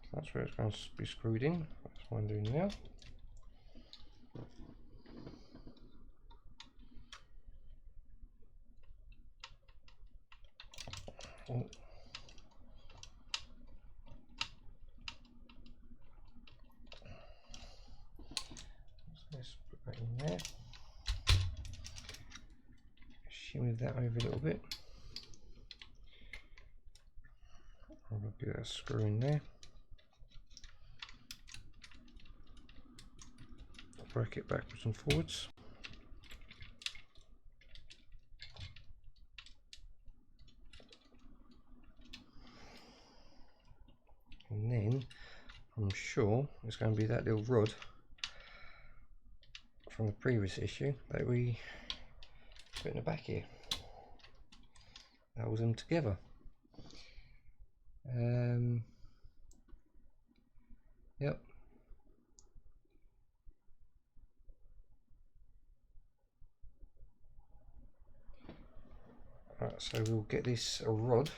So that's where it's going to be screwed in. That's what I'm doing now. Oh. Let's put that in there. Shimmy that over a little bit. I'm going to get that screw in there. Work it backwards and forwards. And then I'm sure it's going to be that little rod from the previous issue that we put in the back here. That holds them together. Yep. Right, so we'll get this rod.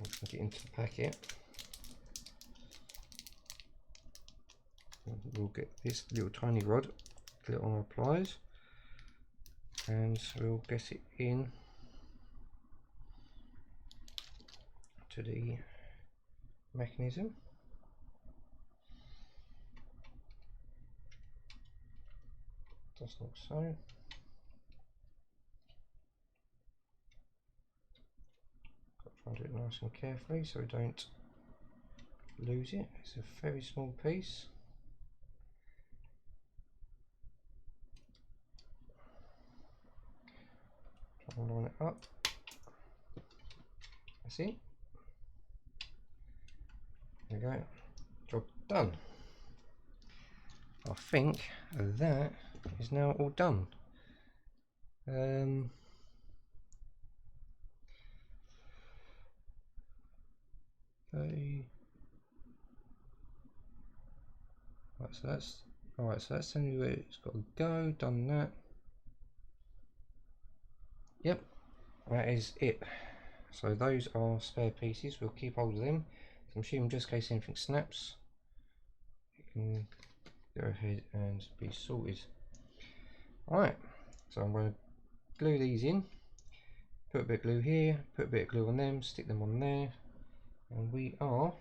I'll get into the packet. We'll get this little tiny rod, put it on our pliers, and we'll get it in to the mechanism. Just like so. Got to do it nice and carefully so we don't lose it. It's a very small piece. Try and line it up. That's it. There we go. Job done. I think that is now all done. Right, so that's telling me where it's got to go. Done that. Yep, that is it. So those are spare pieces. We'll keep hold of them. So I'm assuming just in case anything snaps, it can go ahead and be sorted. Alright, so I'm going to glue these in. Put a bit of glue here, put a bit of glue on them, stick them on there, and we are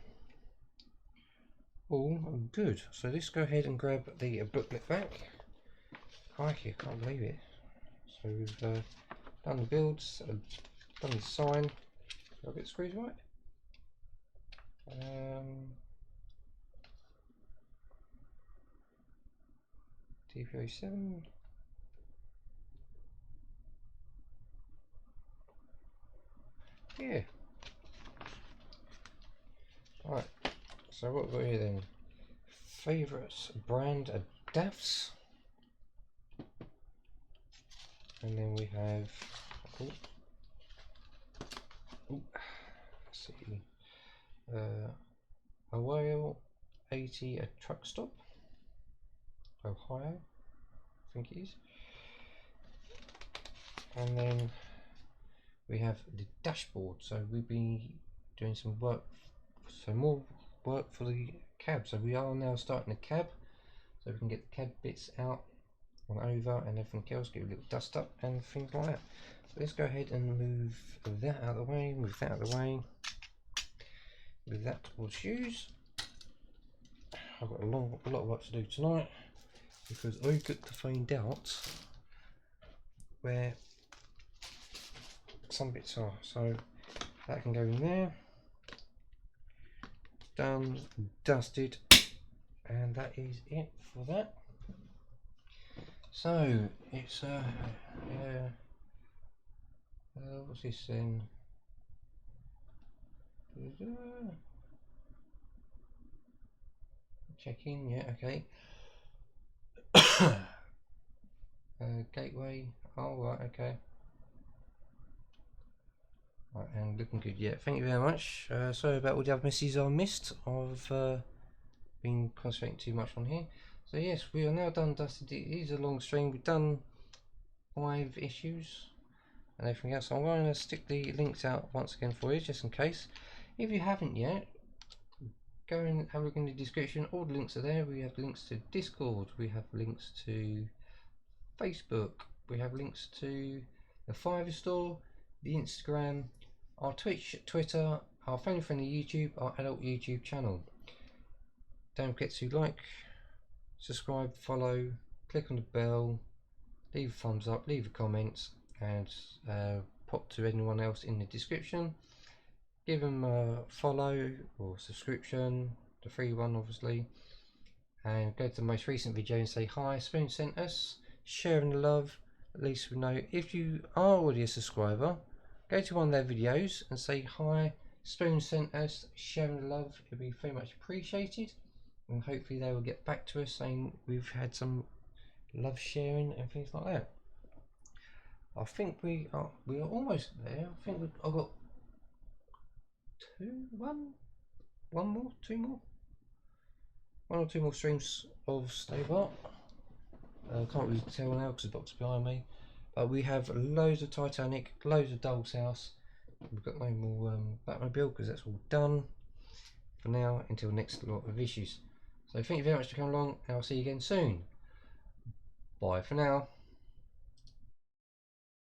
all good. So let's go ahead and grab the booklet back. Crikey, I can't believe it. So we've done the builds, done the sign. Did I get the screws right? TPO7. Yeah. Right. So what we've got here then? Favourite brand DAFs. And then we have, let's see, Ohio 80 a truck stop, Ohio, I think it is. And then we have the dashboard. So we'll be doing some work, more work for the cab. So we are now starting the cab, so we can get the cab bits out on over and everything else, get a little dust up and things like that. let's go ahead and move that out of the way, move that out of the way, move that towards shoes. I've got a lot of work to do tonight because I've got to find out where some bits are. So that can go in there. Done, dusted, and that is it for that. So it's what's this then? Check in, yeah, okay. Gateway, oh right, okay. Right, and looking good, yeah, thank you very much. Sorry about all the other messages I missed. I've been concentrating too much on here. So yes, we are now done dusted. It is a long stream. We've done 5 issues and everything else. So I'm going to stick the links out once again for you, just in case. If you haven't yet, go and have a look in the description. All the links are there. We have links to Discord, we have links to Facebook, we have links to the Fiverr store, the Instagram, our Twitch, Twitter, our family friendly YouTube, our adult YouTube channel. Don't forget to like, subscribe, follow, click on the bell, leave a thumbs up, leave a comment, and pop to anyone else in the description. Give them a follow or subscription, the free one obviously, and go to the most recent video and say hi, Spoon sent us, sharing the love. At least we know. If you are already a subscriber, go to one of their videos and say hi, Spoon sent us, sharing the love. It'll be very much appreciated, and hopefully they will get back to us saying we've had some love sharing and things like that. I think we are almost there. I think I've got one or two more streams of Stobart. I can't really tell now because the box behind me, but we have loads of Titanic, loads of Doll's House. We've got no more Batmobile because that's all done for now until next lot of issues. So thank you very much for coming along, and I'll see you again soon. Bye for now.